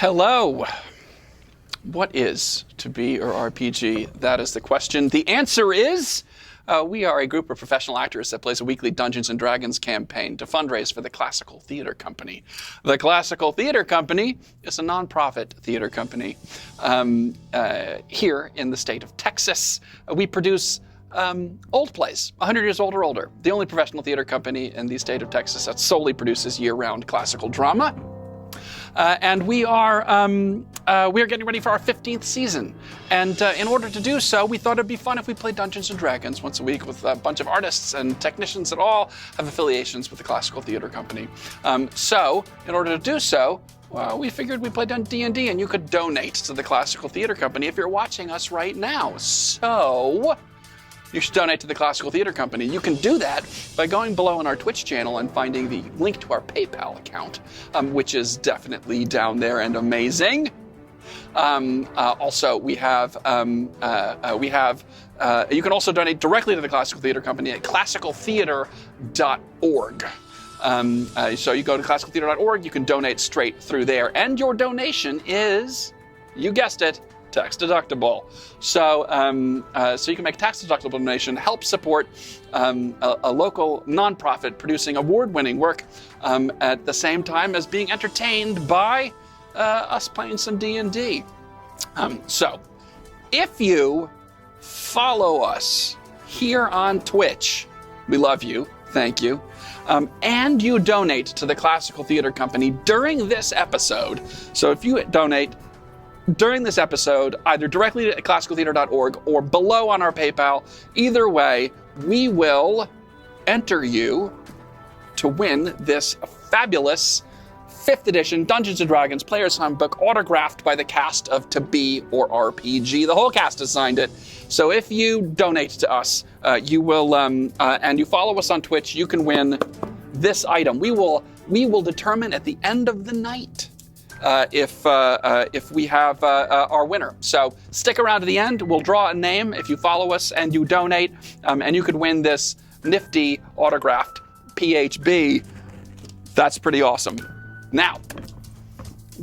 Hello. What is to be or RPG? That is the question. The answer is we are a group of professional actors that plays a weekly Dungeons & Dragons campaign to fundraise for the Classical Theater Company. The Classical Theater Company is a nonprofit theater company here in the state of Texas. We produce old plays, 100 years old or older. The only professional theater company in the state of Texas that solely produces year-round classical drama. And we are getting ready for our 15th season. And in order to do so, we thought it'd be fun if we played Dungeons & Dragons once a week with a bunch of artists and technicians that all have affiliations with the Classical Theater Company. So, in order to do so, we figured we'd play D&D and you could donate to the Classical Theater Company if you're watching us right now. So, you should donate to the Classical Theater Company. You can do that by going below on our Twitch channel and finding the link to our PayPal account, which is definitely down there and amazing. Also, you can also donate directly to the Classical Theater Company at classicaltheater.org. So you go to classicaltheater.org, you can donate straight through there, and your donation is, you guessed it, tax deductible. So you can make a tax deductible donation, help support a local nonprofit producing award-winning work at the same time as being entertained by us playing some D&D. So if you follow us here on Twitch, we love you, thank you, and you donate to the Classical Theater Company during this episode, so if you donate during this episode, either directly to classicaltheater.org or below on our PayPal, either way, we will enter you to win this fabulous 5th edition Dungeons & Dragons Player's Handbook autographed by the cast of To Be or RPG. The whole cast has signed it. So if you donate to us, you will, and you follow us on Twitch, you can win this item. We will determine at the end of the night if we have our winner. So stick around to the end. We'll draw a name if you follow us and you donate, and you could win this nifty autographed PHB. That's pretty awesome. Now,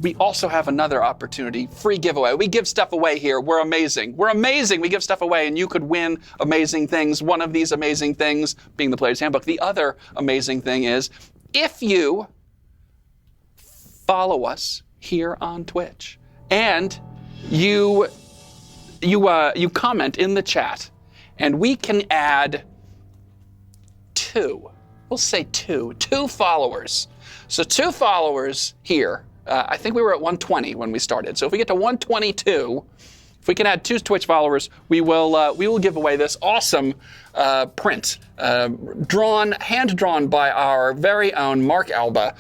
we also have another opportunity, free giveaway. We give stuff away here. We're amazing. We're amazing. We give stuff away, and you could win amazing things. One of these amazing things being the Player's Handbook. The other amazing thing is if you follow us here on Twitch and you comment in the chat, and we can add two followers. So 2 followers here. I think we were at 120 when we started. So if we get to 122, if we can add 2 Twitch followers, we will give away this awesome print, hand drawn by our very own Mark Alba.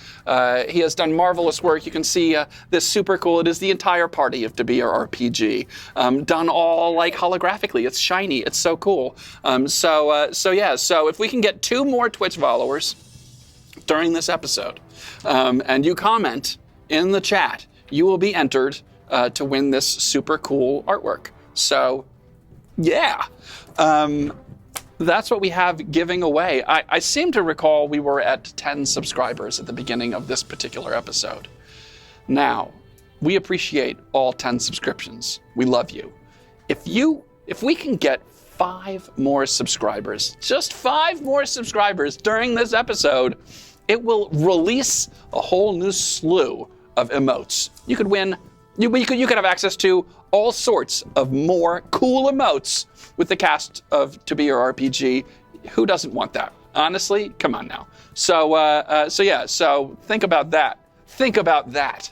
He has done marvelous work. You can see this super cool. It is the entire party of To Be or RPG, done all like holographically. It's shiny. It's so cool. So if we can get 2 more Twitch followers during this episode, and you comment in the chat, you will be entered to win this super cool artwork. So, yeah. That's what we have giving away. I seem to recall we were at 10 subscribers at the beginning of this particular episode. Now, we appreciate all 10 subscriptions. We love you. If we can get 5 more subscribers, just 5 more subscribers during this episode, it will release a whole new slew of emotes. You could win. You could have access to all sorts of more cool emotes with the cast of To Be or RPG. Who doesn't want that? Honestly, come on now. So think about that. Think about that.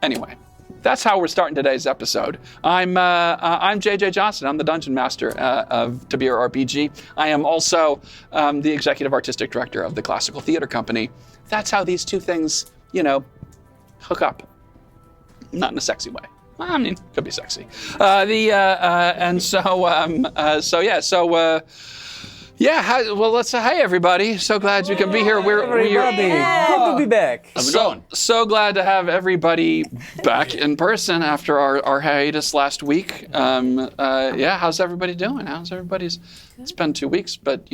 Anyway, that's how we're starting today's episode. I'm JJ Johnson. I'm the Dungeon Master of To Be or RPG. I am also the Executive Artistic Director of the Classical Theater Company. That's how these two things, hook up. Not in a sexy way. I mean, could be sexy. Hey everybody. So glad you can be here. We're Good to be back. How's it going? So glad to have everybody back in person after our hiatus last week. How's everybody doing? It's been 2 weeks, but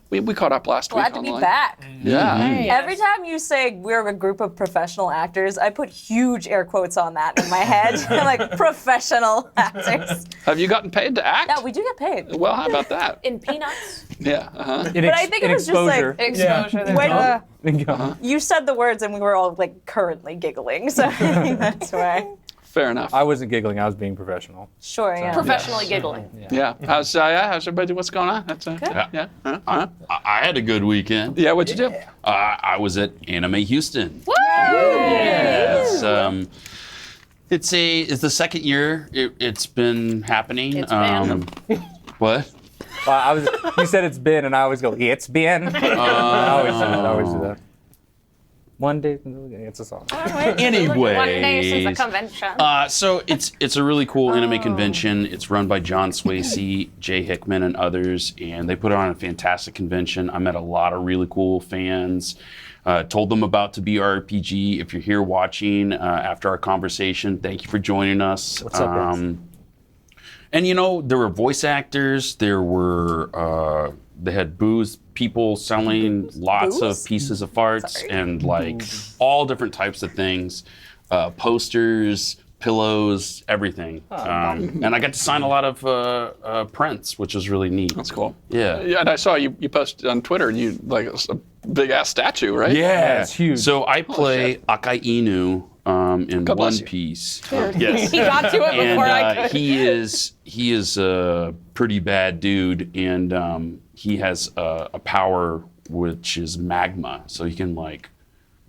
We caught up last week Glad to be online. back. Yeah. Every time you say we're a group of professional actors, I put huge air quotes on that in my head. Like, professional actors. Have you gotten paid to act? Yeah, we do get paid. Well, how about that? In peanuts. Yeah. Uh-huh. But I think it was just like, Exposure. there. when you said the words and we were all like currently giggling, so I think that's why. Fair enough. I wasn't giggling. I was being professional. Sure, yeah. Professionally giggling. Yeah. How's everybody? What's going on? That's yeah. I had a good weekend. Yeah. What'd you do? I was at Anime Houston. Woo! It's the second year it's been happening. It's been. What? You said it's been, and I always go, it's been. I always do that. One day, it's a song. Anyway. 1 day since the convention. So it's a really cool anime convention. It's run by John Swasey, Jay Hickman, and others, and they put on a fantastic convention. I met a lot of really cool fans. Told them about ttrpg. If you're here watching after our conversation, thank you for joining us. What's up, guys? And there were voice actors. There were they had booze people selling lots of pieces of farts and like all different types of things, posters, pillows, everything. And I got to sign a lot of prints, which was really neat. That's cool. Yeah. Yeah. And I saw you posted on Twitter. You like a big ass statue, right? Yeah, it's huge. So I play Akai Inu in God bless One you. Piece. Yes. He got to it before I And could. he is a pretty bad dude, and he has a power which is magma, so he can like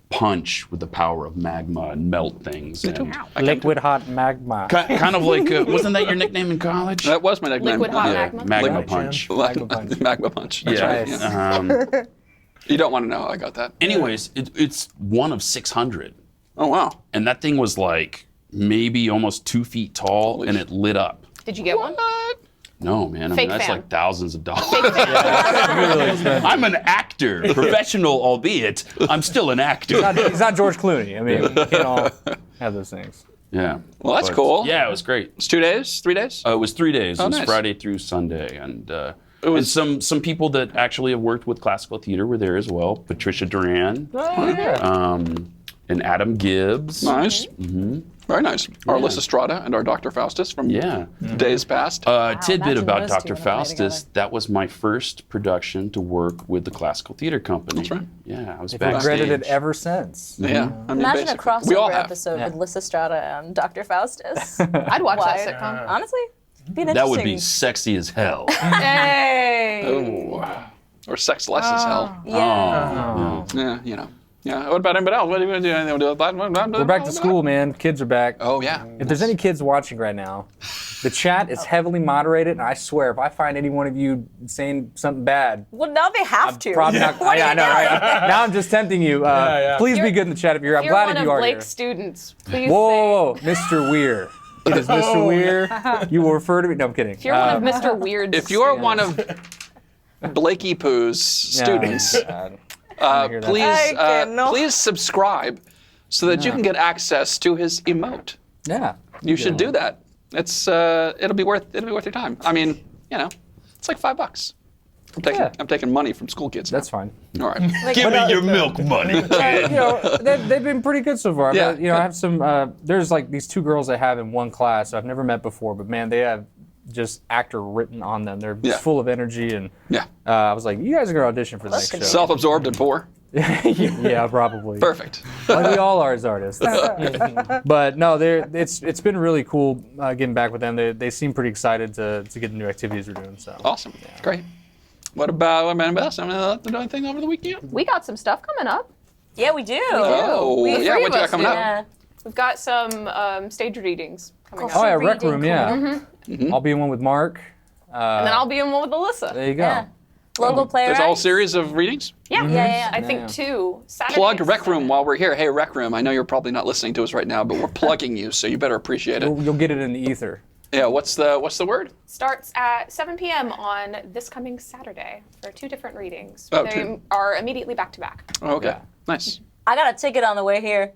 punch with the power of magma and melt things. And Liquid hot magma. kind of like wasn't that your nickname in college? That was my nickname. Liquid hot Yeah. magma. Magma Liquid punch. Magma punch. Magma punch. That's Yeah. right. Yeah. You don't want to know how I got that. Anyways, it's one of 600. Oh wow. And that thing was like maybe almost 2 feet tall, and it lit up. Did you get one? No, man. I Fake mean, that's fan. like thousands of dollars. Really expensive. I'm an actor, professional, albeit I'm still an actor. He's not George Clooney. I mean, we can't all have those things. Yeah. Well, that's But, cool. Yeah, it was great. It's 2 days, 3 days. It was 3 days. Oh, It was nice. Friday through Sunday, and was- and some people that actually have worked with classical theater were there as well. Patricia Duran, and Adam Gibbs. Nice. Very nice. Our Alyssa Strada and our Dr. Faustus from Yeah. days past. Tidbit imagine about those Dr. two when they play Faustus, that was my first production to work with the Classical Theater Company. That's right. Yeah, I was I've backstage. regretted it ever since. Yeah. I mean, Imagine a basically. We all crossover have. episode with Lysistrata and Dr. Faustus. I'd watch Why? that sitcom. Honestly, it'd be an That would be interesting- sexy as hell. Hey! Ooh. Or sex less as hell. Yeah. Yeah, you know. Yeah. What about anybody else? What do you do? Anything to do? We're back to school, man. Kids are back. Oh yeah. If there's any kids watching right now, the chat is heavily moderated, and I swear, if I find any one of you saying something bad, Well, now they have to. probably not. What are Yeah, I you know, doing? right? Now I'm just tempting you. Please be good in the chat if you're. I'm You're glad one if of you are Blake's here. students. Please Whoa, say. Mr. Weir. It is Mr. Weir. You will refer to me. No, I'm kidding. If you're one of Mr. Weird's If you are students. one of Blakey Pooh's students, hear that. please I cannot. please subscribe so that you can get access to his emote. Yeah. You should do that. It's it'll be worth your time. I mean, you know, it's like $5. I'm taking money from school kids. That's fine. All right. Give me your milk money. You know, they've been pretty good so far. Yeah, But, you know, I have some. There's like these two girls I have in one class I've never met before, but man, they have just actor written on them. They're Yeah. full of energy, and Yeah. I was like, you guys are gonna audition for the next show. Self-absorbed and poor. Yeah, probably. Perfect. Like we all are as artists. But no, it's been really cool getting back with them. They seem pretty excited to get the new activities we're doing. So Awesome. Great. What about anybody else? Do anything over the weekend? We got some stuff coming up. Yeah, we do. Oh, We yeah. three What of you got us coming do. up? Yeah. We've got some stage readings coming up. oh yeah, Rec reading Room. Yeah, Mm-hmm. I'll be in one with Mark. And then I'll be in one with Alyssa. There you go. Yeah. Local playwright. There's a whole series of readings. Yeah. Yeah. I think Yeah. 2. Saturday Plug and Rec Room Sunday. while we're here. Hey, Rec Room, I know you're probably not listening to us right now, but we're plugging you, so you better appreciate it. You'll get it in the ether. Yeah, what's the word? Starts at 7 p.m. on this coming Saturday for 2 different readings. Oh, they 2. are immediately back to back. Oh, okay. Yeah. Nice. I got a ticket on the way here.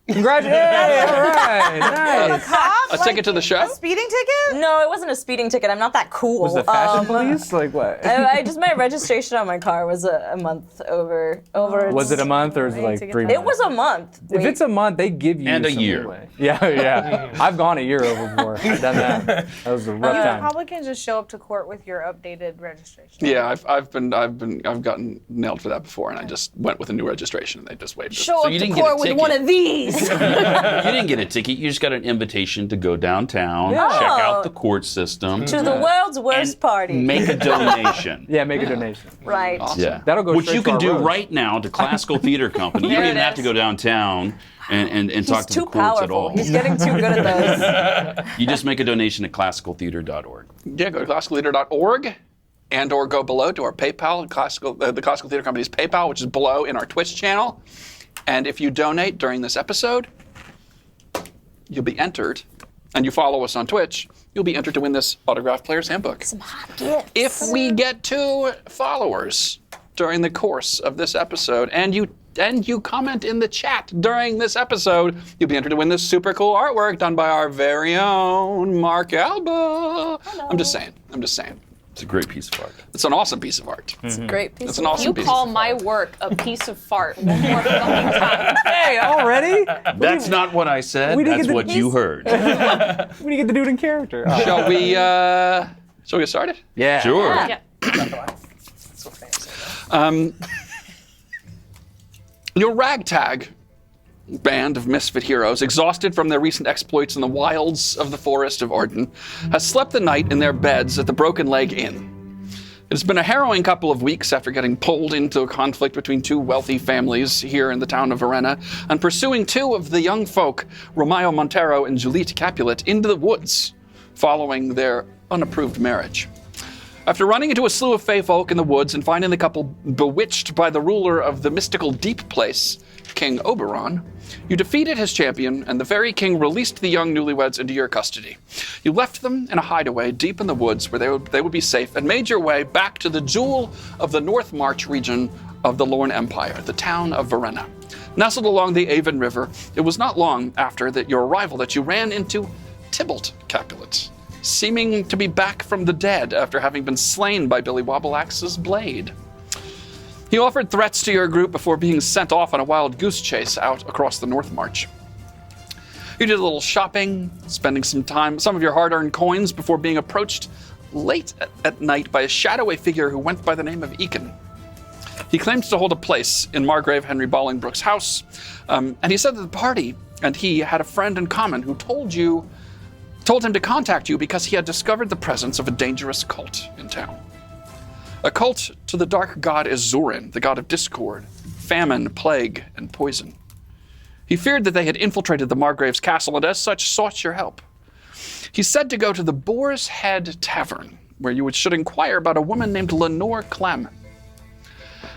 Congratulations! All right, nice. A ticket to the show? Speeding ticket? No, it wasn't a speeding ticket. I'm not that cool. Was it fashion police? Like what? I just my registration on my car was a month over. Was it a month or was it like 3 months? It was a month. If it's a month, they give you And a some year. leeway. Yeah. I've gone a year over before. I've done that. That was a rough You time. probably can just show up to court with your updated registration. Yeah, I've gotten nailed for that before, and I just went with a new registration, and they just waived it. Show up you to didn't get a court with ticket. one of these. You didn't get a ticket. You just got an invitation to go downtown, check out the court system, To the world's worst party. make a donation. Yeah, make a donation. Right. Yeah, That'll go which straight you to can our do roads. right now to Classical Theater Company. You don't There even it have to is. go downtown and He's talk to too the courts powerful. at all. He's getting too good at those. You just make a donation at classicaltheater.org. Yeah, go to classicaltheater.org and or go below to our PayPal, the Classical Theater Company's PayPal, which is below in our Twitch channel. And if you donate during this episode, you'll be entered, and you follow us on Twitch, you'll be entered to win this autographed player's handbook. Some hot gifts. If we get 2 followers during the course of this episode, and you comment in the chat during this episode, you'll be entered to win this super cool artwork done by our very own Mark Alba. I'm just saying. It's a great piece of art. It's an awesome piece of art. It's a great piece It's of an awesome You piece call of my art. work a piece of fart one more fucking time. Hey, already? That's not what I said. We didn't That's get the what you heard. When do you get to do it in character? Oh. Shall we get started? Yeah. Sure. Yeah. Your ragtag band of misfit heroes, exhausted from their recent exploits in the wilds of the forest of Arden, has slept the night in their beds at the Broken Leg Inn. It has been a harrowing couple of weeks after getting pulled into a conflict between 2 wealthy families here in the town of Verena and pursuing 2 of the young folk, Romayo Montero and Juliette Capulet, into the woods following their unapproved marriage. After running into a slew of fey folk in the woods and finding the couple bewitched by the ruler of the mystical deep place, King Oberon, you defeated his champion, and the very king released the young newlyweds into your custody. You left them in a hideaway deep in the woods where they would be safe, and made your way back to the jewel of the Northmarch region of the Lorne Empire, the town of Verena. Nestled along the Avon River, it was not long after your arrival that you ran into Tybalt Capulet, seeming to be back from the dead after having been slain by Billy Wobbleaxe's blade. He offered threats to your group before being sent off on a wild goose chase out across the Northmarch. You did a little shopping, spending some of your hard-earned coins before being approached late at night by a shadowy figure who went by the name of Eakin. He claimed to hold a place in Margrave Henry Bolingbroke's house, and he said that the party and he had a friend in common who told him to contact you because he had discovered the presence of a dangerous cult in town. A cult to the dark god Izurin, the god of discord, famine, plague, and poison. He feared that they had infiltrated the Margrave's castle and as such sought your help. He said to go to the Boar's Head Tavern, where you should inquire about a woman named Lenore Clemm.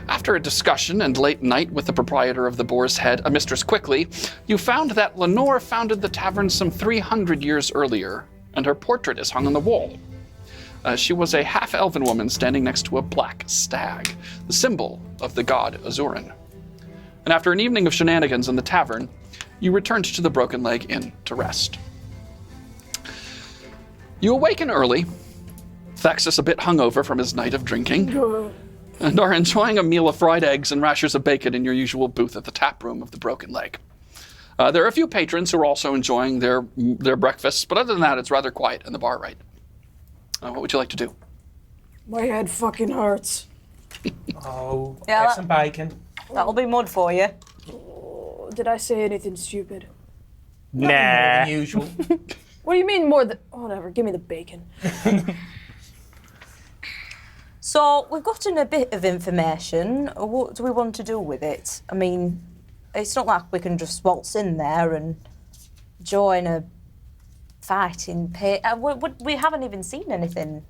After a discussion and late night with the proprietor of the Boar's Head, a Mistress Quickly, you found that Lenore founded the tavern some 300 years earlier, and her portrait is hung on the wall. She was a half-elven woman standing next to a black stag, the symbol of the god Izurin. And after an evening of shenanigans in the tavern, you returned to the Broken Leg Inn to rest. You awaken early, Thexus a bit hungover from his night of drinking, and are enjoying a meal of fried eggs and rashers of bacon in your usual booth at the tap room of the Broken Leg. There are a few patrons who are also enjoying their breakfasts, but other than that, it's rather quiet in the bar right. What would you like to do? My head fucking hurts. Oh, Yeah, have that- some bacon. That'll be mud for you. Did I say anything stupid? More than usual. What do you mean more than... Whatever, give me the bacon. So, we've gotten a bit of information. What do we want to do with it? I mean, it's not like we can just waltz in there and join a fighting pit. We haven't even seen anything.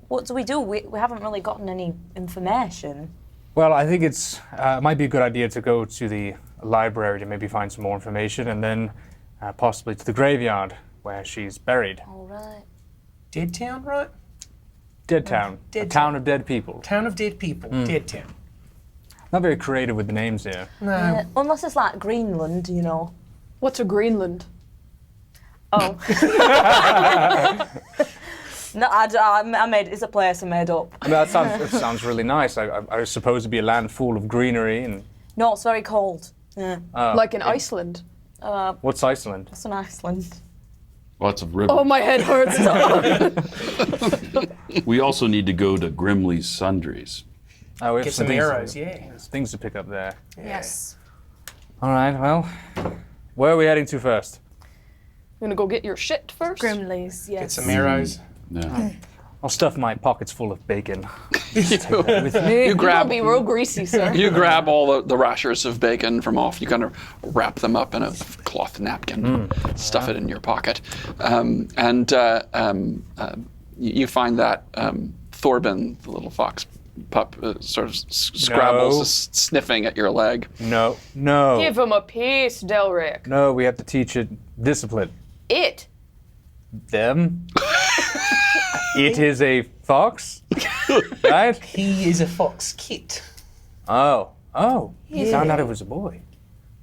What do? We haven't really gotten any information. Well, I think it might be a good idea to go to the library to maybe find some more information, and then possibly to the graveyard where she's buried. All right. Dead town, right? Dead town. Dead a town of dead people. Town of dead people. Dead town. Not very creative with the names here. No. Unless it's like Greenland, you know. What's a Greenland? Oh. No, I made. It's a place I made up. I mean, that sounds really nice. I was supposed to be a land full of greenery and. No, it's very cold. Yeah. Like in Iceland. What's Iceland? It's in Iceland. Lots of rivers. Oh, my head hurts. We also need to go to Grimley's Sundries. Oh, we have Get some things- arrows, yeah. There's things to pick up there. Yes. All right, well, where are we heading to first? You gonna go get your shit first? Grimleys, yes. Get some arrows. Yeah. I'll stuff my pockets full of bacon. Take that with me. You grab. Don't be real greasy, sir. You grab all the rashers of bacon from off. You kind of wrap them up in a cloth napkin, stuff it in your pocket, you find that Thorbin, the little fox pup, sort of scrabbles, No. sniffing at your leg. No. Give him a piece, Delric. No, we have to teach it discipline. It. Them. It is a fox, right? He is a fox kit. Oh. You found out it was a boy.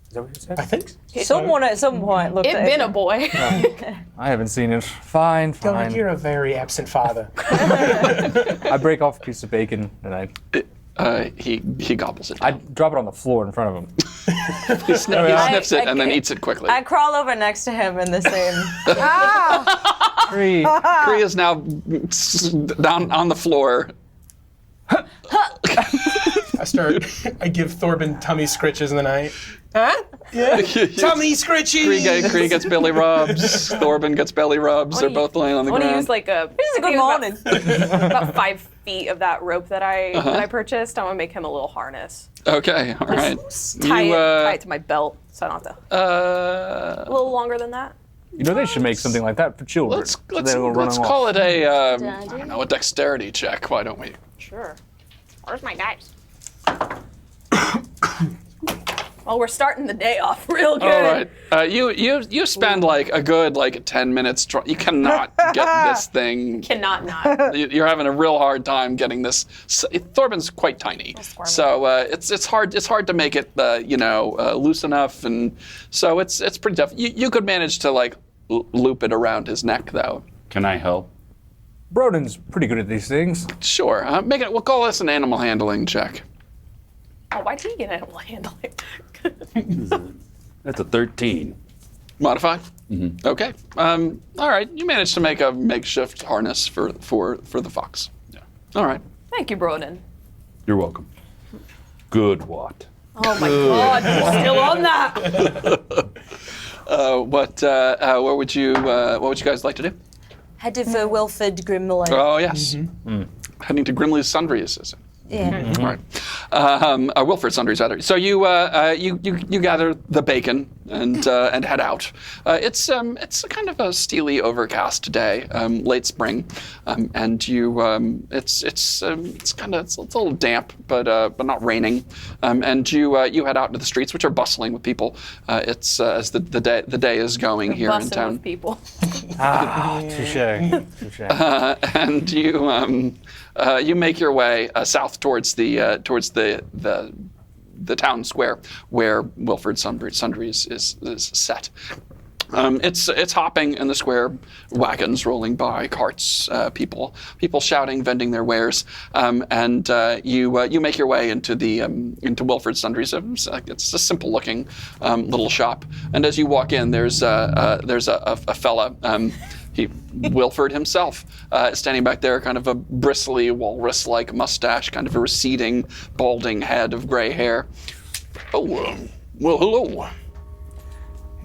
Is that what you said? I think. Someone at some point looked It at been it. a boy. I haven't seen it. Fine. Dominic, you're a very absent father. I break off a piece of bacon and He gobbles it I down. drop it on the floor in front of him. He sniffs it and then I- eats it quickly. I crawl over next to him in the same. Three. Kree is now down on the floor. I give Thorbin tummy scritches in the night. Huh? Yeah. Tummy scritches! Kree gets belly rubs. Thorbin gets belly rubs. They're both laying on the I want to ground. use like a. This is a good morning. About 5 feet of that rope that I purchased. I want to make him a little harness. Okay, all right. Tie You, it to my belt, so I don't have to. A little longer than that. You know they should make something like that for children. Let's so they don't run off. call it a I don't know, a dexterity check. Why don't we? Sure. Where's my dice? Well, we're starting the day off real good. All right. You spend like a good 10 minutes. You cannot get this thing. Cannot not. You're having a real hard time getting this. Thorbin's quite tiny, so it's hard. It's hard to make it loose enough, and so it's pretty tough. You could manage to loop it around his neck though. Can I help? Broden's pretty good at these things. Sure. We'll call this an animal handling check. Oh, why'd he get animal handling? That's a 13. Modified? Mm-hmm. Okay. All right. You managed to make a makeshift harness for the fox. Yeah. All right. Thank you, Broden. You're welcome. Good what? Oh my God, you're still on that. What would you guys like to do? Headed for Wilford Grimley. Oh yes. Heading to Grimley's Sundries, is it? Yeah. Right. Wilford Sundries, rather. So you gather the bacon and head out. It's a kind of a steely, overcast day, late spring, and it's a little damp, but not raining. And you head out into the streets, which are bustling with people. It's as the day is going here in Busting town. with people. Touche. And you make your way south towards the town square where Wilford Sundries is set. It's hopping in the square, wagons rolling by, carts, people shouting, vending their wares, and you make your way into Wilford Sundries. It's a simple looking little shop, and as you walk in, there's a fella. Wilford himself, standing back there, kind of a bristly, walrus-like mustache, kind of a receding, balding head of gray hair. Oh, well, hello.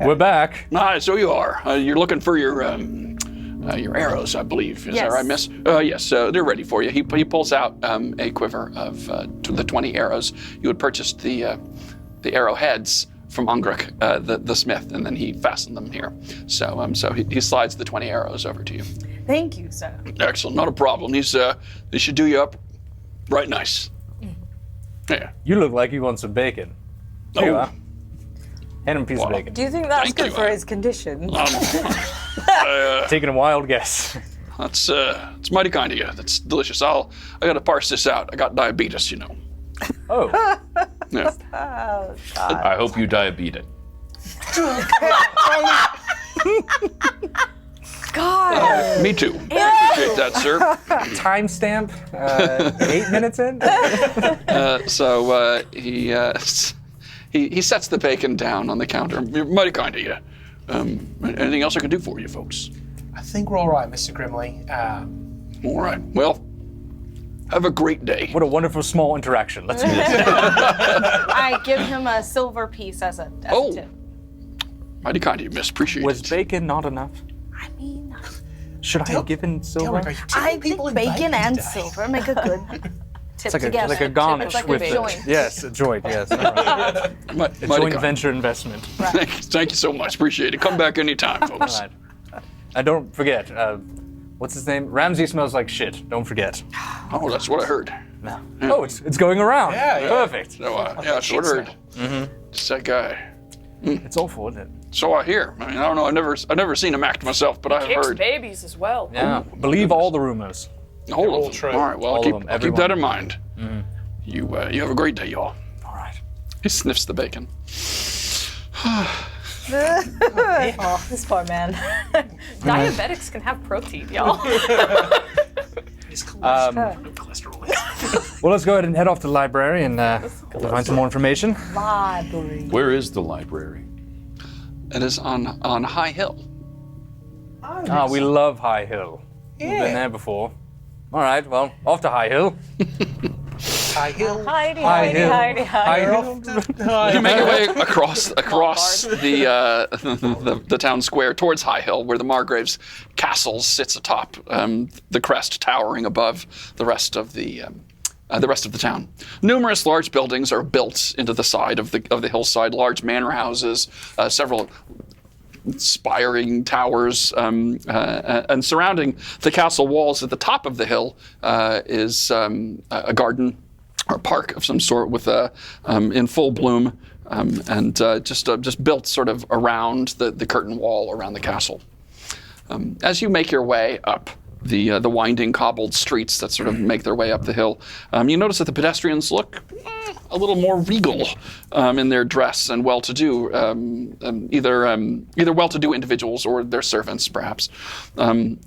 We're back. Hi, so you are. You're looking for your arrows, I believe. Is that Yes. right, miss? Yes, they're ready for you. He pulls out a quiver of the 20 arrows. You had purchased the arrowheads from Ungruk, the smith, and then he fastened them here. So he slides the 20 arrows over to you. Thank you, sir. Excellent, not a problem. They should do you up right nice. Yeah. You look like you want some bacon. There you Oh. are. Hand him a piece Wow. of bacon. Do you think that's Thank good you, for his conditions? Taking a wild guess. That's it's mighty kind of you. That's delicious. I gotta parse this out. I got diabetes, you know. Oh, Yeah. I hope you diabetes. God. Me too. Appreciate that, sir. Timestamp. 8 minutes in. So he sets the bacon down on the counter. You're mighty kind of you. Anything else I can do for you folks? I think we're all right, Mr. Grimley. All right. Well, have a great day. What a wonderful small interaction. Let's do this. I give him a silver piece as a tip. Mighty kind of you, miss. Appreciate Was it. bacon not enough? I mean, Should I have given silver? Delric, are you I taking think people in bacon and today? silver make a good tip It's together. like a garnish like a with joint. Yes, a joint. Yes. All right. Mighty A joint kind. venture investment. Thank you so much. Appreciate it. Come back anytime, folks. All right. And don't forget. What's his name? Ramsey smells like shit. Don't forget. Oh, that's what I heard. No. Oh, it's going around. Yeah. Perfect. So, yeah, that's what I heard. It's that guy. It's awful, isn't it? So I hear. I mean, I don't know. I've never seen him act myself, but I've Kicks heard. babies as well. Yeah. Believe all the rumors. All all of them. true. All right. Well, All I'll of them, keep that in everyone. mind. You have a great day, y'all. All right. He sniffs the bacon. Oh, this poor man. Diabetics can have protein, y'all. It's cholesterol. Well, let's go ahead and head off to the library and find some more information. Library. Where is the library? It is on High Hill. Ah, we love High Hill. We've been there before. All right. Well, off to High Hill. High Hill. Heidi, High Heidi, Hill. Heidi, Heidi. High Hill. You make your way across the town square towards High Hill, where the Margrave's castle sits atop the crest, towering above the rest of the town. Numerous large buildings are built into the side of the hillside. Large manor houses, several spiring towers, and surrounding the castle walls at the top of the hill is a garden or park of some sort with in full bloom, and just built sort of around the curtain wall around the castle. As you make your way up the winding cobbled streets that sort of make their way up the hill, you notice that the pedestrians look a little more regal in their dress and well-to-do, either well-to-do individuals or their servants, perhaps.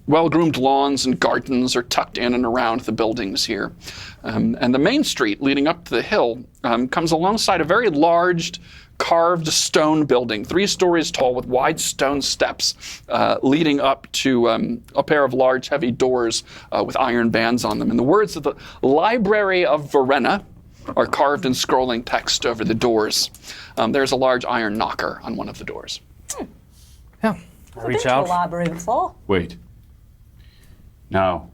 Well-groomed lawns and gardens are tucked in and around the buildings here. And the main street leading up to the hill comes alongside a very large carved stone building, 3 stories tall with wide stone steps leading up to a pair of large heavy doors with iron bands on them. And the words of the Library of Verena are carved in scrolling text over the doors. There's a large iron knocker on one of the doors. Yeah. I've Reach been to out. a library before. Wait. Now,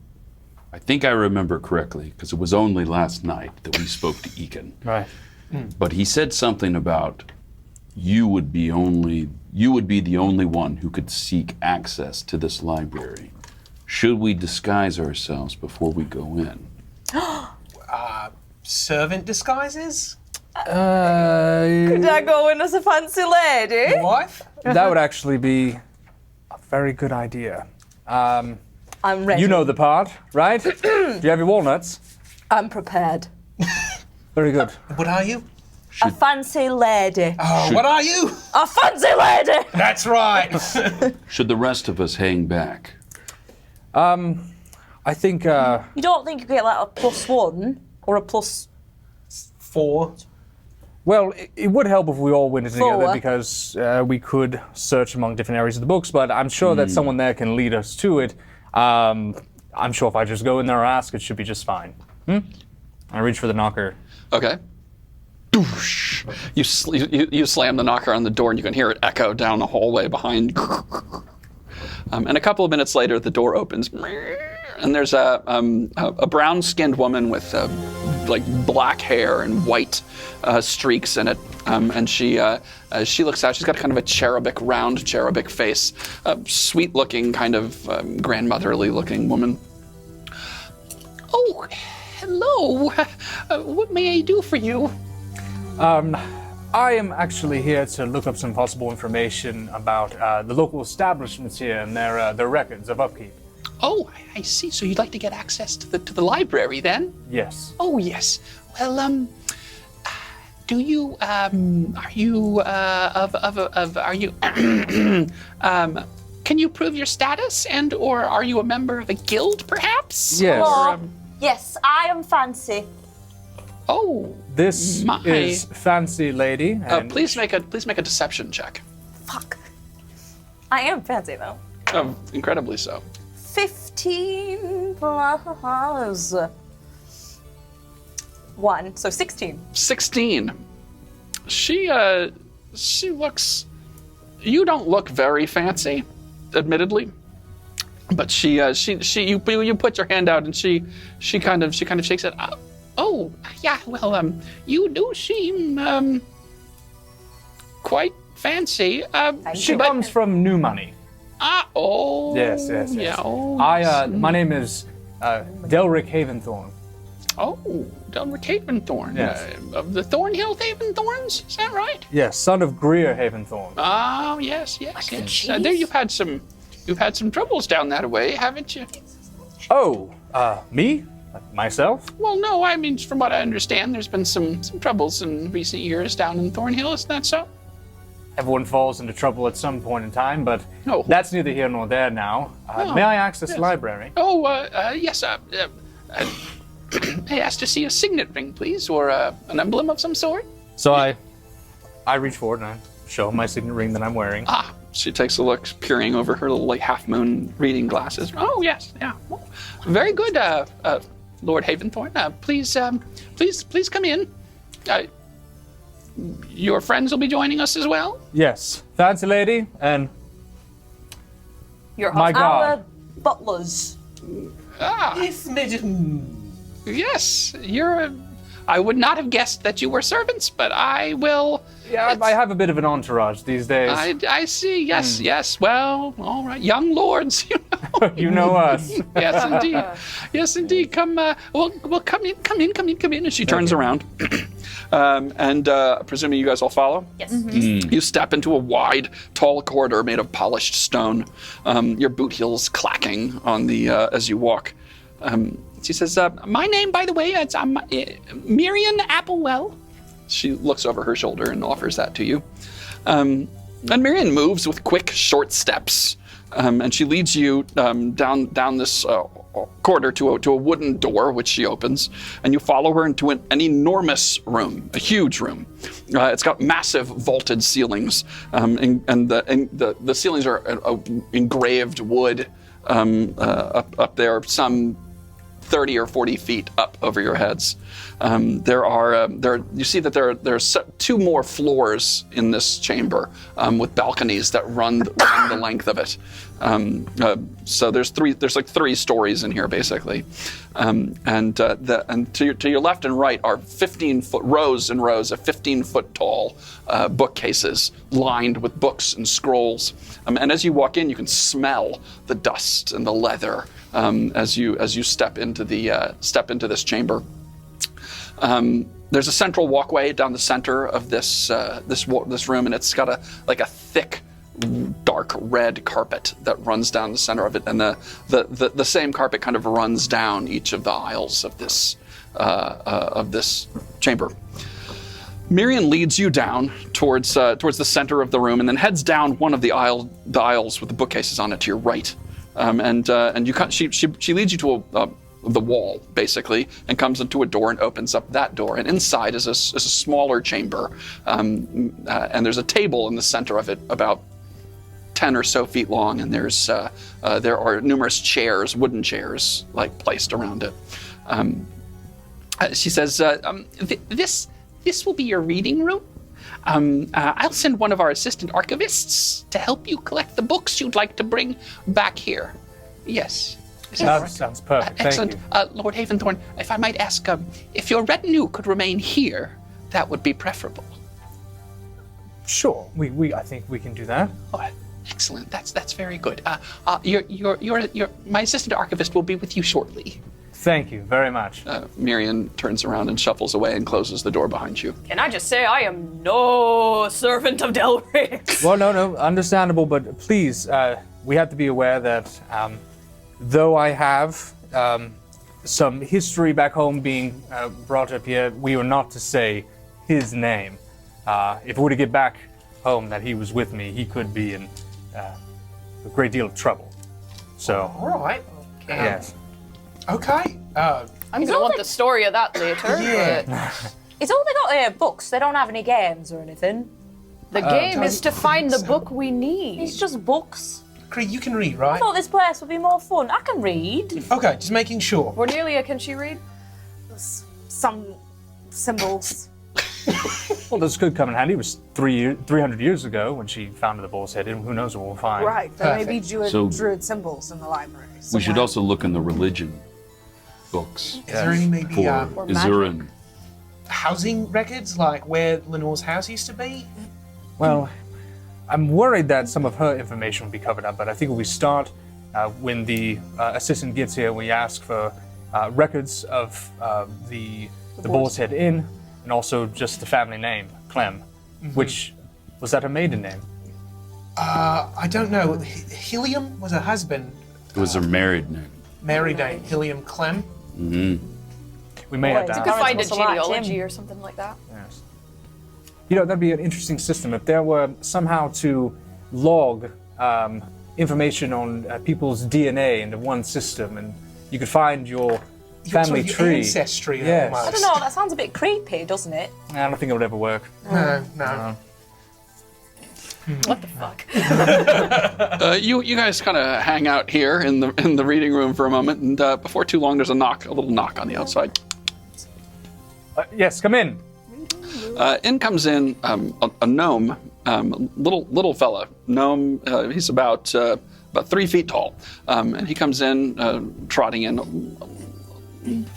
I think I remember correctly, because it was only last night that we spoke to Ekin. Right. But he said something about you would be the only one who could seek access to this library. Should we disguise ourselves before we go in? Servant disguises? Could I go in as a fancy lady? Your wife? That would actually be a very good idea. I'm ready. You know the part, right? Do you have your walnuts? I'm prepared. Very good. What are you? A fancy lady. Oh, what are you? A fancy lady! That's right. Should the rest of us hang back? I think. You don't think you get like a +1 or a plus 4. Well, it would help if we all went in together 4. because we could search among different areas of the books, but I'm sure that someone there can lead us to it. I'm sure if I just go in there and ask, it should be just fine. I reach for the knocker. Okay. Doosh. You slam the knocker on the door, and you can hear it echo down the hallway behind. And a couple of minutes later, the door opens, and there's a brown-skinned woman with like black hair and white streaks in it, and she looks out. She's got kind of a round cherubic face, sweet-looking, kind of grandmotherly-looking woman. Oh, hello. What may I do for you? I am actually here to look up some possible information about the local establishments here and their records of upkeep. Oh, I see. So you'd like to get access to the library, then? Yes. Oh, yes. Well, Do you are you are you can you prove your status or are you a member of a guild perhaps? Yes. Oh, yes, I am fancy. Oh, This my. is Fancy Lady. And please make a deception check. Fuck. I am fancy though. Incredibly so. 15 plus 1, so 16. 16. She looks. You don't look very fancy, admittedly, but you put your hand out and she kind of shakes it. Oh yeah, well you do seem quite fancy. she comes from New Money. Oh. Yes. Yeah. Oh, My name is Delric Haventhorn. Oh, Delric Haventhorn. Yes. Of the Thornhill Haventhorns, is that right? Yes, son of Greer Haventhorn. Oh, yes. There you've had some troubles down that way, haven't you? Oh, me? Myself? Well, no, I mean, from what I understand, there's been some troubles in recent years down in Thornhill, isn't that so? Everyone falls into trouble at some point in time, but No. that's neither here nor there now. May I access the library? Oh, yes, I asked to see a signet ring, please, or an emblem of some sort. So I reach forward and I show my signet ring that I'm wearing. She takes a look, peering over her little, half-moon reading glasses. Oh, yes, yeah. Well, very good, Lord Haventhorn. Please come in. Your friends will be joining us as well? Yes, Fancy Lady and Your My God. Our butlers. Yes, madam. Yes, I would not have guessed that you were servants, but I will. yeah, I have a bit of an entourage these days. I see. Yes. Well, all right, young lords. You know us. Yes, indeed. Come. Well, come in. And she turns around, and presuming you guys all follow. Yes. You step into a wide, tall corridor made of polished stone. Your boot heels clacking on the as you walk. She says, "My name, by the way, I'm Miriam Applewell." She looks over her shoulder and offers that to you. And Miriam moves with quick, short steps, and she leads you down this corridor to a wooden door, which she opens, and you follow her into an enormous room, a huge room. It's got massive vaulted ceilings, and the ceilings are engraved wood up there, some 30 or 40 feet up over your heads. You see that there's 2 more floors in this chamber with balconies that run the length of it. So there's 3 stories in here basically, and to your left and right are 15-foot rows and rows of 15-foot tall bookcases lined with books and scrolls. And as you walk in, you can smell the dust and the leather as you step into this chamber. There's a central walkway down the center of this room, and it's got a thick, dark red carpet that runs down the center of it, and the same carpet kind of runs down each of the aisles of this chamber. Miriam leads you down towards the center of the room, and then heads down one of the aisles with the bookcases on it to your right. She leads you to the wall, basically, and comes into a door and opens up that door. And inside is a smaller chamber, and there's a table in the center of it, about 10 or so feet long, and there are numerous chairs, wooden chairs, placed around it. She says, "This will be your reading room. I'll send one of our assistant archivists to help you collect the books you'd like to bring back here." Yes. Sounds perfect. Excellent. Thank you. Lord Haventhorn, if I might ask, if your retinue could remain here, that would be preferable. Sure, I think we can do that. Oh, excellent. That's very good. My assistant archivist will be with you shortly. Thank you very much. Miriam turns around and shuffles away and closes the door behind you. Can I just say I am no servant of Delric? Well, no, understandable, but please, we have to be aware that though I have some history back home being brought up here, we are not to say his name. If we were to get back home that he was with me, he could be in a great deal of trouble. So, All right. yes. Okay. I'm gonna want the story of that later. Yeah. It's all they got here, books. They don't have any games or anything. But the game is to find the book we need. It's just books. Cree, you can read, I right? thought this place would be more fun. I can read. Okay, just making sure. Cornelia, can she read? Some symbols. Well, this could come in handy. It was 300 years ago when she founded the Boar's Head, and who knows what we'll find. Right. There may be So- druid symbols in the library. We should somewhere. also look in the religion books Is there any maybe for Izurin. housing records, like where Lenore's house used to be? Well, I'm worried that some of her information will be covered up, but I think if we start when the assistant gets here, we ask for records of the Boar's Head Inn, and also just the family name, Clemm, which was that her maiden name? I don't know. Helium was her husband. It was her married name. Married name, Helium Clemm. We may have to Boys. ask. Could find a must have liked genealogy him. or something like that. Yes. You know, that'd be an interesting system if there were somehow to log information on people's DNA into one system, and you could find your family Your tree. ancestry, Yes. almost. I don't know, that sounds a bit creepy, doesn't it? I don't think it would ever work. No. What the fuck? You guys kind of hang out here in the reading room for a moment, and before too long, there's a little knock on the outside. Yes, come in. In comes in a gnome, little fella. Gnome, he's about 3 feet tall, and he comes in trotting in.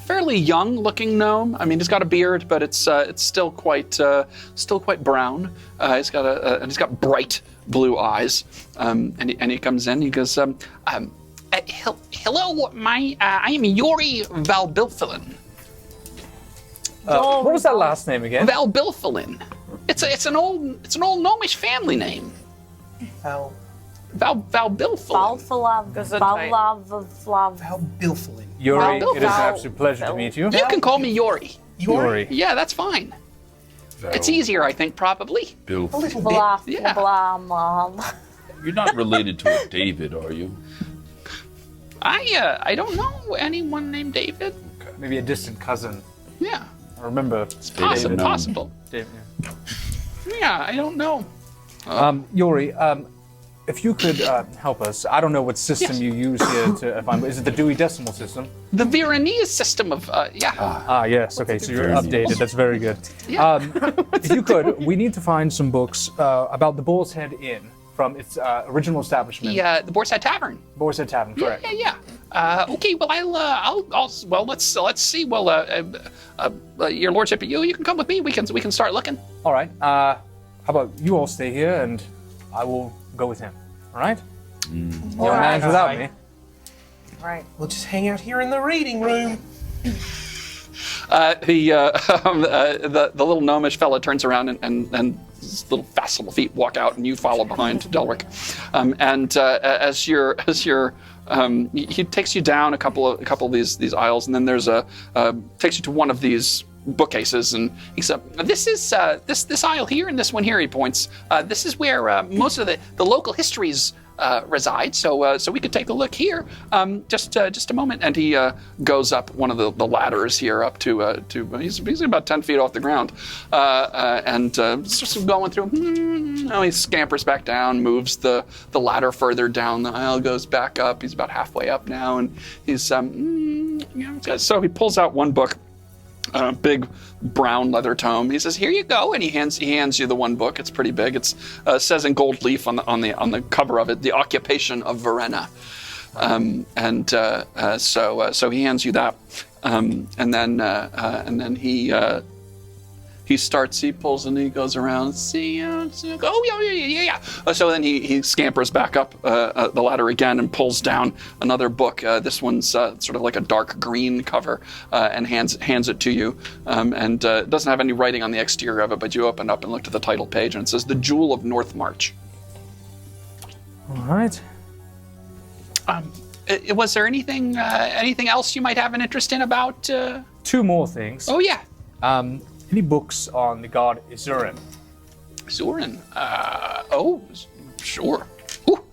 Fairly young-looking gnome. I mean, he's got a beard, but it's still quite brown. He's got bright blue eyes, and he comes in. He goes, "Hello, I am Yori Valbilfilin." What was that last name again? Valbilfilin. It's an old gnomish family name. Val Valbilfilin. Bilflin. Yuri, it is an Val- absolute pleasure to meet you. You can call me Yori. Yuri. Yeah, that's fine. It's easier, I think, probably. Bill. Blah, Yeah. blah, blah. You're not related to a David, are you? I don't know anyone named David. Maybe a distant cousin. Yeah, I remember possible. David. Possible. David. Yeah, I don't know. Yuri, if you could help us, I don't know what system Yes. you use here to find, but is it the Dewey Decimal System? The Veronese system of Yes, okay, so you're Veronese? updated, that's very good. Yeah. If you could, we need to find some books about the Boar's Head Inn from its original establishment. the Boar's Head Tavern. Boar's Head Tavern, correct. Yeah. Okay. Well, Well, let's see. Well, your lordship, you can come with me. We can start looking. All right, how about you all stay here and I will go with him, all right? You'll manage without me. Right. We'll just hang out here in the reading room. The little gnomish fella turns around and his little fast little feet walk out, and you follow behind Delric. He takes you down a couple of these aisles, and then there's takes you to one of these bookcases, and he said, "This is this aisle here and this one here." He points. This is where most of the local histories reside. So we could take a look here. Just a moment. And he goes up one of the ladders here up to he's about 10 feet off the ground, and just going through. He scampers back down, moves the ladder further down the aisle, goes back up. He's about halfway up now, and he's so he pulls out one book. Big brown leather tome. He says, "Here you go," and he hands you the one book. It's pretty big. It says in gold leaf on the cover of it, "The Occupation of Verena," so he hands you that, and then he starts. He pulls and he goes around. Yeah. So then he scampers back up the ladder again and pulls down another book. This one's sort of like a dark green cover, and hands it to you. And it doesn't have any writing on the exterior of it, but you open up and look to the title page, and it says "The Jewel of Northmarch." All right. Was there anything else you might have an interest in about? Two more things. Oh yeah. any books on the god Izurin? Izurin. Sure. Ooh,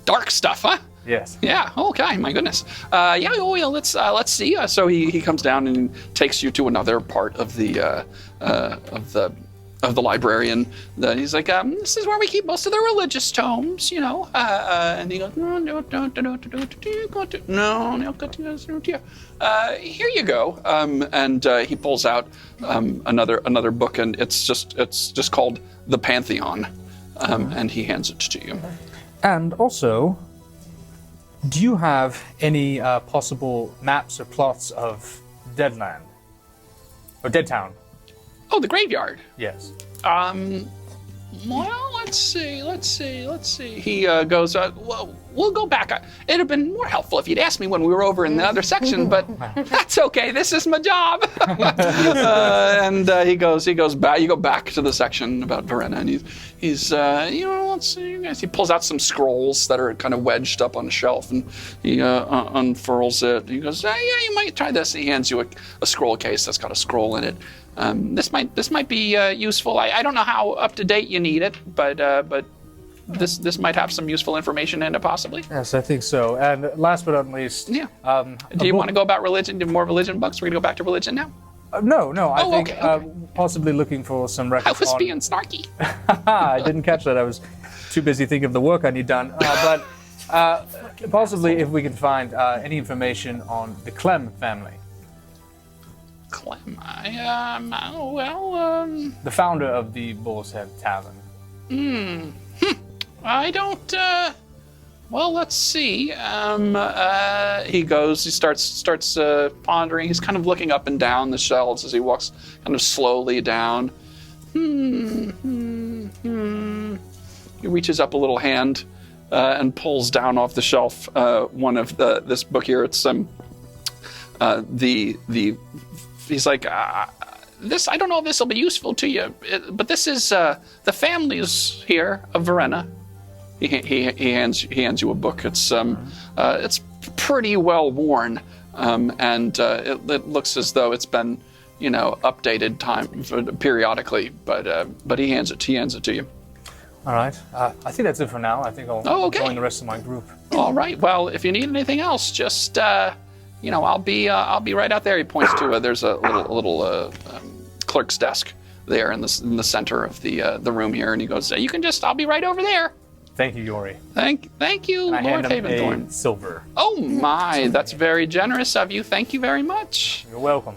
dark stuff, huh? Yes. Yeah. Okay. My goodness. Yeah. Oh, yeah. Let's see. So he comes down and takes you to another part of the library, and he's like, "This is where we keep most of the religious tomes, you know." And he goes, "No. Here you go." And he pulls out another book, and it's just called The Pantheon, and he hands it to you. And also, do you have any possible maps or plots of Deadland? Or Deadtown? Oh, the graveyard. Yes. Well, let's see. He goes, well, we'll go back. It'd have been more helpful if you'd asked me when we were over in the other section, but that's okay. This is my job. And he goes back. You go back to the section about Verena, and he's let's see. He pulls out some scrolls that are kind of wedged up on the shelf, and he unfurls it. He goes, yeah, you might try this. He hands you a scroll case that's got a scroll in it. This might be useful. I don't know how up to date you need it, but this might have some useful information in it, possibly. Yes, I think so. And last but not least, yeah. Do you want to go about religion? Do more religion books? We're gonna go back to religion now. No. I think okay. Possibly looking for some records. I was being snarky. I didn't catch that. I was too busy thinking of the work I need done. But possibly if we can find any information on the Clemm family. Clemm, the founder of the Boar's Head Tavern. I don't. Well, let's see. He starts pondering. He's kind of looking up and down the shelves as he walks kind of slowly down. He reaches up a little hand and pulls down off the shelf one of this book here. It's he's like, this. I don't know if this will be useful to you, but this is the families here of Verena. He hands you a book. It's pretty well worn, and it looks as though it's been, updated periodically. But he hands it to you. All right. I think that's it for now. I think I'll join the rest of my group. All right. Well, if you need anything else, just I'll be right out there. He points to there's a little clerk's desk there in the center of the room here, and he goes, I'll be right over there. Thank you, Yori. Thank you, and Lord I hand him Haventhorn. a silver. Oh my, that's very generous of you. Thank you very much. You're welcome.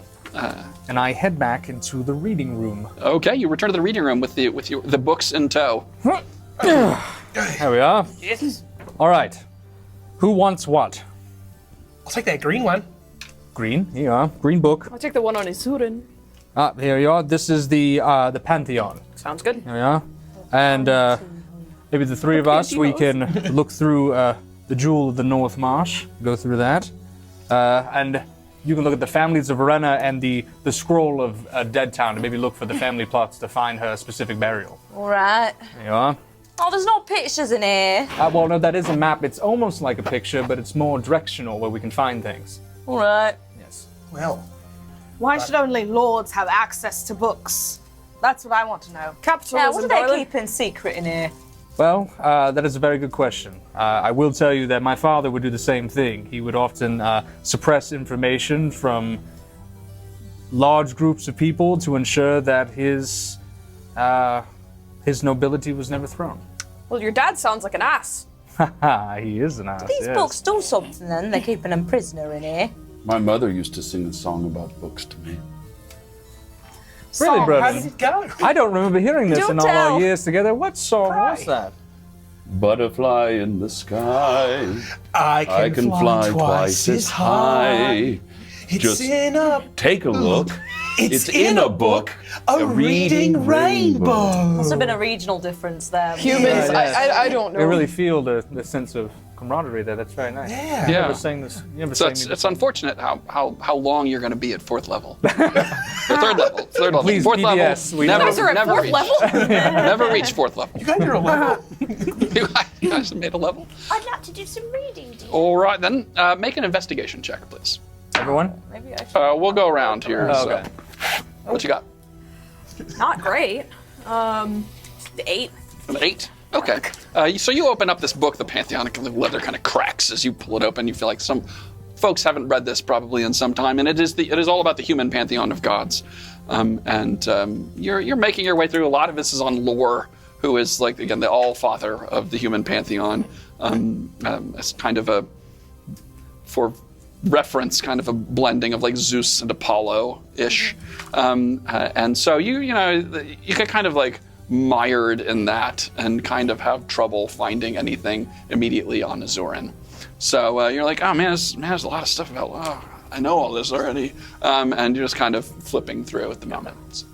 And I head back into the reading room. Okay, you return to the reading room with the books in tow. There we are. Yes. All right. Who wants what? I'll take that green one. Green. Here you are. Green book. I'll take the one on Izurin. Here you are. This is the Pantheon. Sounds good. Here we are. And maybe the three of us, we can look through the Jewel of the Northmarch, go through that. And you can look at the families of Verena and the scroll of Deadtown, and maybe look for the family plots to find her specific burial. All right. There you are. Oh, there's no pictures in here. Well, no, that is a map. It's almost like a picture, but it's more directional where we can find things. All right. Yes. Well, Why should only lords have access to books? That's what I want to know. Capitalism, Yeah, what are they darling. keeping secret in here? Well, that is a very good question. I will tell you that my father would do the same thing. He would often suppress information from large groups of people to ensure that his nobility was never thrown. Well, your dad sounds like an ass. Haha, he is an ass. These yes. books do something then. They're keeping them prisoner in here. My mother used to sing a song about books to me. Really, how brother? did it go? I don't remember hearing this Do in all tell. our years together. What song Cry. was that? Butterfly in the sky, I I can fly twice as high. It's Just in a Take a look. It's in a book. a reading rainbow. Must have been a regional difference there. Humans, Yeah. I don't know. You really feel the sense of camaraderie there. That's very nice. Yeah. You Yeah. never sang this. You never So sang me it's unfortunate how long you're going to be at fourth level. Or third level. Please, fourth BDS, we level. know. You guys are at fourth reach. level? Never reach fourth level. You guys are a level. You guys have made a level. I'd like to do some reading. All right, then make an investigation check, please. Everyone? Maybe I should. We'll go around here. Okay. So. What you got? Not great. 8. An 8? Okay. So you open up this book, the Pantheonic, and the leather kind of cracks as you pull it open. You feel like some folks haven't read this probably in some time, and it is all about the human pantheon of gods. You're making your way through. A lot of this is on lore, who is like, again, the all-father of the human pantheon. As kind of a, for reference, kind of a blending of like Zeus and Apollo-ish. And so you get kind of like mired in that and kind of have trouble finding anything immediately on Izurin. So you're like, oh man, there's a lot of stuff about, I know all this already. And you're just kind of flipping through at the moment.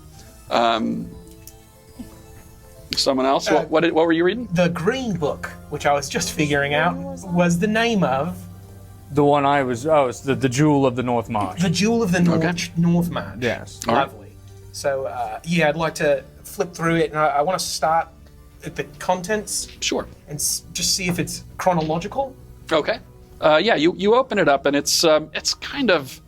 Someone else? What were you reading? The Green Book, which I was just figuring out, was the name of... The one I was, it's the Jewel of the Northmarch. The Jewel of the Northmarch. Yes. Lovely. So, I'd like to flip through it, and I want to start at the contents. Sure. And just see if it's chronological. Okay. You open it up, and it's kind of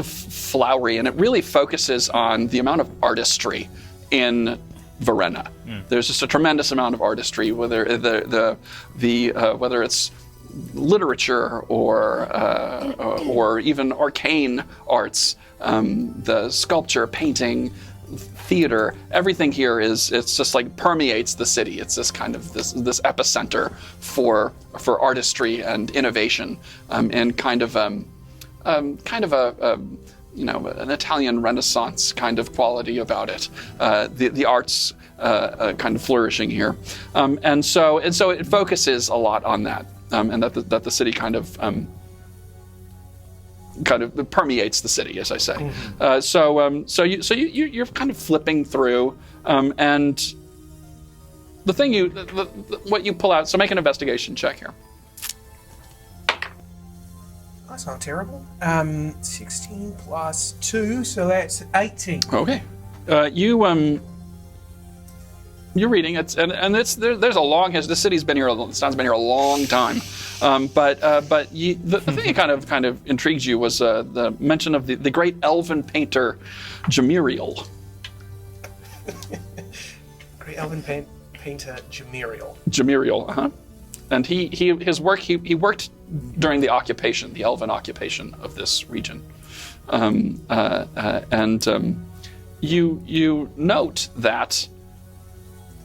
flowery, and it really focuses on the amount of artistry in Verena. There's just a tremendous amount of artistry, whether whether it's literature or even arcane arts, the sculpture, painting, theater. Everything here it's just like permeates the city. It's this kind of this epicenter for artistry and innovation, and kind of an Italian Renaissance kind of quality about it. The arts kind of flourishing here, and so it focuses a lot on that, and that the city kind of permeates the city, as I say. Mm-hmm. So you're kind of flipping through, and the thing what you pull out. So make an investigation check here. That's not terrible. 16 plus 2, so that's 18. Okay. You're reading it, and there's a long history. The city's been here. The town's been here a long time. But the thing that kind of intrigued you was the mention of the great Elven painter Jamiriel. Great Elven painter Jamiriel. Jamiriel, and his work he worked during the occupation, the Elven occupation of this region, and you note that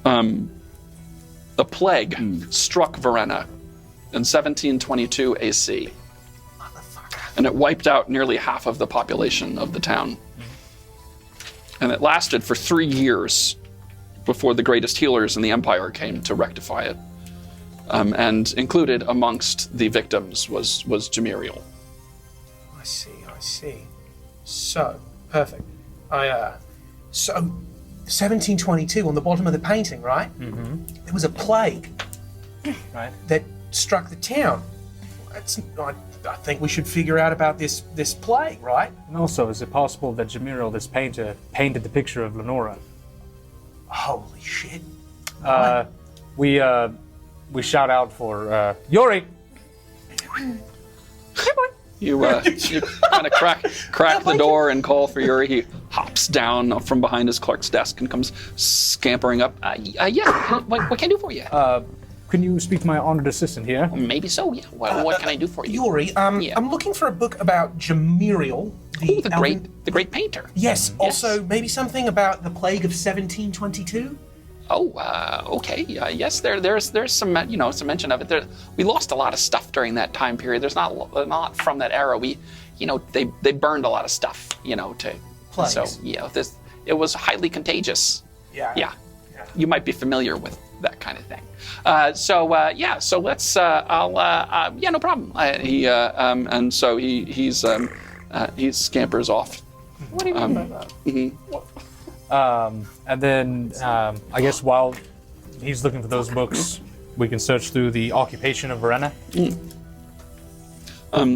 a plague struck Verena in 1722 AC, and it wiped out nearly half of the population of the town, and it lasted for 3 years before the greatest healers in the Empire came to rectify it. And included amongst the victims was Jamiriel. I see. So, perfect. So 1722 on the bottom of the painting, right? Mm-hmm. There was a plague, right, that struck the town. I think we should figure out about this plague, right? And also, is it possible that Jamiriel, this painter, painted the picture of Lenore? Holy shit! We shout out for Yori. You kind of crack the door and call for Yuri. He hops down from behind his clerk's desk and comes scampering up. Yeah, what can I do for you? Can you speak to my honored assistant here? Maybe so, yeah. What can I do for you? Yuri, I'm looking for a book about Jamiriel, the great painter. Yes, also maybe something about the plague of 1722? Oh, okay. Yes, there's some some mention of it. We lost a lot of stuff during that time period. There's not a lot from that era. They burned a lot of stuff. Plagues. So it was highly contagious. Yeah. You might be familiar with that kind of thing. So let's. No problem. And so he scampers off. What do you mean by that? Mm-hmm. And then I guess while he's looking for those books, we can search through the occupation of Verena.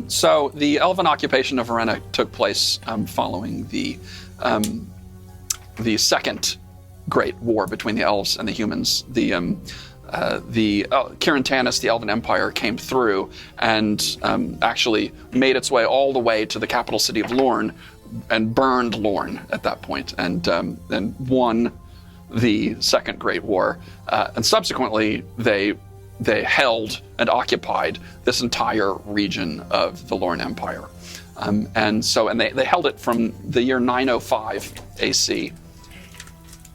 So the Elven occupation of Verena took place following the second great war between the elves and the humans. The Kyrntannis, the Elven Empire, came through and actually made its way all the way to the capital city of Lorne, burned Lorne at that point, and won the Second Great War. And subsequently, they held and occupied this entire region of the Lorne Empire. And they held it from the year 905 AC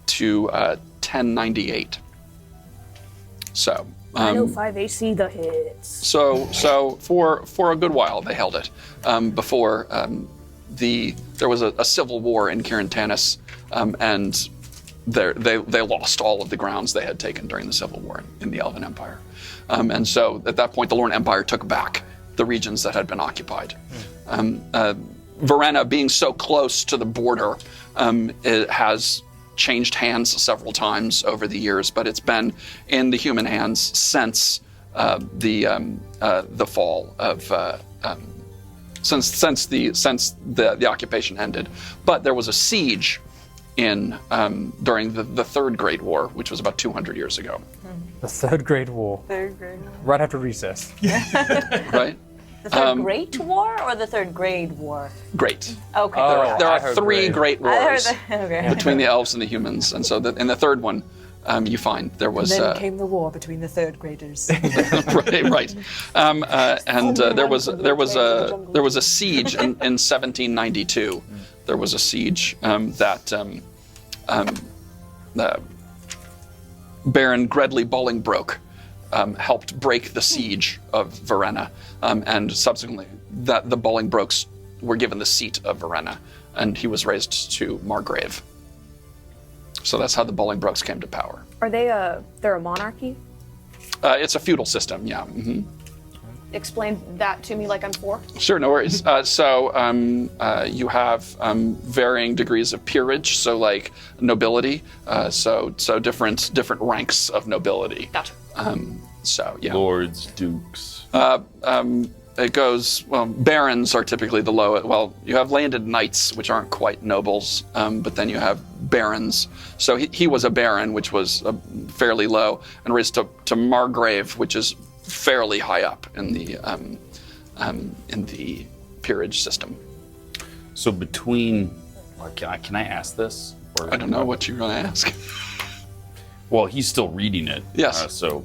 to 1098. So 905 AC, the hits. So for a good while they held it before there was a civil war in Kyrntannis, and they lost all of the grounds they had taken during the civil war in the Elven Empire, and so at that point the Lorne Empire took back the regions that had been occupied. Verena, being so close to the border, it has changed hands several times over the years, but it's been in the human hands since the fall of since the occupation ended. But there was a siege during the Third Great War, which was about 200 years ago. The Third Great War. Third Great War. Right after recess. Right? The Third Great War or the Third Grade War? Great. Okay. There I are heard three great. great I heard wars that. Okay. between the elves and the humans, and so in the third one, you find there was Then came the war between the third graders. right. There was a siege in 1792. There was a siege that Baron Gredley Bolingbroke helped break the siege of Verena, and subsequently the Bolingbroks were given the seat of Verena, and he was raised to Margrave. So that's how the Bolingbroks came to power. Are they're a monarchy? It's a feudal system, yeah. Mm-hmm. Explain that to me like I'm four. Sure, no worries. You have varying degrees of peerage, so like nobility, so different ranks of nobility. Gotcha. Yeah. Lords, dukes. It goes, barons are typically the lowest. Well, you have landed knights, which aren't quite nobles, but then you have barons. So he was a baron, which was fairly low, and raised to Margrave, which is fairly high up in the peerage system. So between, can I ask this? Or I don't know what you're going to ask. Well, he's still reading it. Yes. Sure.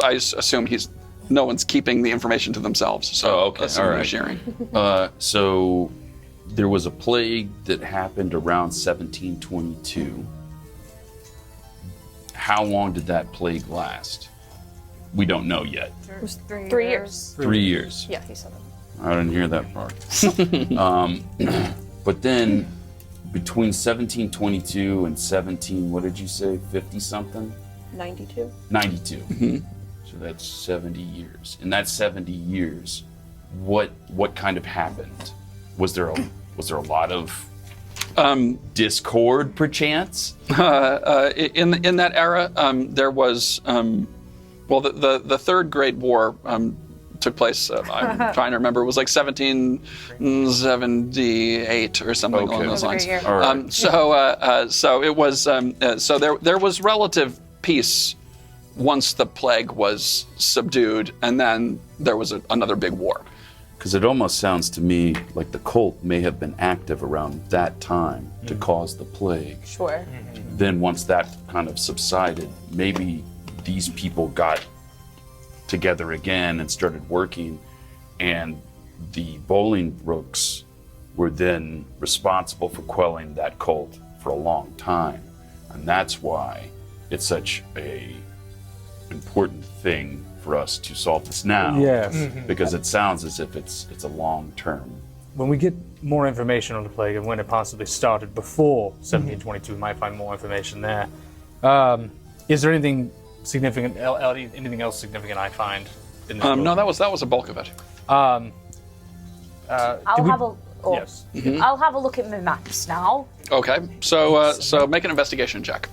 I assume no one's keeping the information to themselves. So okay. That's All right. sharing. So there was a plague that happened around 1722. How long did that plague last? We don't know yet. It was 3 years. 3 years. Yeah, he said it. I didn't hear that part. But then between 1722 and what did you say, 50 something? 92. 92. Mm-hmm. So that's 70 years. In that 70 years, what kind of happened? Was there a lot of discord, perchance? In that era, there was the Third Great War took place. I'm trying to remember. It was like 1778 or something along those lines. All right. So it was. There was relative peace once the plague was subdued, and then there was another big war. Because it almost sounds to me like the cult may have been active around that time to cause the plague. Sure. Then once that kind of subsided, maybe these people got together again and started working, and the Bolingbroks were then responsible for quelling that cult for a long time. And that's why it's such a important thing for us to solve this now. Yes. Because it sounds as if it's a long term. When we get more information on the plague and when it possibly started before 1722, we might find more information there. Is there anything significant, anything else significant I find in this book? No, that was a bulk of it. Yes. I'll have a look at my maps now. Okay, so make an investigation check.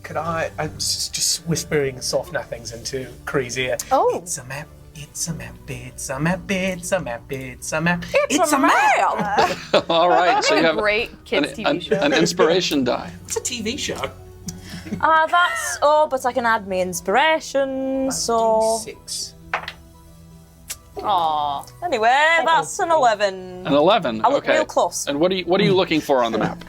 Could I'm just whispering soft nothings into Kree's ear. Oh. It's a map. It's a map. It's a map. It's a map. It's a map. It's a map. All right, so you have Great kids TV show. an inspiration die. It's a TV show. But I can add me inspiration, so... 6. Aw. Anyway, that's an 11. An 11. I look okay. real close. And what are you looking for on the map?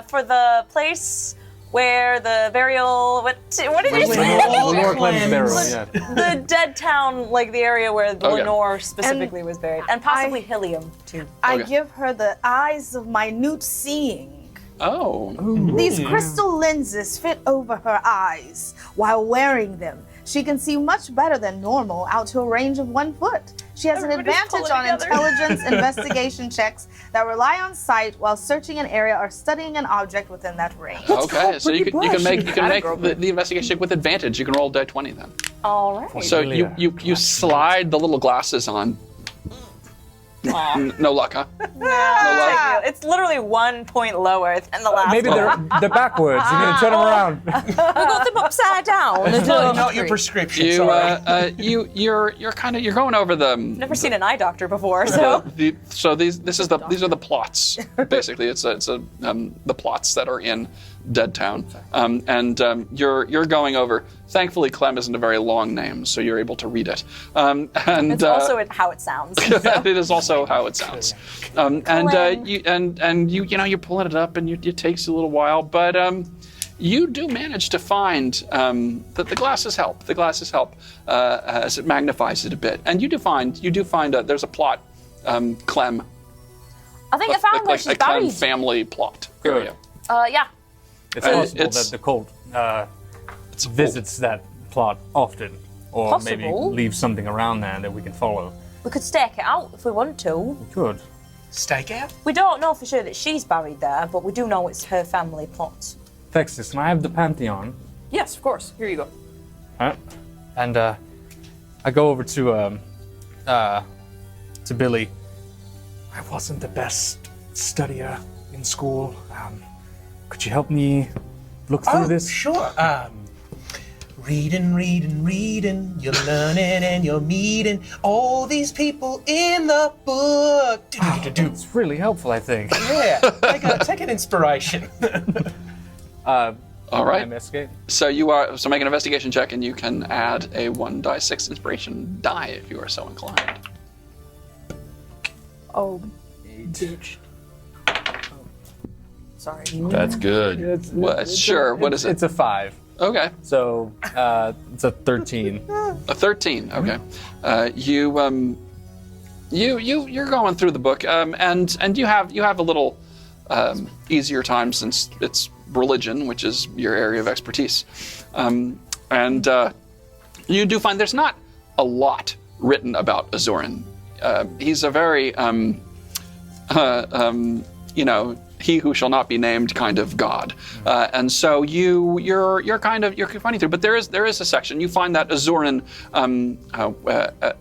For the place where the burial. What did you say? Lenore Clemm's burial, yeah. The dead town, like the area where the Okay. Lenore specifically was buried, and possibly Helium too. I Okay. give her the eyes of minute seeing. Oh. These crystal lenses fit over her eyes. While wearing them, she can see much better than normal out to a range of 1 foot. She has Everybody's an advantage pulling on together. intelligence investigation checks that rely on sight while searching an area or studying an object within that range. Okay, so you can make Category. the investigation check with advantage. You can roll a die 20 then. All right. So Familiar. you slide the little glasses on. No luck, huh? No luck. It's literally 1 point lower than the last Maybe one. they're backwards. You're gonna turn them around. We got them upside down. It's really not your prescription. You sorry. you're going over the. Never seen an eye doctor before, so. These are the plots. Basically, it's the plots that are in Dead Town, and you're going over. Thankfully, Clem isn't a very long name, so you're able to read it. And It's also how it sounds. it is also how it sounds. You're pulling it up, and it takes you a little while, but you do manage to find that the glasses help. The glasses help as it magnifies it a bit, and you do find there's a plot, Clem. I think I found where like she's a Clem buried. family plot area. Yeah. It's possible it's- that the cult visits that plot often, or maybe Possible. leave something around there that we can follow. We could stake it out if we want to. We could. Stake out? We don't know for sure that she's buried there, but we do know it's her family plot. Texas, can I have the Pantheon? Yes, of course. Here you go. And I go over to Billy. I wasn't the best studier in school. Could you help me look through this? Sure. Reading, you're learning and you're meeting all these people in the book. It's really helpful, I think. Yeah, take an inspiration. All right. Investigate. So make an investigation check, and you can add a 1d6 inspiration die if you are so inclined. Oh, Sorry. That's good. Sure. What is it? It's a 5. Okay. So it's a 13. A 13. Okay. You're going through the book, and you have a little easier time since it's religion, which is your area of expertise, and you do find there's not a lot written about Izurin. He's a very he who shall not be named kind of god, and so you're finding through. But there is a section. You find that Izurin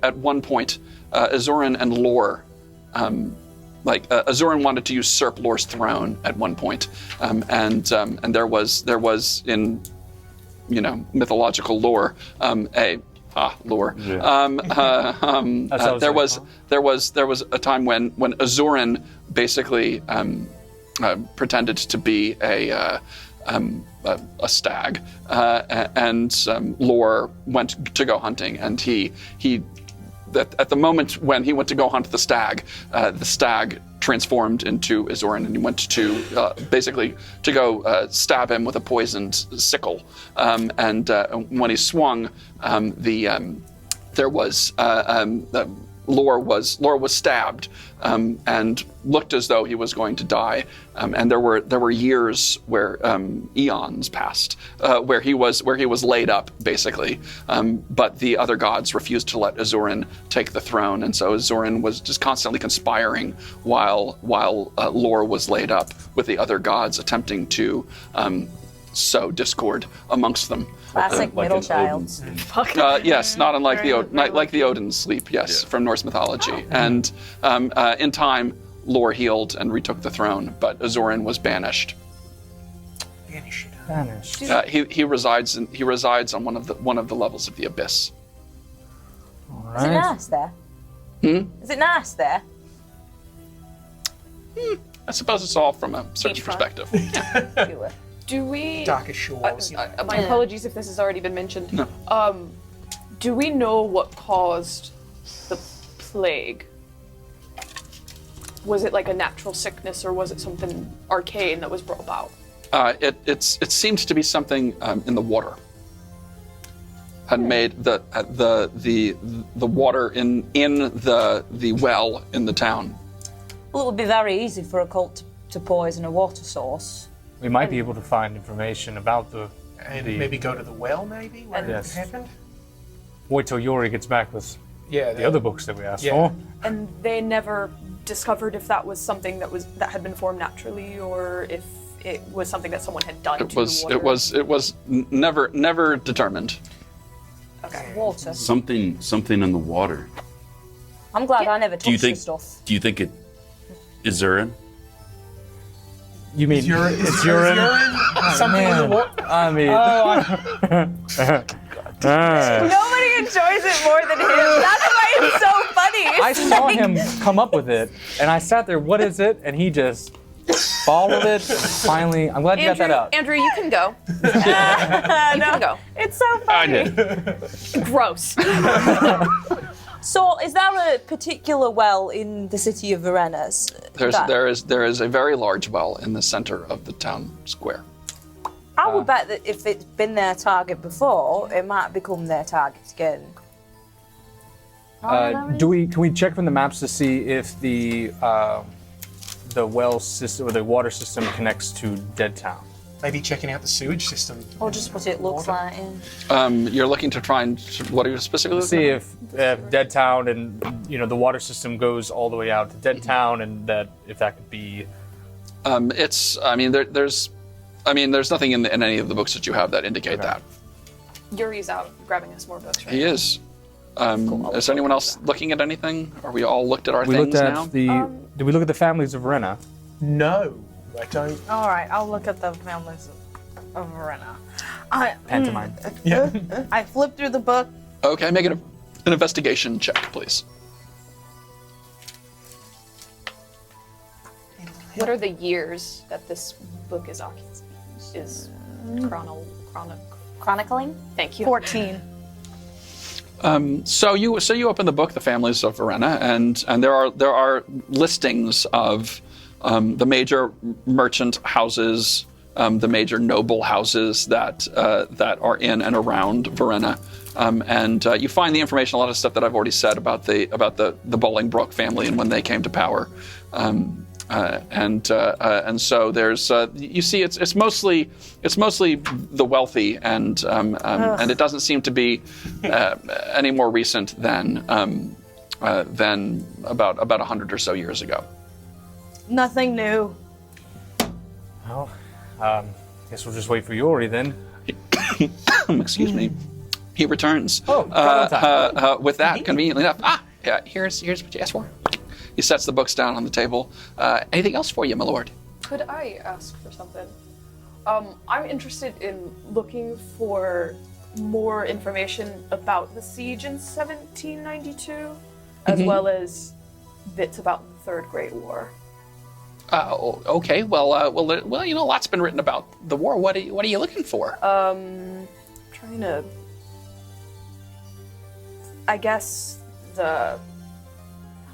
at one point, Izurin and Lore, Izurin wanted to usurp Lore's throne at one point, and there was in mythological lore lore. Yeah. There was a time when Izurin basically pretended to be a stag, and Lore went to go hunting, and he at the moment when he went to go hunt the stag transformed into Izurin, and he went to basically to go stab him with a poisoned sickle, and when he swung, Lore was stabbed and looked as though he was going to die, and there were years where eons passed where he was laid up basically, but the other gods refused to let Izurin take the throne, and so Izurin was just constantly conspiring while Lore was laid up with the other gods, attempting to sow discord amongst them. Classic Like middle an child. Yes, not unlike the Odin sleep. Yes, from Norse mythology. And in time, Lore healed and retook the throne, but Izurin was banished. Vanished. He resides on one of the levels of the abyss. All Is it right. nice there? Is it nice there? I suppose it's all from a certain Beachfront. perspective. Sure. Do we? Darkest shores. My apologies if this has already been mentioned. No. Do we know what caused the plague, was it like a natural sickness or was it something arcane that was brought about? It seemed to be something in the water. Had made the water in the well in the town. Well, it would be very easy for a cult to poison a water source. We might be able to find information about And maybe go to the well, maybe, where it Yes. happened? Wait till Yori gets back with Yeah. the other books that we asked Yeah. for. And they never discovered if that was something that had been formed naturally or if it was something that someone had done It to was the water. it was never determined. Okay. Water. Something in the water. I'm glad I never Do you touched the think? stuff. Do you think it is Izurin? You mean Is urine something in the water? I mean, Nobody enjoys it more than him. That's why it's so funny. I saw him come up with it, and I sat there. What is it? And he just followed it. Finally, I'm glad you got that out. Andrew, you can go. You can go. It's so funny. I did. Gross. So, is there a particular well in the city of Verena? There is a very large well in the center of the town square. I would bet that if it's been their target before, it might become their target again. Can we check from the maps to see if the well system or the water system connects to Dead Town? Maybe checking out the sewage system. Or just what it looks Water. like. Yeah. You're looking to try and what are you specifically See looking if Dead Town and the water system goes all the way out to Dead Town, and that if that could be. There's nothing in any of the books that you have that indicate that. Yuri's out grabbing us more books right He now. is. Is anyone else looking at anything? Are we all looked at our We things looked at now? did we look at the families of Verena? No, I don't. All right, I'll look at the families of Verena. Pantomime. I flip through the book. Okay, make it an investigation check, please. What are the years that this book is Chronicling? Thank you. 14. So you open the book, The Families of Verena, and there are listings of the major merchant houses, the major noble houses that are in and around Verena, and you find the information, a lot of stuff that I've already said about the Bolingbroke family and when they came to power. And so there's you see it's mostly the wealthy and it doesn't seem to be any more recent than about 100 or so years ago. Nothing new. Well, guess we'll just wait for Yori then. Excuse me. He returns. Oh, with that, conveniently enough. Yeah. Here's what you asked for. He sets the books down on the table. Anything else for you, my lord? Could I ask for something? I'm interested in looking for more information about the siege in 1792, as well as bits about the Third Great War. Okay. Well, lots been written about the war. What are you looking for? Trying to, I guess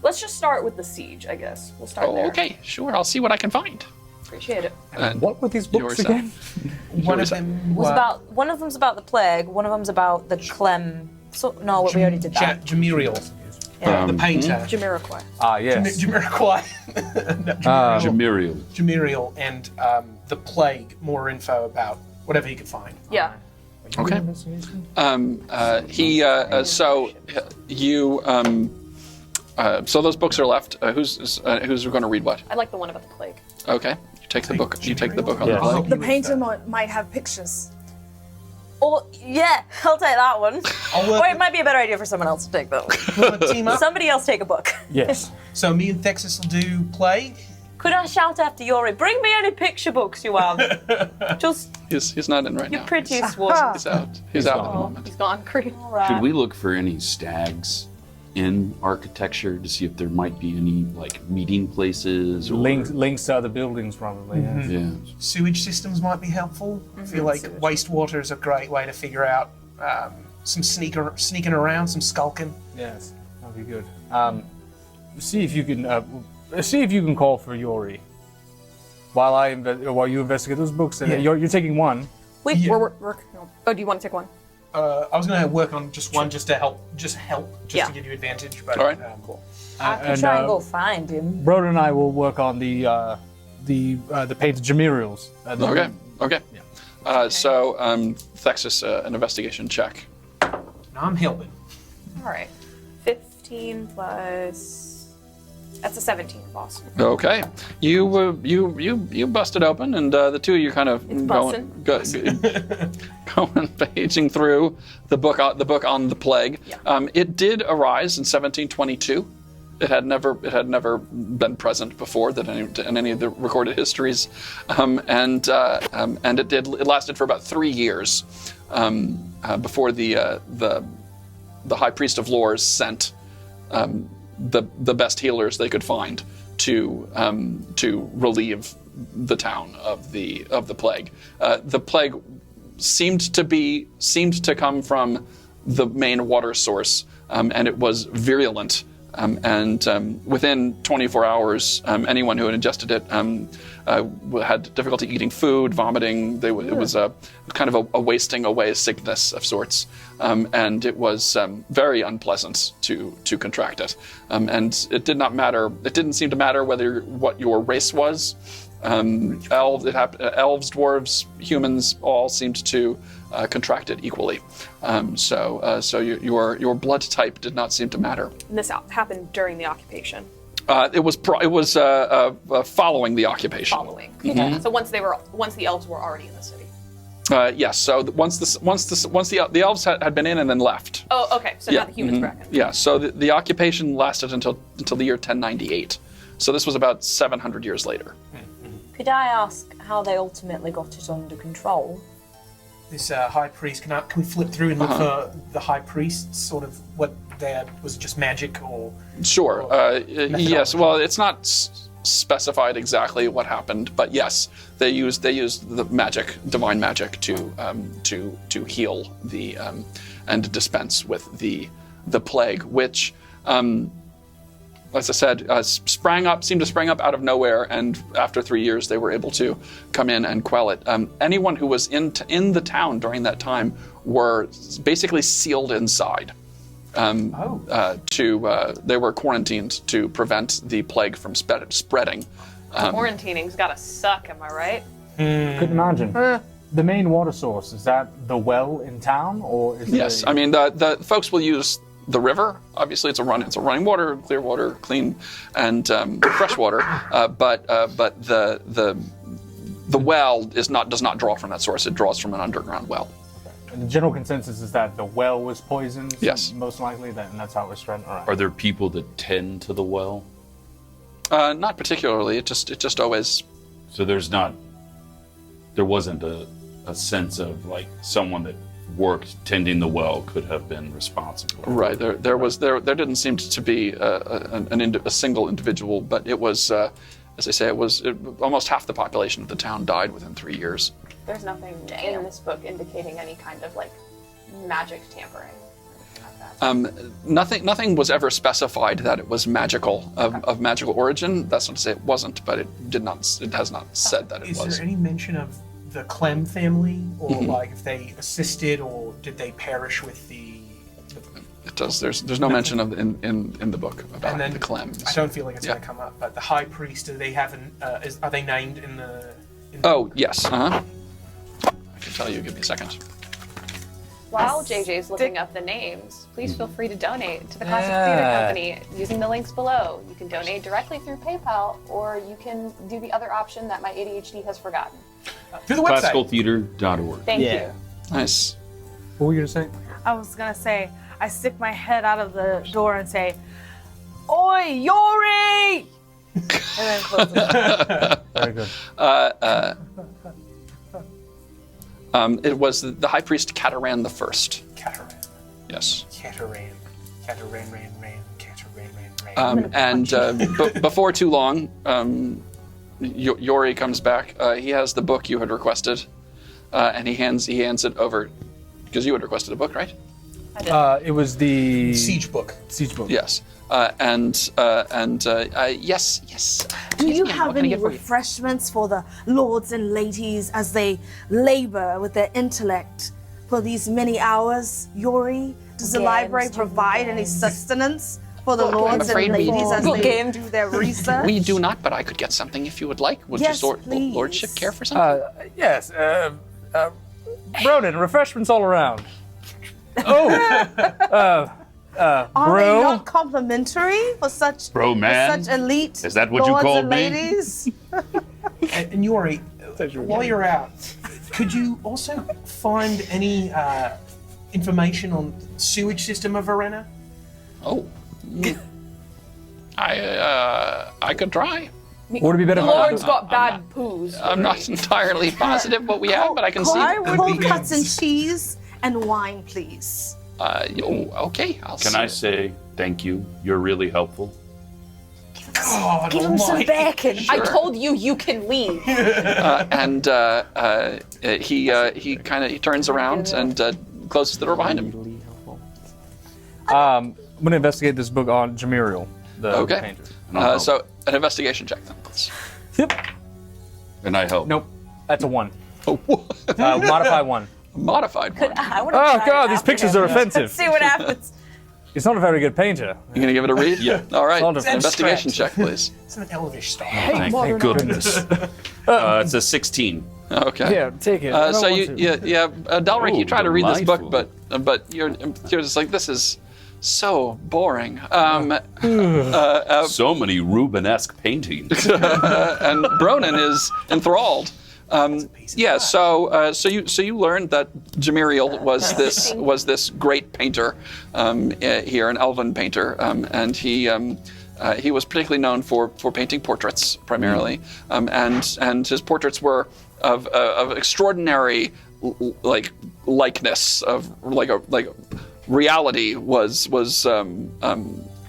let's just start with the siege. I guess we'll start there. Okay, sure. I'll see what I can find. Appreciate it. And What were these books yours, again? One of them Was one of them's about the plague, one of them's about the Clemm. So, no, we already did that. Jamiriel, the painter. Jamiroquai. Ah, yes. Jamiroquai. Jamiriel. Jamiriel and the plague. More info about whatever he could find. Yeah. Okay. So those books are left. Who's going to read what? I like the one about the plague. Okay. You take the book. You take the book on Yes. the plague. The painter might have pictures. Oh, yeah, I'll take that one. I'll Or it might be a better idea for someone else to take that one. we'll team up. Somebody else take a book. Yes. So me and Thexus will do plague. Could I shout after Yori, bring me any picture books you have? Just He's not in right your now. prettiest one. He's out. He's out at the moment. He's gone. Great. All right. Should we look for any stags in architecture to see if there might be any meeting places or Links to other buildings, probably. Yes. Yeah. Sewage systems might be helpful. I feel like wastewater is a great way to figure out some sneaking around, some skulking. Yes. would be good. See if you can call for Yori. While you investigate those books, and you're taking one. We're working on. Oh, do you want to take one? I was going to work on just one, just to help, Yeah. to give you advantage. But All right. cool. I can try and go find him. Broden and I will work on the painted Jamirials. Okay. So, Thexus, an investigation check. Now I'm helping. All right. 15 plus. That's a 17, boss. Okay, you busted open, and the two of you kind of going paging through the book on the plague. Yeah. It did arise in 1722. It had never been present before in any of the recorded histories, and it lasted for about 3 years before the High Priest of Lores sent the best healers they could find to relieve the town of the plague. The plague seemed to come from the main water source, and it was virulent. Within 24 hours, anyone who had ingested it had difficulty eating food, vomiting. It was a kind of a wasting away sickness of sorts, and it was very unpleasant to contract it. And it did not matter. It didn't seem to matter what your race was. Elves, dwarves, humans all seemed to contract it equally. So your blood type did not seem to matter. And this happened during the occupation. It was following the occupation. Following. Okay. So once the elves were already in the city. Yes. So once the elves had been in and then left. Oh, okay. So now the humans were back in. Yeah. So the occupation lasted until the year 1098. So this was about 700 years later. Could I ask how they ultimately got it under control? This high priest, can we flip through and look for the high priest? Sort of what was it just magic or? Sure. Yes. Well, it's not specified exactly what happened, but yes, they used the magic, divine magic, to heal the and dispense with the plague, which, as I said, seemed to spring up out of nowhere, and after 3 years, they were able to come in and quell it. Anyone who was in the town during that time were basically sealed inside. They were quarantined to prevent the plague from spreading. Quarantining's gotta suck, am I right? Couldn't imagine. The main water source, is that the well in town, or is Yes, I mean the folks will use the river. Obviously, it's running water, clear water, clean, and fresh water. But the well does not draw from that source. It draws from an underground well. And the general consensus is that the well was poisoned. Yes. Most likely, and that's how it was spread. All right. Are there people that tend to the well? Not particularly. It just always. So there wasn't a sense of like someone that worked tending the well could have been responsible. Right. There didn't seem to be a single individual, but it was, as I say, almost half the population of the town died within 3 years. There's nothing in this book indicating any kind of like magic tampering. Nothing was ever specified that it was magical of magical origin. That's not to say it wasn't, but it has not said that it was. Is there any mention of the Clemm family, or like if they assisted, or did they perish with the? It does. There's no mention of in the book about the Clemms. I don't feel like it's going to come up, but the high priest, do they have are they named in the? Yes. I can tell you. Give me a second. While JJ's looking up the names, please feel free to donate to the Classic Theater Company using the links below. You can donate directly through PayPal, or you can do the other option that my ADHD has forgotten. Through the website. Classicaltheater.org. Thank you. Nice. What were you gonna say? I was gonna say, I stick my head out of the door and say, "Oi, Yori!" and then close it. Very good. It was the high priest Cataran the First. Cataran. Yes. Cataran. Before too long, Yori comes back. He has the book you had requested, and he hands it over, because you had requested a book, right? It was the Siege book. Siege book. Yes. Yes. Do you ma'am. have What can I any get for you? refreshments for the lords and ladies as they labor with their intellect for these many hours? Yori, does the Games, library do provide any games. sustenance for the lords and afraid we ladies as do. they do their research? We do not, but I could get something if you would like. Would Yes, your please. lordship care for something? Yes. Broden, refreshments all around. Oh. Are bro. they not complimentary for such Bro, man. such elite Is that what you lords called and me? ladies? And Yori, while you're out, could you also find any information on the sewage system of Verena? Oh. I could try. Would it be better The if I Lord's got bad poos. I'm not entirely positive what we have, but I can see. Cold cuts and cheese and wine, please. Okay. Can I say thank you? You're really helpful. God Give him some bacon. I told you you can leave. And he turns around and closes the door behind him. I'm going to investigate this book on Jamiriel, the Okay. painter. So an investigation check then, please. Yep. And I help. Nope. That's a 1. Oh, Modify 1. modified one. I wanna Oh try god, it these after pictures are this. offensive. See what happens. He's not a very good painter. You gonna give it a read? Yeah. All right. Solid defense. Investigation check, please. It's an elvish style. Thank goodness. It's a 16. Okay. Yeah, take it. So Delric, you Oh, try to read this book, delightful. but you're just like, this is so boring. So many Rubenesque paintings. And Bronin is enthralled. So you learned that Jamiriel was this great painter here, an elven painter, and he was particularly known for painting portraits primarily, and his portraits were of extraordinary likeness of like reality was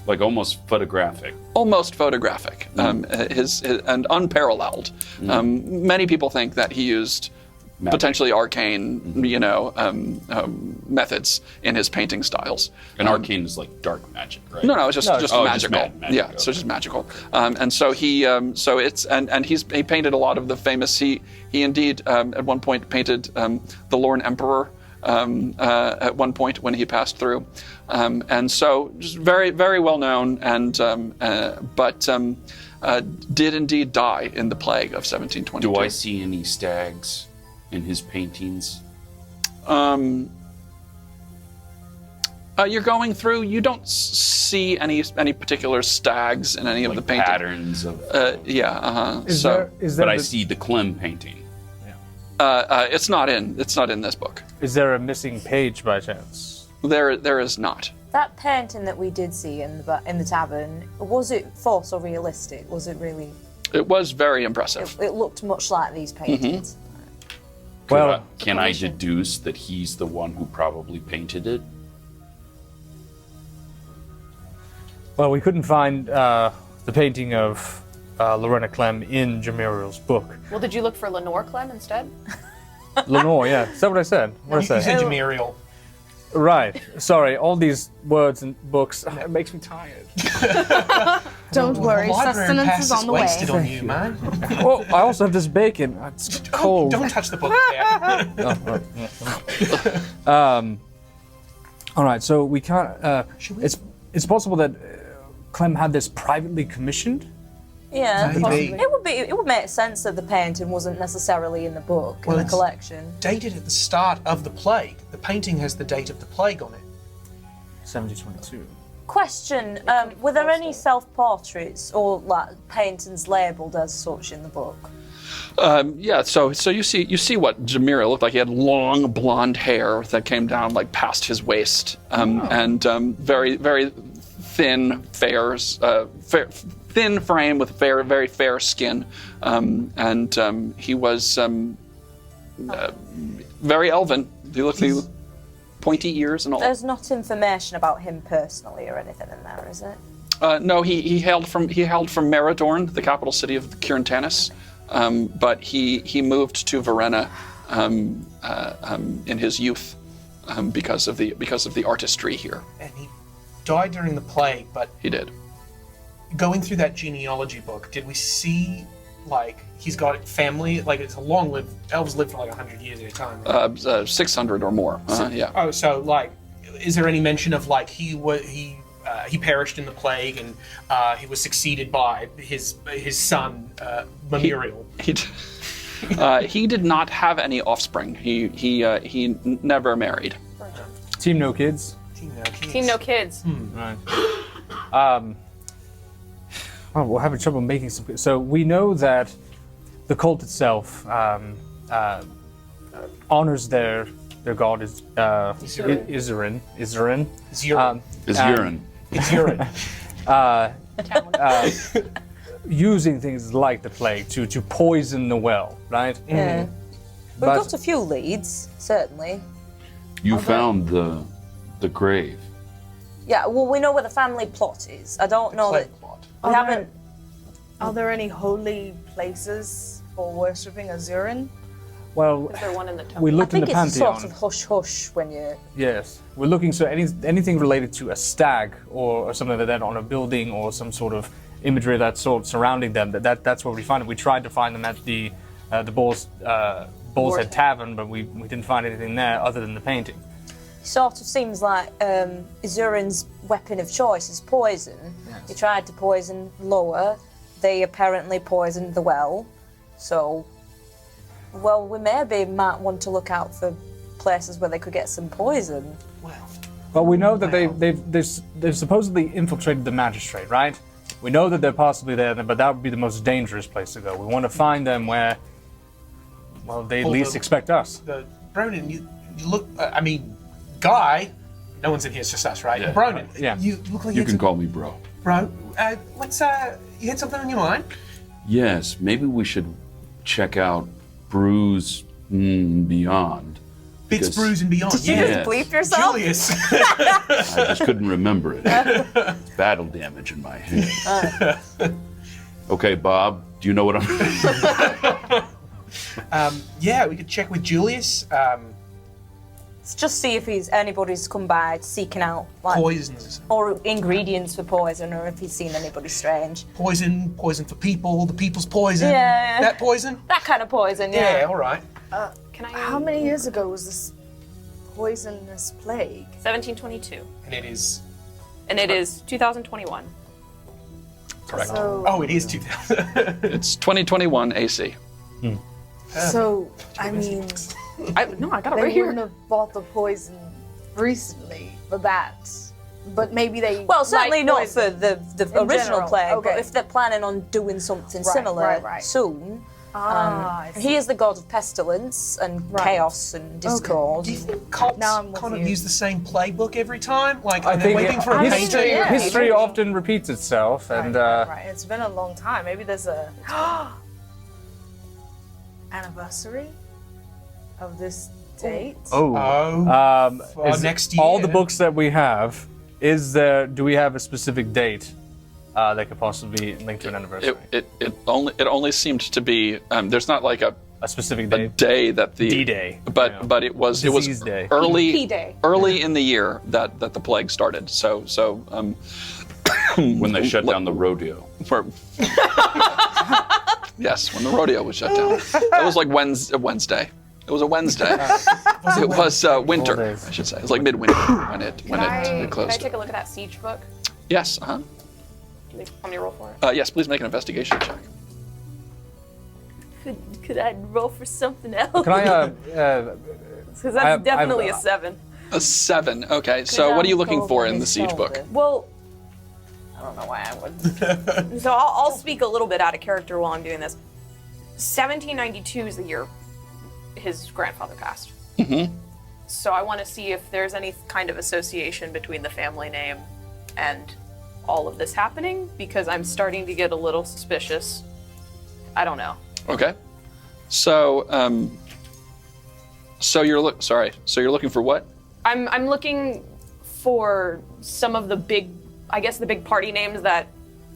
Like almost photographic. almost photographic, his and unparalleled. Many people think that he used potentially arcane, methods in his painting styles. And arcane is like dark magic, right? No, it's just just magical. magic, Yeah, okay. so just magical. And so he painted a lot of the famous. He indeed at one point painted the Lorne Emperor. At one point when he passed through, and so just very, very well known, but did indeed die in the plague of 1722. Do I see any stags in his paintings? You're going through. You don't see any particular stags in any of the paintings. Patterns of. Is there But I see the Clemm painting. It's not in this book. Is there a missing page by chance? There is not. That painting that we did see in the tavern, was it false or realistic? Was it really? It was very impressive. It looked much like these paintings. Well, Can I deduce that he's the one who probably painted it? well, we couldn't find the painting of Lenore Clemm in Jamiriel's book. Well, did you look for Lenore Clemm instead? Lenore, yeah. Is that what I said? What did I You say? said Jamiriel. Right. Sorry, all these words and books, it makes me tired. Don't worry, The library sustenance pass is on the way. wasted on you, man. Oh, I also have this bacon. It's cold. Don't touch the book there. All right, so we can't. It's possible that Clem had this privately commissioned. Yeah, Maybe. possibly. It would make sense that the painting wasn't necessarily in the book, Well, in the it's- collection. Dated at the start of the plague. The painting has the date of the plague on it. 1722. Question: were there any self-portraits or like paintings labelled as such in the book? So you see what Jamira looked like. He had long blonde hair that came down like past his waist, and very, very thin, thin frame with very fair skin, and he was very elven. He looked pointy ears and all. There's not information about him personally or anything in there, is it? No, he hailed from Meridorn, the capital city of Kyrntannis, but he moved to Verena in his youth, because of the artistry here. And he died during the plague, but He did. going through that genealogy book, did we see, like, he's got family, like, it's a long-lived, elves live for like 100 years at a time, right? 600 or more. Yeah. Oh, so, like, is there any mention of, like, he perished in the plague and he was succeeded by his son, Memurial? He did not have any offspring. He never married. Team no kids. Team no kids. Right. Well, we're having trouble making some. So we know that the cult itself honors their god is Izurin. It's urine. It's urine. It's urine. Using things like the plague to poison the well, right? Yeah. We've But- got a few leads, certainly. You found the grave. Yeah, well, we know where the family plot is. I don't know that Plague plot. we haven't. Are there any holy places for worshipping Izurin? Well, Is there one in the temple? we I looked in think the it's a pantheon. sort of hush hush when you. Yes, we're looking so anything related to a stag or something like that on a building or some sort of imagery of that sort surrounding them. That's where we find it. We tried to find them at the Bull's Head Tavern, but we didn't find anything there other than the painting. Sort of seems like Izurin's weapon of choice is poison. Yes. He tried to poison Lower. They apparently poisoned the well. So, well, we might want to look out for places where they could get some poison. Well, we know that they've supposedly infiltrated the magistrate, right? We know that they're possibly there, but that would be the most dangerous place to go. We want to find them where, well, they at least expect us. Bronan, you look, I mean, Guy, no one's in here, it's just us, right? Yeah. Bronan, Yeah. you look like You had can some- call me bro. Bro, you had something on your mind? Yes, maybe we should check out Brews Beyond. Bits, Because- Brews, and Beyond. Did you yeah. just bleep yourself? Julius. I just couldn't remember it. It's battle damage in my head. Okay, Bob, do you know what I'm... Yeah, we could check with Julius. Let's just see if anybody's come by seeking out like Poisons. or ingredients for poison, or if he's seen anybody strange. Poison for people, the people's poison. Yeah. That poison? That kind of poison, Yeah, yeah. all right. Can I? How many years ago was this poisonous plague? 1722, And it is and it is 2021. correct. So, Oh, it is 2000. It's 2021 AC. so I mean, I got it they right wouldn't here. have bought the poison recently for that. But maybe they. Well, certainly like not poison. for the In original general, plague, but okay. if they're planning on doing something Right, similar right. soon. I see. He is the god of pestilence and Right. chaos and discord. Do you think cults Now I'm with kind of you. use the same playbook every time? Like, I are they think waiting for a history- painting? yeah. history often repeats itself, and right. It's been a long time. Maybe there's a anniversary of this date. For next all year. the books that we have, do we have a specific date that could possibly be linked to an anniversary? It only seemed to be there's not like a A specific a date? day that the D-Day, but yeah. but it was Disease day. early P-Day. early in the year that the plague started. So when they shut down the rodeo? for yes, when the rodeo was shut down. It was like Wednesday. It was a Wednesday. It was winter, days. I should say. It was like midwinter when it Can I closed. take a look at that siege book? Yes. Uh-huh. Do you want me to roll for it? Yes. Please make an investigation check. Could I roll for something else? Can I, Because I have- that's definitely I have- a 7. A 7. Okay. So what are you looking for in the siege book? Well, I don't know why I would. so I'll speak a little bit out of character while I'm doing this. 1792 is the year his grandfather passed. Mm-hmm. So I want to see if there's any kind of association between the family name and all of this happening, because I'm starting to get a little suspicious. I don't know. Okay. So so you're looking for what? I'm looking for some of the big party names that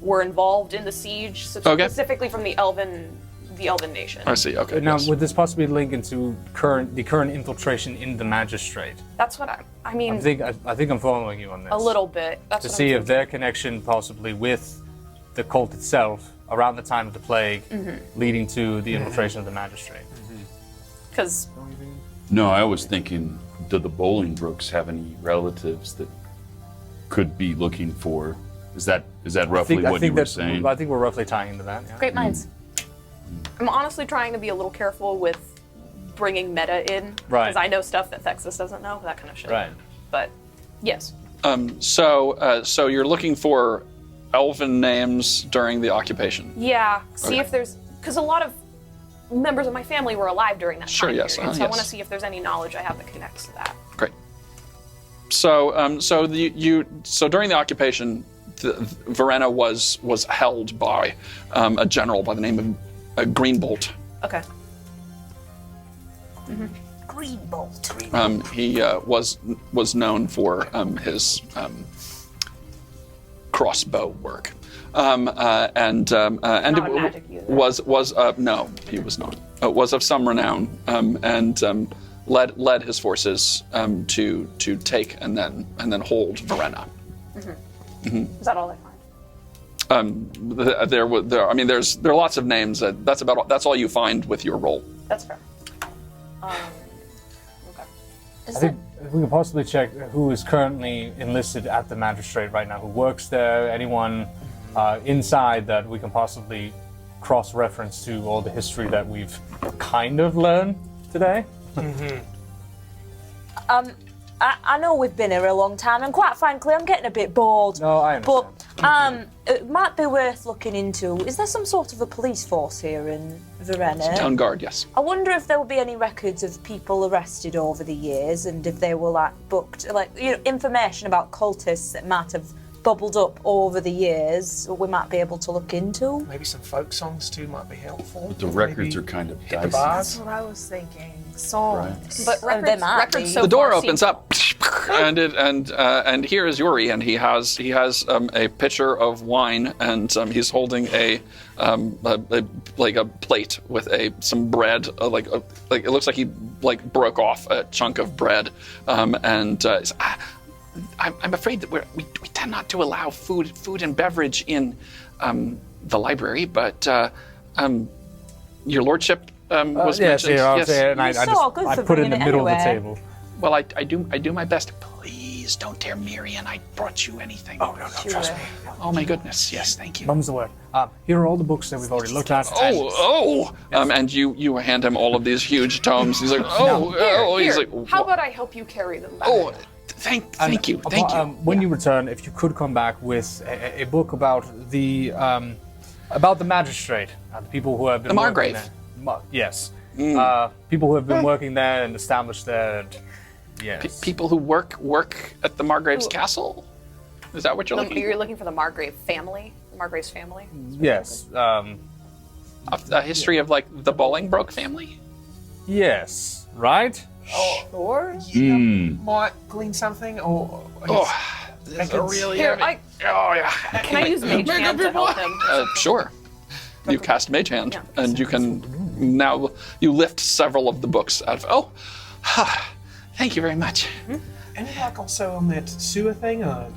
were involved in the siege, Okay. specifically from the Elven the Elven nation. I see. Okay. Now, yes. would this possibly link into the current infiltration in the magistrate? That's what I mean. I think I'm following you on this. A little bit. That's To what see I'm if their connection possibly with the cult itself around the time of the plague, leading to the infiltration of the magistrate. because No, I was thinking, do the Bolingbrookes have any relatives that could be looking for? Is that roughly what you were saying? I think we're roughly tying into that. Yeah. great minds. I'm honestly trying to be a little careful with bringing meta in Right. because I know stuff that Thexus doesn't know, that kind of shit. Right. But yes, So you're looking for elven names during the occupation. yeah. See Okay. if there's because a lot of members of my family were alive during that Sure, time yes, period, so I yes. want to see if there's any knowledge I have that connects to that. Great. So during the occupation, Verena was held by a general by the name of Greenbolt. Okay. Greenbolt. He was known for his crossbow work, and Not a magic user. no, he was not. Was of some renown, and led his forces to take and then hold Verena. Is that all I find? There are lots of names. That's all you find with your role. That's fair. Okay. I think we can possibly check who is currently enlisted at the magistrate right now, who works there, anyone inside that we can possibly cross-reference to all the history that we've kind of learned today. I know we've been here a long time, and quite frankly, I'm getting a bit bored. No, I understand. But it might be worth looking into. Is there some sort of a police force here in Verena? Town guard, yes. I wonder if there will be any records of people arrested over the years, and if they were booked, information about cultists that might have bubbled up over the years. We might be able to look into. Maybe some folk songs too might be helpful. The records are kind of hit the dicey. bars. That's what I was thinking. Songs. But They records, might records be. so The door far opens seem- up, and here is Yuri, and he has a pitcher of wine, and he's holding a plate with some bread, it looks like he broke off a chunk of bread, he's, I'm afraid that we tend not to allow food and beverage in the library, but your lordship was yes, mentioned. yeah, I'll Yes. say it, and You're so good I for put it in the bringing it middle of the anywhere. table. Well, I do my best. Please don't tell Miriam I brought you anything. Oh, no, trust me. Oh my goodness, yes, thank you. Mum's the word. Here are all the books that we've already looked at. And you hand him all of these huge tomes. He's like, Here, he's here. like, How about I help you carry them back? thank you. When you return, if you could come back with a book about the magistrate, the people who have been The working Margrave. there. Yes. People who have been working there and established there. And, yes. People who work at the Margrave's castle. Is that what you're looking You're for? looking for the Margrave family? The Margrave's family? Yes. A history of the Bolingbroke family? Yes. Right? Or? Might glean something, or This is a really Here, heavy. Yeah. can I use Mage Hand to help him? Sure. You cast Mage Hand, Yeah. and you can now you lift several of the books out of. Thank you very much. any luck also on that sewer thing? Or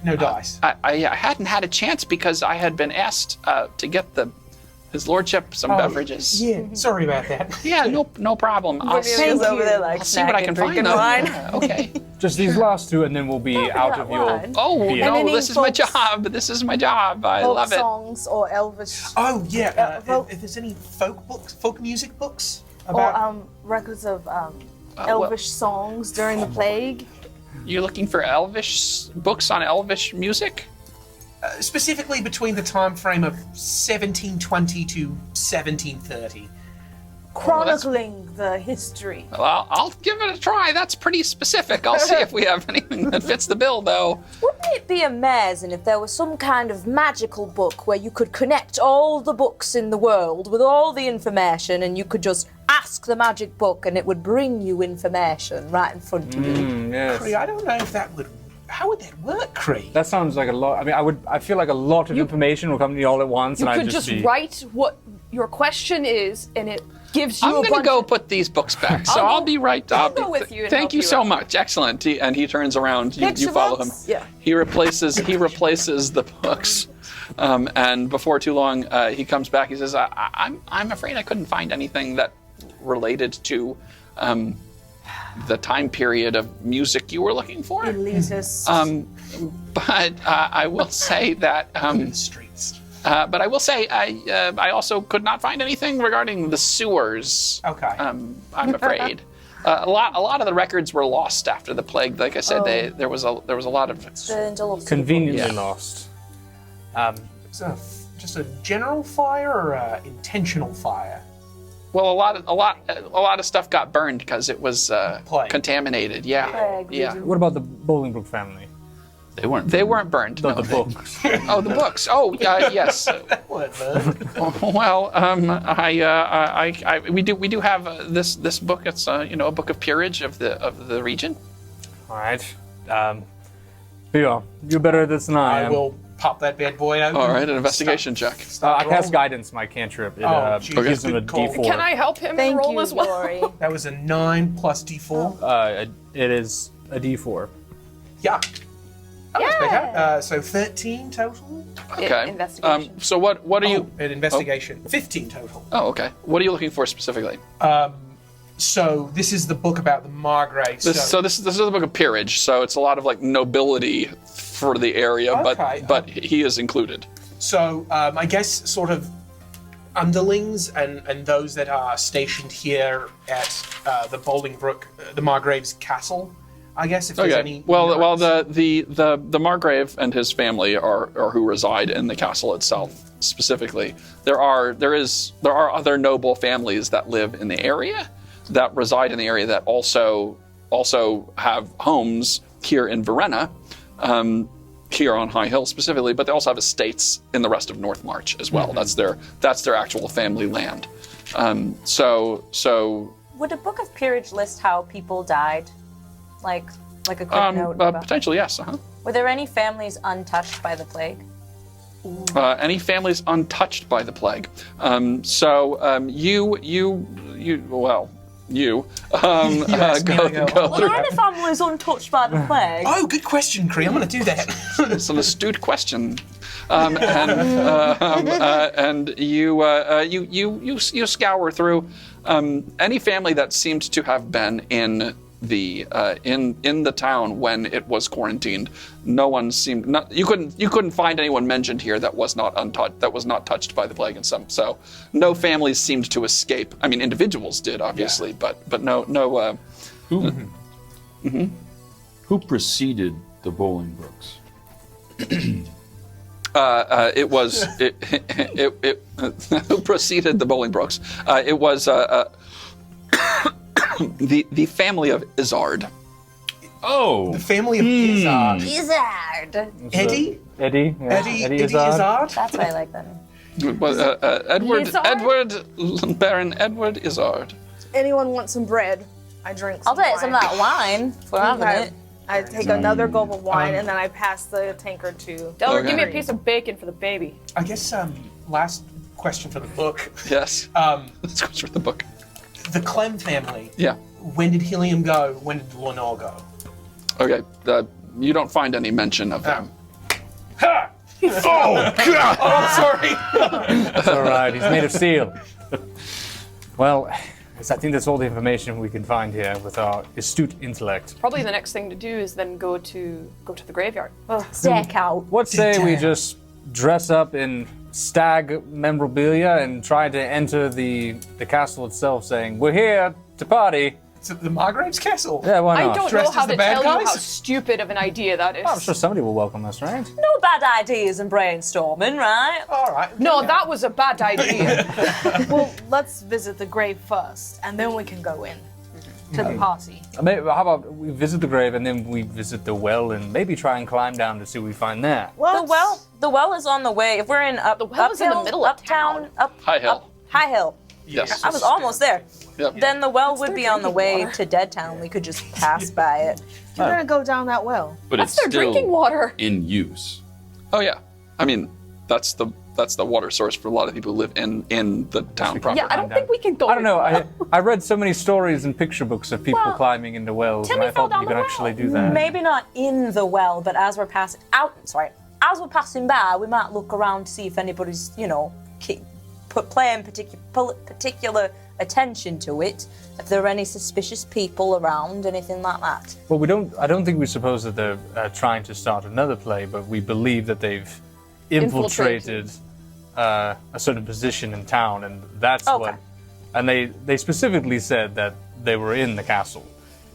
no dice. I hadn't had a chance because I had been asked to get his lordship some beverages. Yeah, sorry about that. Yeah, no problem. I'll see, over there I'll see what I can find. Though. Yeah, okay. Just these last two, and then we'll be out of your. wine. Oh Yeah. no, any this is my folks- job. This is my job. I Folk love it. songs or Elvish, Oh yeah. folk- If there's any folk music books or about records of well- Elvish songs during the plague. You're looking for Elvish books on Elvish music? specifically between the time frame of 1720 to 1730. Chronicling the history. Well, I'll give it a try. That's pretty specific. I'll see if we have anything that fits the bill, though. Wouldn't it be amazing if there was some kind of magical book where you could connect all the books in the world with all the information and you could just ask the magic book and it would bring you information right in front of you? Yes. I don't know if that would How would that work, Cree? That sounds like a lot. I mean, I feel like a lot of information will come to me all at once, You and could I'd just be... write what your question is, and it gives you I'm a going to bunch go of... put these books back. So I'll be right. I'll go with you and Thank help you you so out. much. Excellent. And he turns around. You Picture follow books? him. Yeah. He replaces the books. And before too long, he comes back. He says, I'm afraid I couldn't find anything that related to the time period of music you were looking for. Elitist. But I will say that. In the streets. But I will say I also could not find anything regarding the sewers. Okay. I'm afraid. A lot of the records were lost after the plague. Like I said, there was a lot of. Conveniently Yeah. lost. Is that just a general fire or a intentional fire? Well, a lot of stuff got burned because it was Plague. contaminated. Yeah, Plague, yeah. What about the Bolingbroke family? They weren't. They weren't burned. The No. books. Oh, the books. Oh, yes. What, man? Well, we do have this book. It's a book of peerage of the region. All right. You're better at this than I I am. will pop that bad boy out. All right, an investigation check. I cast guidance, my cantrip. It geez, gives them a good call. D4. Can I help him Thank roll you, as well? Dory. That was a 9 plus D4. It is a D4. Yeah. Oh, that's better. So 13 total? Okay. Investigation. So what are you? An investigation. 15 total. Oh, okay. What are you looking for specifically? So this is the book about the Margrave. So this is the book of peerage. So it's a lot of like nobility for the area, Okay, but he is included. So I guess sort of underlings and those that are stationed here at the Bolingbroke, the Margrave's castle. I guess if there's any. Well, the Margrave and his family are who reside in the castle itself specifically. There are other noble families that live in the area, that reside in the area, that also have homes here in Verena, here on High Hill specifically, but they also have estates in the rest of Northmarch as well. Mm-hmm. That's their actual family land. So Would a book of peerage list how people died? Like a quick note about... potentially yes. Uh-huh. Were there any families untouched by the plague? Any families untouched by the plague? You asked me to go. Were there any families untouched by the plague? Oh, good question, Cree. I'm going to do that. It's an astute question, and you scour through any family that seemed to have been in the town when it was quarantined. No one seemed. You couldn't find anyone mentioned here that was not untouched, that was not touched by the plague. And so no families seemed to escape. I mean, individuals did obviously, but no. Who preceded the Bolingbroks? It was who preceded the Bolingbroks. It was the family of Izzard. Oh, The family of Izzard. Izzard. Eddie? Eddie? Yeah. Eddie Izzard. Izzard? That's why I like that. Baron Edward Izzard. Anyone want some bread? I drink I'll some take some of that wine for having Okay. it. I take another gulp of wine and then I pass the tankard to Delaware, Okay. give me a piece of bacon for the baby. I guess last question for the book. Yes. Let's go through the book. The Clemm family. Yeah. When did Helium go? When did Lenore go? Okay. You don't find any mention of them. Ha! oh God! Oh, I'm sorry. That's all right. He's made of steel. Well, I think that's all the information we can find here with our astute intellect. Probably the next thing to do is then go to the graveyard. Stack out. What say we just dress up in stag memorabilia and try to enter the castle itself saying, "We're here to party." So the Margrave's castle. Yeah, why I not? don't know Dressed how as the to bad tell you guys? how stupid of an idea that is. I'm sure somebody will welcome us, right? No bad ideas and brainstorming, right? All right. No, that was a bad idea. Well, let's visit the grave first, and then we can go in to the party. Maybe, how about we visit the grave and then we visit the well and maybe try and climb down to see what we find there? The well is on the way. If we're in well is in the middle of uptown, town. High Hill. High Hill. Yes. I was almost there. Yep. Then the well would their be on the drinking way water. to Dead Town. We could just pass by it. You're gonna go down that well. But That's it's their still drinking water. in use. Oh yeah. I mean, that's the water source for a lot of people who live in the town proper. Yeah, I don't think we can go. I don't know. in the I read so many stories and picture books of people Well, climbing into wells, and Timmy I fell thought down you the could well. actually do that. Maybe not in the well, but as we're passing as we're passing by, we might look around to see if anybody's, paying particular attention to it. If there are any suspicious people around, anything like that. Well, I don't think we suppose that they're trying to start another play, but we believe that they've infiltrated a certain position in town, and that's what. And they specifically said that they were in the castle.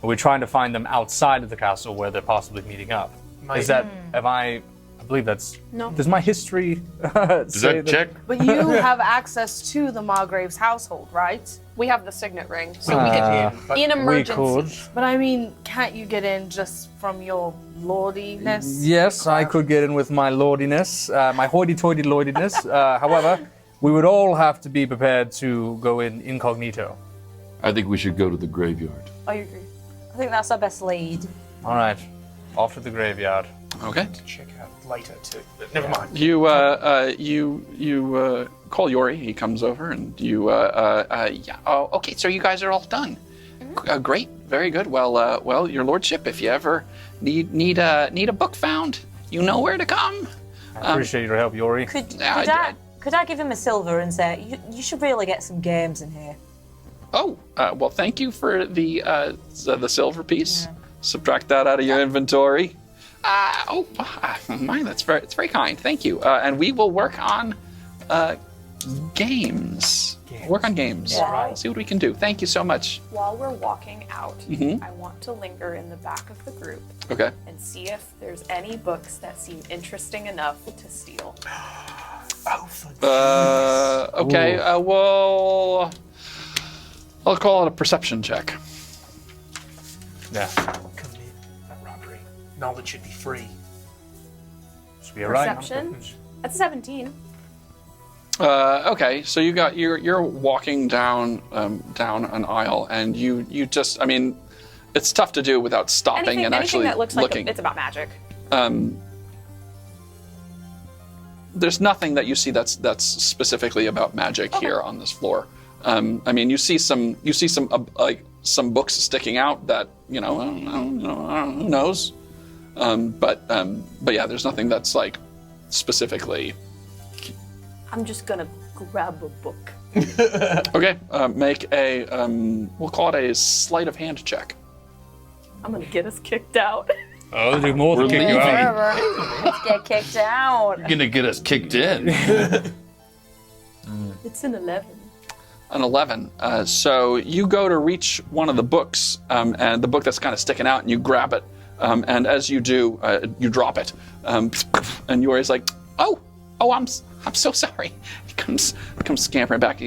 But we're trying to find them outside of the castle where they're possibly meeting up. Is that? I believe that's. No. Does my history Does say that check? But you have access to the Margrave's household, right? We have the signet ring, so we can in We emergency. could. But I mean, can't you get in just from your lordiness? Yes, I could get in with my lordiness, my hoity-toity lordiness. However, we would all have to be prepared to go in incognito. I think we should go to the graveyard. I agree. I think that's our best lead. All right, off to the graveyard. Okay. Check out later too. But never mind. You call Yori. He comes over, and you yeah. Oh, okay. So you guys are all done. Great. Very good. Well, your lordship, if you ever need a book found, you know where to come. I appreciate your help, Yori. Could I- I give him a silver and say, you should really get some games in here? Oh, well, thank you for the silver piece. Subtract that out of your inventory. That's very kind. Thank you. And we will work on games. Work on games. Yeah. See what we can do. Thank you so much. While we're walking out, Mhm. I want to linger in the back of the group Okay. and see if there's any books that seem interesting enough to steal. Oh, for Okay. Well, I'll call it a perception check. Yeah, commit a robbery. Knowledge should be free. should be all right. Perception? That's a 17. Okay, so you're walking down an aisle, and you just, I mean, it's tough to do without stopping and actually that looks looking. like it's about magic. There's nothing that you see that's specifically about magic here on this floor. I mean, you see some like some books sticking out that I don't know, who knows. But yeah, there's nothing that's like specifically. I'm just gonna grab a book. Okay, make a we'll call it a sleight of hand check. I'm gonna get us kicked out. Oh, do more than We're kick you out. Let's get kicked out. You're gonna get us kicked in. It's an 11. An 11. So you go to reach one of the books, and the book that's kind of sticking out, and you grab it. And as you do, you drop it. And Yori's like, oh, I'm so sorry. He comes scampering back.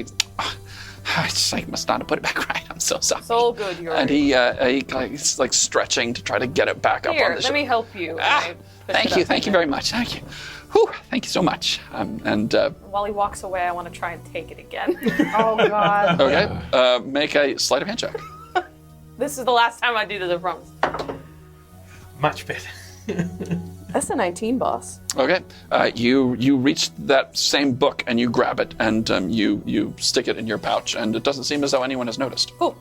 I must not have put it back right. I'm so sorry. So good, Yori. And he's like stretching to try to get it back up on Here, the let shelf. me help you. Thank you very much. Thank you. Whew, thank you so much. While he walks away, I want to try and take it again. Oh God. Okay, make a sleight of hand check. This is the last time I do this, I promise. Much better. That's a 19, boss. Okay, you reach that same book and you grab it and you stick it in your pouch, and it doesn't seem as though anyone has noticed. Cool.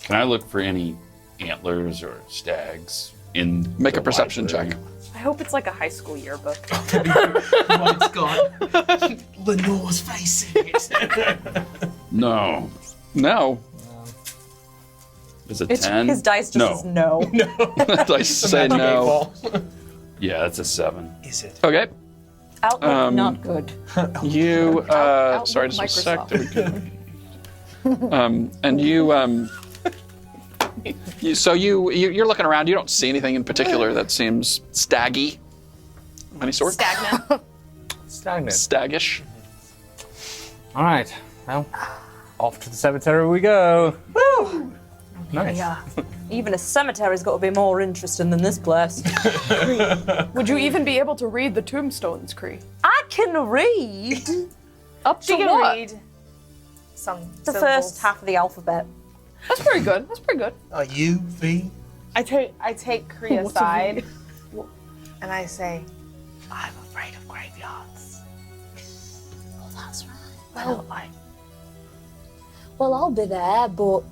Can I look for any antlers or stags in Make the a perception library? check. I hope it's like a high school yearbook. What it's got. Lenore's face in it. No. No, Is it 10? His dice just no. says no. I say no. Yeah, that's a 7. Is it? Okay, Outlook not good. you. Outlook Sorry, just a sec. Microsoft. And you're looking around. You don't see anything in particular that seems staggy. Of any sort? Stagnant. Stagnant. Staggish. All right, well, off to the cemetery we go. Woo! Nice. Yeah. Even a cemetery's got to be more interesting than this place. Would you even be able to read the tombstones, Cree? I can read. Up to She can what? read. some The symbols. first half of the alphabet. That's pretty good. That's pretty good. U, V. I take Kree aside and I say, I'm afraid of graveyards. Oh, that's right. I don't like. Well, I'll be there, but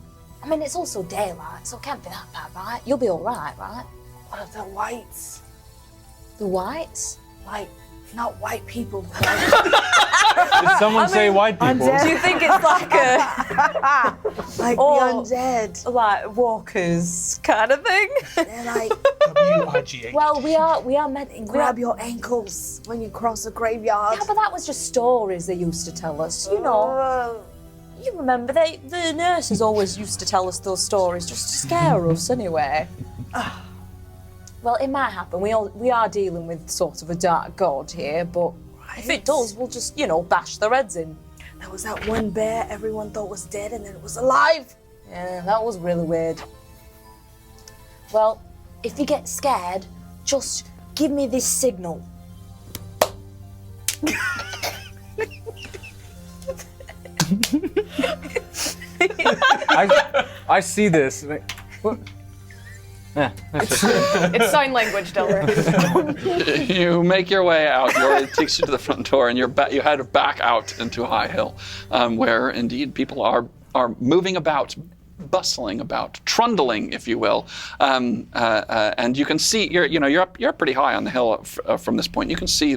I mean, it's also daylight, so it can't be that bad, right? You'll be all right, right? What of the whites? The whites? Like, not white people. But Did someone say white people? Do you think it's like a like Oh. the undead. like walkers kind of thing? They're like, WIGH. Well, we are meant to grab your ankles when you cross a graveyard. Yeah, but that was just stories they used to tell us. You know, you remember the nurses always used to tell us those stories just to scare us, anyway. Well, it might happen. We are dealing with sort of a dark god here, but if it does, we'll just bash their heads in. There was that one bear everyone thought was dead and then it was alive. Yeah, that was really weird. Well, if you get scared, just give me this signal. I see this. and what? Yeah, that's just it. It's sign language, Delric. You make your way out. It takes you to the front door, and you head back out into High Hill, where indeed people are moving about, bustling about, trundling, if you will. And you can see you're up pretty high on the hill from this point. You can see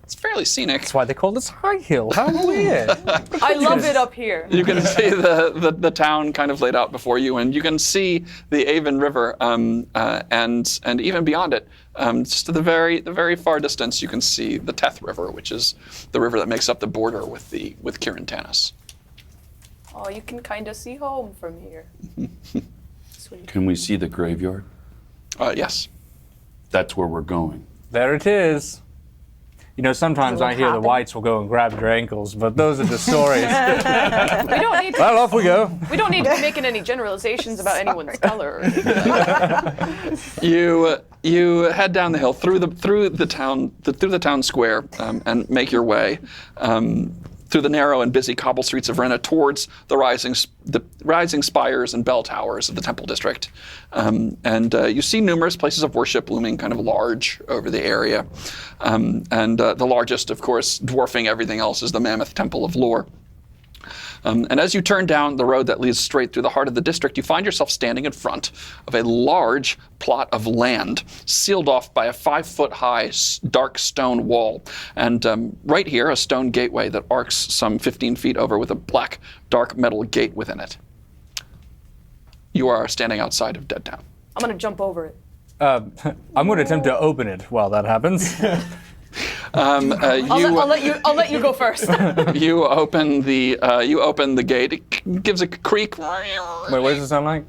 it's fairly scenic. That's why they call this High Hill. How weird. I love it up here. You can see the town kind of laid out before you, and you can see the Avon River, and even beyond it, just to the very far distance, you can see the Teth River, which is the river that makes up the border with Kyrntannis. Oh, you can kind of see home from here. Sweet. Can we see the graveyard? Yes. That's where we're going. There it is. Sometimes I hear the whites will go and grab your ankles, but those are the stories. We don't need. Well, off we go. We don't need to be making any generalizations about anyone's color. You head down the hill through the town square, and make your way through the narrow and busy cobble streets of Verena towards the rising spires and bell towers of the Temple District. And you see numerous places of worship looming kind of large over the area. And the largest, of course, dwarfing everything else, is the Mammoth Temple of Lore. And as you turn down the road that leads straight through the heart of the district, you find yourself standing in front of a large plot of land sealed off by a 5-foot-high dark stone wall. And right here, a stone gateway that arcs some 15 feet over with a black, dark metal gate within it. You are standing outside of Dead Town. I'm gonna jump over it. I'm going to attempt to open it while that happens. I'll let you go first. You open the gate. It gives a creak. Wait, what does it sound like?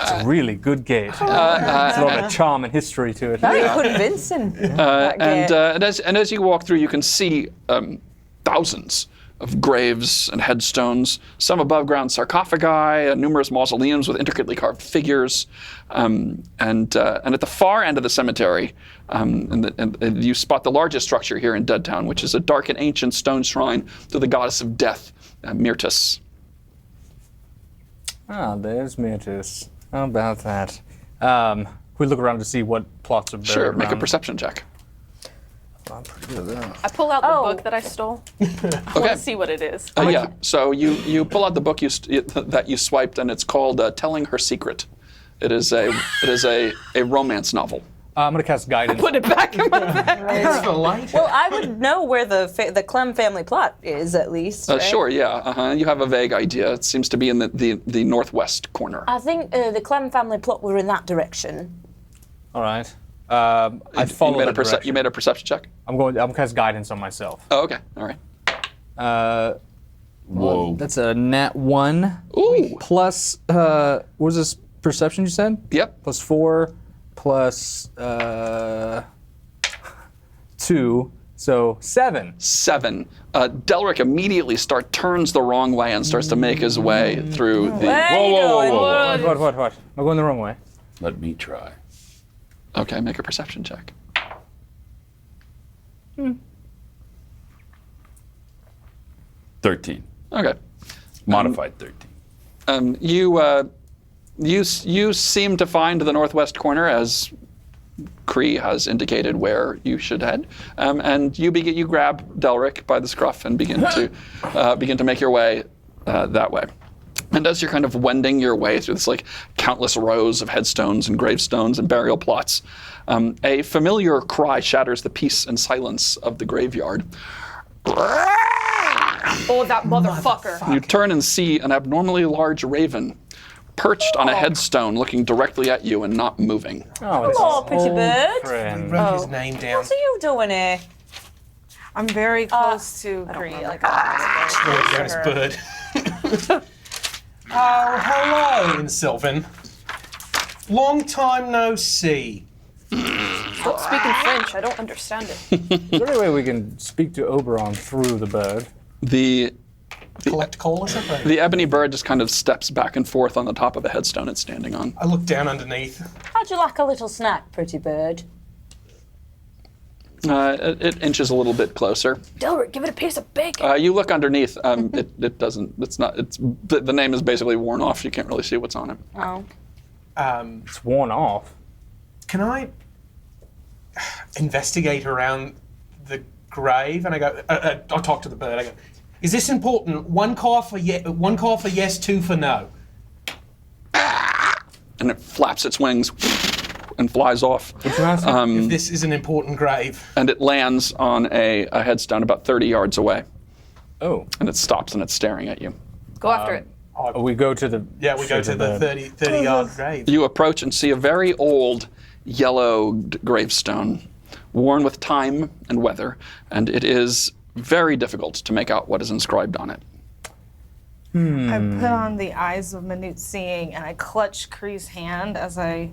It's a really good gate. It's a lot of charm and history to it. Very convincing. And as you walk through, you can see thousands of graves and headstones, some above-ground sarcophagi, numerous mausoleums with intricately carved figures, and at the far end of the cemetery, and you spot the largest structure here in Dead Town, which is a dark and ancient stone shrine to the goddess of death, Myrtis. Ah, there's Myrtis. How about that? We look around to see what plots are buried Sure, make a around. perception check. I'm pretty good at that. I pull out the book that I stole. I want to see what it is. Yeah. So you pull out the book that you swiped, and it's called "Telling Her Secret." It is a romance novel. I'm going to cast guidance. Put it back in my bag. It's the light. Well, I would know where the Clemm family plot is, at least. Right? Sure. Yeah. You have a vague idea. It seems to be in the northwest corner. I think the Clemm family plot were in that direction. All right. I'd follow that direction. You made a perception check? I'm cast guidance on myself. Oh, okay. All right. Whoa. That's a nat 1. Ooh. Plus, what was this perception you said? Yep. Plus 4, plus 2, so 7. 7. Delric immediately turns the wrong way and starts to make his way through the... What? Am I going the wrong way? Let me try. Okay, make a perception check. 13. Okay. Modified 13. You seem to find the northwest corner as Cree has indicated where you should head, and you grab Delric by the scruff and begin to make your way that way. And as you're kind of wending your way through this like countless rows of headstones and gravestones and burial plots, a familiar cry shatters the peace and silence of the graveyard. Oh, that motherfucker. You turn and see an abnormally large raven perched on a headstone looking directly at you and not moving. Oh, it's Hello, pretty bird. friend. Wrote his name down. What are you doing here? I'm very close to Cree. Like, Wrote down his bird. Oh, hello, in Sylvan. Long time no see. Don't speak in French. I don't understand it. Is there any way we can speak to Oberon through the bird? The Collect coal or something? the ebony bird just kind of steps back and forth on the top of the headstone it's standing on. I look down underneath. How'd you like a little snack, pretty bird? It inches a little bit closer. Delric, give it a piece of bacon. You look underneath. It doesn't. It's not. It's the name is basically worn off. You can't really see what's on it. Oh. It's worn off. Can I investigate around the grave? And I go, I'll talk to the bird. I go, is this important? One call for yes, two for no. And it flaps its wings and flies off. If this is an important grave. And it lands on a headstone about 30 yards away. Oh. And it stops and it's staring at you. Go after it. We go to the... Yeah, we go to the 30-yard grave. You approach and see a very old, yellowed gravestone, worn with time and weather, and it is very difficult to make out what is inscribed on it. I put on the eyes of minute seeing and I clutch Kree's hand as I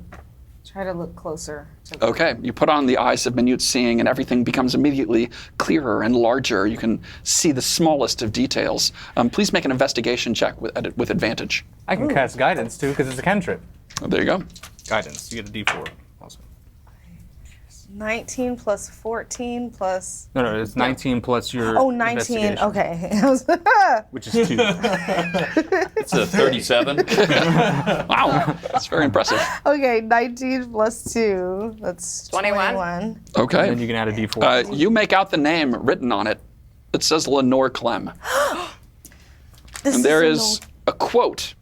try to look closer. Okay, you put on the eyes of minute seeing and everything becomes immediately clearer and larger. You can see the smallest of details. Please make an investigation check with advantage. I can cast guidance too, because it's a cantrip. Oh, there you go. Guidance, you get a d4. Awesome. 19 plus 14 plus... No, it's 19 plus your Oh, 19. investigation, Okay. which is 2. It's a 37. Wow, that's very impressive. Okay, 19 plus 2. That's 21. 21. Okay. And you can add a d4. You make out the name written on it. It says Lenore Clemm. This And there a is a quote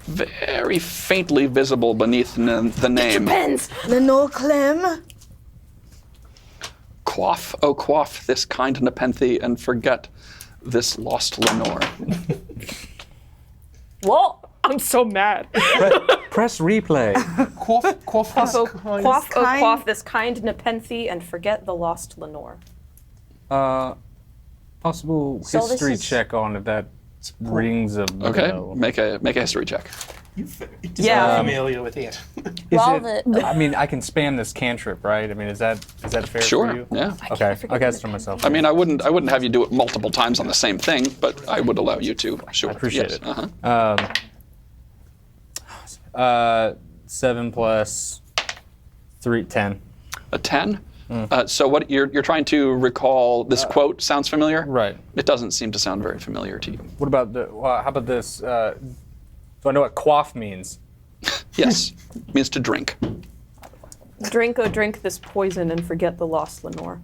very faintly visible beneath the name. Pens. Lenore Clemm. Quoth, oh quaff this kind nepenthe and forget this lost Lenore. What? I'm so mad. Press replay. Quoth, Quoth this kind nepenthe and forget the lost Lenore. Possible So this history is- check on if that rings a Okay, bell. make a history check. Yeah. Familiar with it. Well, I mean, I can spam this cantrip, right? I mean, is that fair Sure. for you? Yeah. Okay, I'll cast it on myself. I mean, I wouldn't have you do it multiple times on the same thing, but I would allow you to. Sure. I appreciate Yes, it. Uh-huh. 7 plus 3, 10. A 10. So what you're trying to recall? This quote sounds familiar. Right. It doesn't seem to sound very familiar to you. What about how about this? Do I know what quaff means? Yes, means to drink. Drink, oh drink this poison and forget the lost Lenore.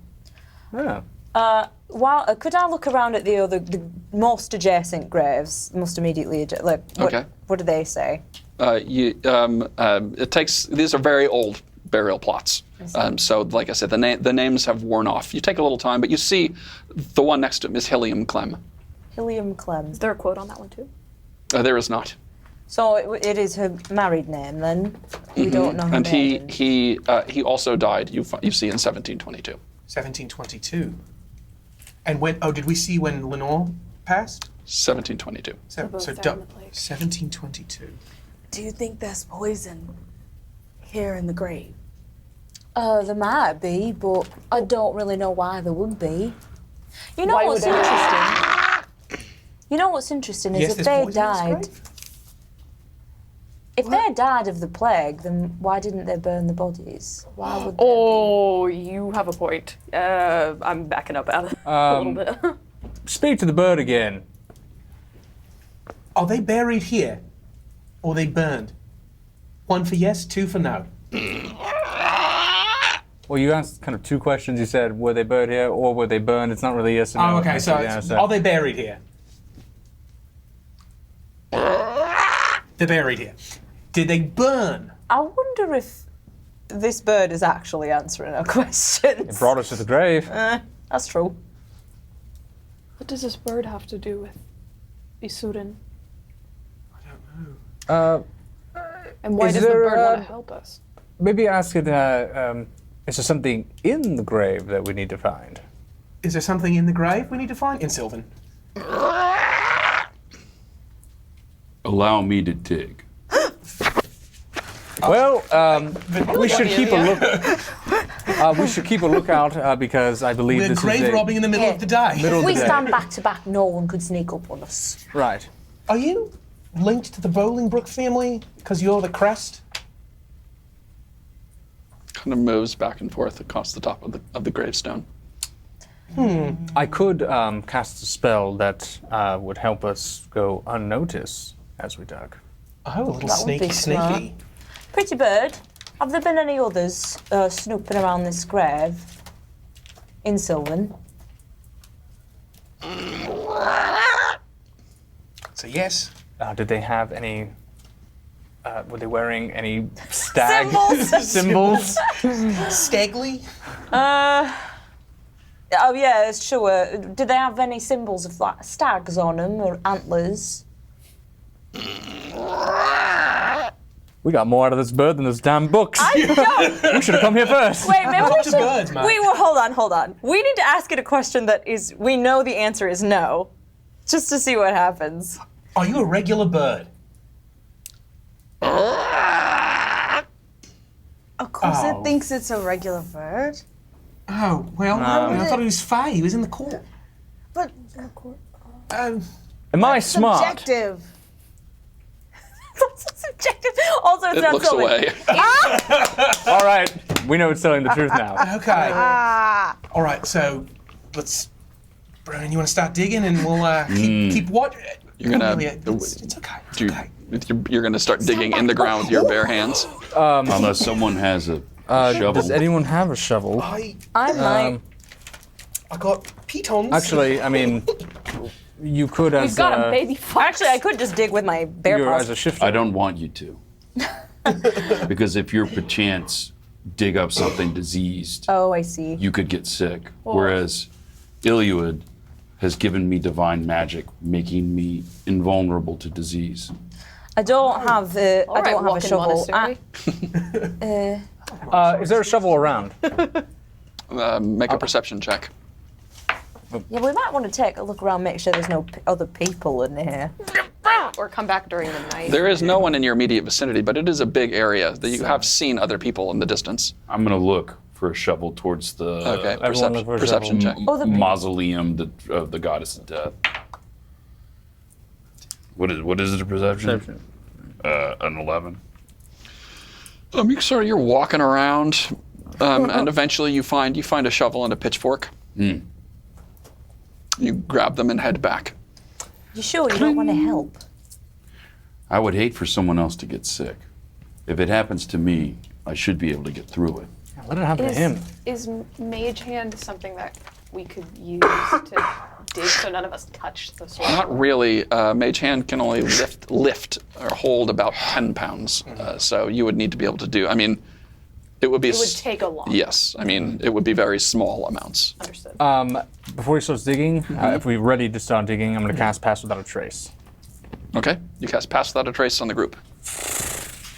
Yeah. could I look around at the most adjacent graves, most immediately Okay. What do they say? It takes. These are very old burial plots. So, like I said, the names have worn off. You take a little time, but you see the one next to him is Hilliam Clemm. Hilliam Clemm. Is there a quote on that one too? There is not. So it is her married name then. We don't know her And maiden. he also died. You see in 1722. 1722. And when? Oh, did we see when Lenore passed? 1722. So, both so died in the plague. 1722. Do you think there's poison here in the grave? There might be, but I don't really know why there would be. You know Why what's would it? interesting? You know what's interesting is Yes, if there's they poison in this died. grave? If they died of the plague, then why didn't they burn the bodies? Why would they? Oh, you have a point. I'm backing up out of a little bit. speak to the bird again. Are they buried here? Or are they burned? 1 for yes, 2 for no. Well, you asked kind of 2 questions. You said, were they buried here or were they burned? It's not really yes or no. Oh, okay, so, Yeah, are they buried here? They're buried here. Did they burn? I wonder if this bird is actually answering our questions. It brought us to the grave. That's true. What does this bird have to do with Izurin? I don't know. And why Is does the there, bird want to help us? Maybe ask it, is there something in the grave that we need to find? Is there something in the grave we need to find? In Sylvan. Allow me to dig. Well, we should keep a look. We should keep a lookout because I believe We're this grave is robbing in the middle of the day. middle If of we the day. stand back to back, no one could sneak up on us. Right. Are you linked to the Bolingbroke family because you're the crest? Kind of moves back and forth across the top of the gravestone. I could cast a spell that would help us go unnoticed as we dug. Oh, a little That would be sneaky, smart. sneaky. Pretty bird, have there been any others snooping around this grave in Sylvan? So yes. Did they have any? Were they wearing any stag Symbols. symbols? Stagley? Oh yeah, sure. Did they have any symbols of like stags on them or antlers? We got more out of this bird than those damn books. We should have come here first. Wait, maybe we Talk to should. birds, man. Hold on. We need to ask it a question that is. We know the answer is no, just to see what happens. Are you a regular bird? Of course Oh. it thinks it's a regular bird. Oh, well, I thought it was Faye. He was in the court. But Um, Am I smart? subjective. That's subjective. Also, it's It not looks Sylvan. away. All right, we know it's telling the truth now. okay. All right, so let's. Brian, you want to start digging and we'll keep watch. You're gonna- It's okay. It's You- okay. You're going to start digging in the ground with your bare hands. Unless someone has a shovel. Does anyone have a shovel? I I got pitons. Actually, I mean, you could as We've got a baby fox. actually I could just dig with my bare you're paws. as a shifter. I don't want you to. Because if you're perchance dig up something diseased, Oh, I see. you could get sick. Whereas Iluid has given me divine magic, making me invulnerable to disease. I don't have. I All right, don't have a walking shovel. monastery. Is there a shovel around? Make a perception check. Yeah, we might want to take a look around, make sure there's no other people in here. Or come back during the night. There is no one in your immediate vicinity, but it is a big area that you have seen other people in the distance. I'm going to look for a shovel towards the Okay, everyone look for a perception check. Oh, the mausoleum of the goddess of death. What is it, a perception? An 11. You're walking around, and eventually you find a shovel and a pitchfork. You grab them and head back. You sure you don't want to help? I would hate for someone else to get sick. If it happens to me, I should be able to get through it. Let it happen to him. Is Mage Hand something that we could use to dig so none of us touch the sword? Not really. Mage Hand can only lift or hold about 10 pounds. So you would need to be able to do. I mean, it would be. It would take a lot. Yes, I mean it would be very small amounts. Understood. Before he starts digging, if we're ready to start digging, I'm going to cast Pass Without a Trace. Okay, you cast Pass Without a Trace on the group.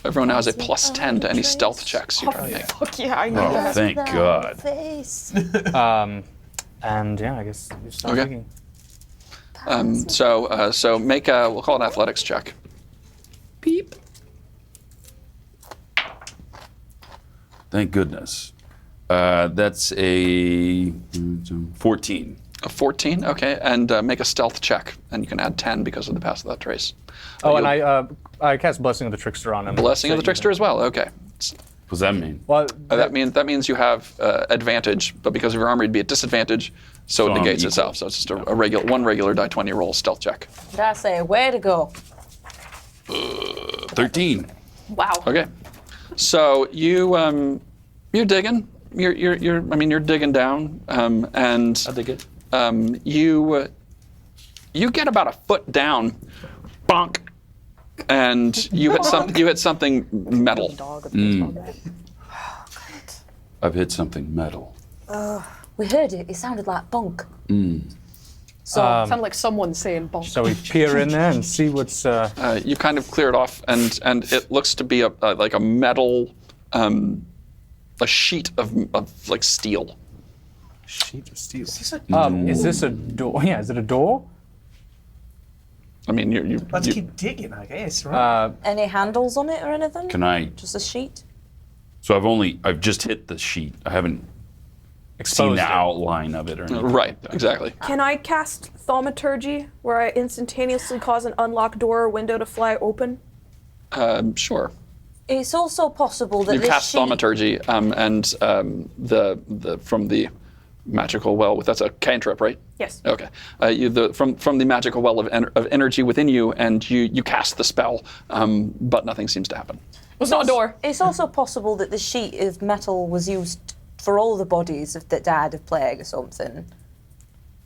Everyone now has a plus 10 to any stealth checks you try to make. Fuck yeah, I know Oh, that. thank God. Face. And yeah, I guess you start Okay. digging. So make a, we'll call it an athletics check. Beep. Thank goodness. That's a 14. A 14, okay, and make a stealth check, and you can add 10 because of the Pass Without Trace. Oh, and I cast Blessing of the Trickster on him. Blessing of the Trickster as well, okay. What does that mean? Well, That means you have advantage, but because of your armor, you'd be at disadvantage. So it I'm negates equal. itself. So it's just a regular one regular die 20 roll stealth check. Did I say, way to go? 13. Wow. Okay. So you're digging. You're digging down, and I dig it. you get about a foot down, bonk, and you hit something metal. I've hit something metal. We heard it. It sounded like bunk. So sounded like someone saying bonk. So we peer in there and see what's. You kind of clear it off, and it looks to be like a metal, a sheet of like steel. Sheet of steel. Is this a Is this a door? Yeah, is it a door? I mean, you Let's keep digging, I guess, right? Any handles on it or anything? Can I? Just a sheet? So I've just hit the sheet. I haven't seen Exposed the it. outline of it or anything. right, exactly. Can I cast thaumaturgy, where I instantaneously cause an unlocked door or window to fly open? Sure. It's also possible that You this cast sheet... thaumaturgy, and the from the magical well. That's a cantrip, right? Yes. Okay. From the magical well of energy within you, and you cast the spell, but nothing seems to happen. It's not a door. It's also possible that the sheet of metal was used for all the bodies that died of plague or something.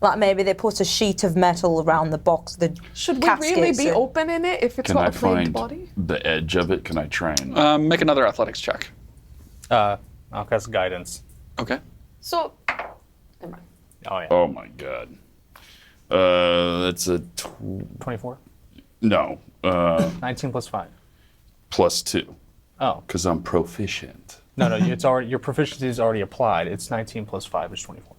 Like maybe they put a sheet of metal around the box. Should we really be opening it if it's Can not I a plagued find body? the edge of it? Can I try and? Make another athletics check. I'll cast guidance. Okay. So, never mind. Oh yeah. Oh my god. That's a 24. no. 19 plus 5. +2 Oh. because I'm proficient. No, it's already your proficiency is already applied. It's 19 plus 5 is 24.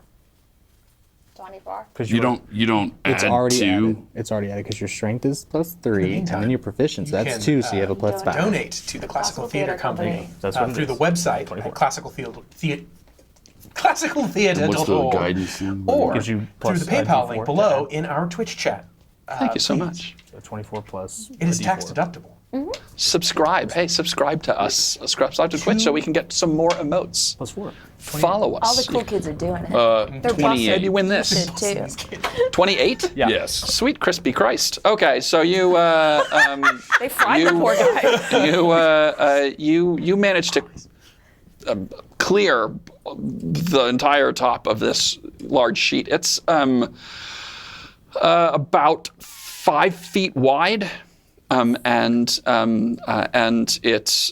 24. Because You don't It's add already 2. added. It's already added because your strength is +3, and then your proficiency. You That's can, 2, so you have a +5. Donate to the Classical Theatre Company That's what it through is. the website 24. at classicaltheatre.org What's the guidance thing? or Gives you through plus the PayPal D4 link to below add. in our Twitch chat. Thank you so please. much. So 24 plus. It is a tax D4. deductible. Subscribe. Hey, subscribe to us. Subscribe to Twitch so we can get some more emotes. Plus 4. Follow All the us. cool kids are doing it. They're 28. Maybe win this. Should too. 28? Yeah. Yes. Sweet crispy Christ. Okay, so you They fried the poor guy. you managed to clear the entire top of this large sheet. It's about 5 feet wide, and it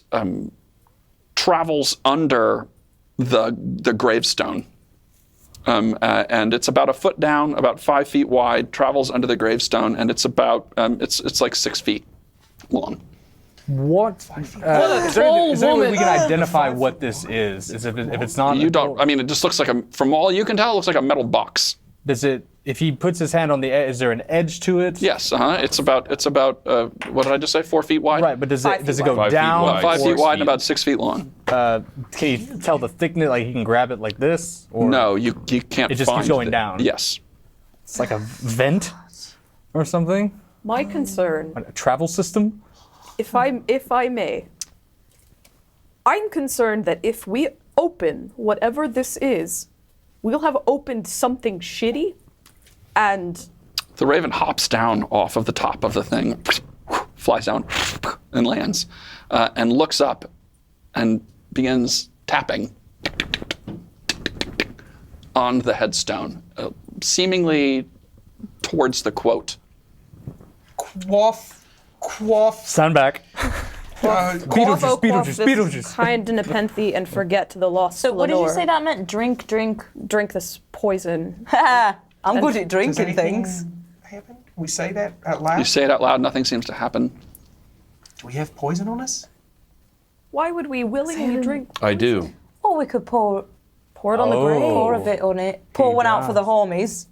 travels under the gravestone. And it's about a foot down, about 5 feet wide, travels under the gravestone, and it's about it's like 6 feet long. What? Is there any way we can identify what this is? Is if it's not? You don't. I mean, it just looks like from all you can tell, it looks like a metal box. Does it? If he puts his hand on the edge, is there an edge to it? Yes. It's about what did I just say? 4 feet wide. Right, but does it go 5 feet down? wide. 5 feet Or wide and feet. about 6 feet long. Can you tell the thickness? Like he can grab it like this? Or No, you can't. It just keeps find going the- down. Yes. It's like a vent or something. My concern, A travel system. if I may, I'm concerned that if we open whatever this is, we'll have opened something shitty, and The raven hops down off of the top of the thing, flies down, and lands, and looks up, and begins tapping on the headstone, seemingly towards the quote. Quoth. Stand back. Quaffo quaff this Beetlejuice. kind nepenthe and forget the lost So what did you Lenore. say that meant? Drink. Drink this poison. I'm good at Does drinking anything things. happen? We say that out loud? You say it out loud, nothing seems to happen. Do we have poison on us? Why would we willingly drink? I do. Or we could pour Pour it on the Oh. grave. a bit on it. Pour one out for the homies.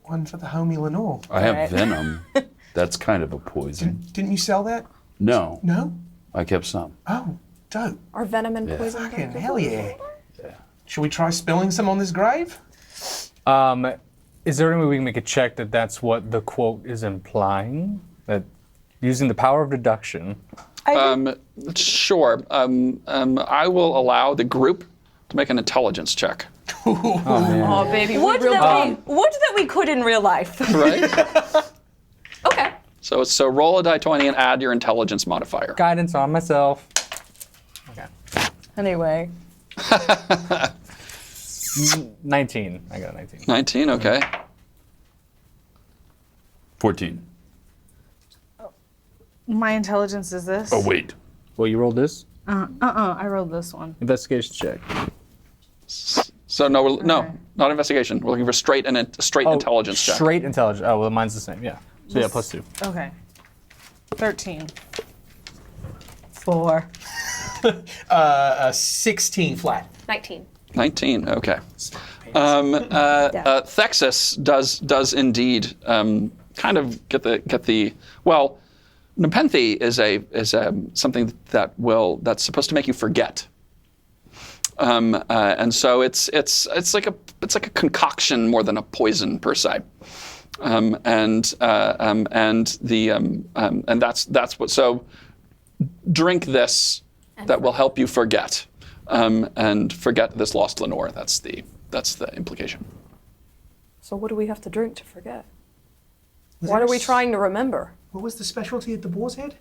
One for the homie Lenore. I have Right. venom. That's kind of a poison. Didn't you sell that? No, No? I kept some. Oh, dope. Are venom and poison Fucking drink? hell yeah. Should we try spilling some on this grave? Is there any way we can make a check that that's what the quote is implying? That using the power of deduction. Sure. I will allow the group to make an intelligence check. Oh, baby, Wood we real that we could in real life. Right? Okay. So roll a die 20 and add your intelligence modifier. Guidance on myself. Okay. Anyway. 19. I got a 19. 19, okay. 14. My intelligence is this. Oh, wait. Well, you rolled this? I rolled this one. Investigation check. So no, not investigation. We're looking for straight intelligence check. Straight intelligence. Oh, well, mine's the same, yeah. So yeah, +2. Okay. 13. 4. 16 flat. 19. 19, okay. Thexus does indeed kind of get the well. Nepenthe is something that's supposed to make you forget, and so it's like a concoction more than a poison per se, and that's what. So drink this that will help you forget, and forget this lost Lenore. That's the implication. So what do we have to drink to forget? What are we trying to remember? What was the specialty at the Boar's Head?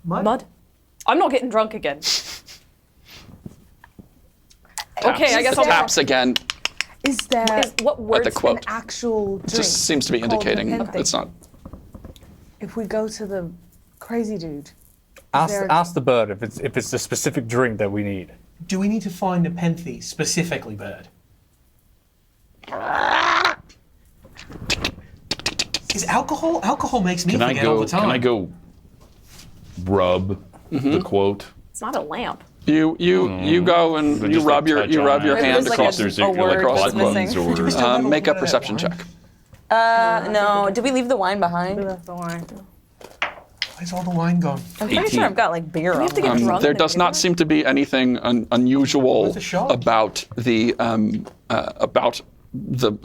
Mud? Mud? I'm not getting drunk again. Okay, I guess I'll taps again. Is there what words At the quote. an actual drink? Just seems to be called indicating Nepenthe? it's not. If we go to the crazy dude, Ask the bird if it's the specific drink that we need. Do we need to find Nepenthe specifically, Bird? Is alcohol? Alcohol makes me forget all the time. Can I go rub the quote? It's not a lamp. You go and you Just rub your touch on it. hand like across. a word was missing. Make a perception check. No. Did we leave the wine behind? left the wine. Where's all the wine gone? I'm pretty sure I've got like beer on have to me. get drunk There and does do not that? seem to be anything unusual Where's the shot? about the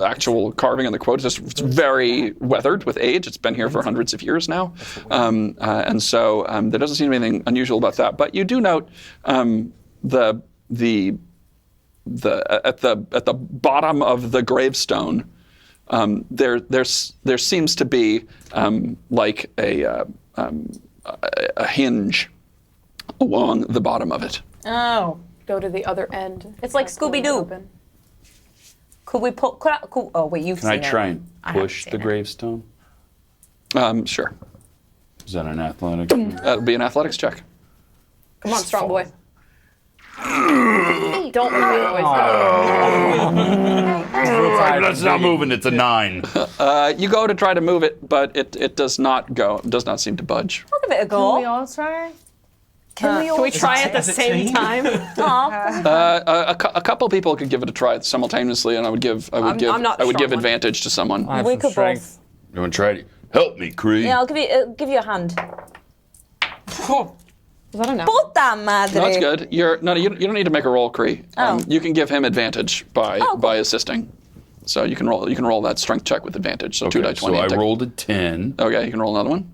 actual carving on the quote. It's very weathered with age. It's been here for hundreds of years now, and so there doesn't seem to be anything unusual about that. But you do note at the bottom of the gravestone, there seems to be like a hinge along the bottom of it. Oh. Go to the other end. It's like Pull it Scooby-Doo. open. Could we put? Oh wait, you've Can seen I it. try and I haven't push seen the it. gravestone? Sure. Is that an athletic? That would be an athletics check. Come on, strong boy. Don't make that noise. That's not moving. It's a 9. You go to try to move it, but it does not go. It does not seem to budge. I'll give it a Can we go. all try? Can we try at the as a same team? time? A couple people could give it a try simultaneously, and I would give I'm not the strong one. advantage to someone. I have We some could strength. You want to try it? Help me, Cree. Yeah, I'll give you a hand. Is that enough? Puta madre. No, that's good. You don't need to make a roll, Cree. You can give him advantage by assisting. So you can roll that strength check with advantage. So 2 die 20. So I and take- rolled a 10. Okay, you can roll another one.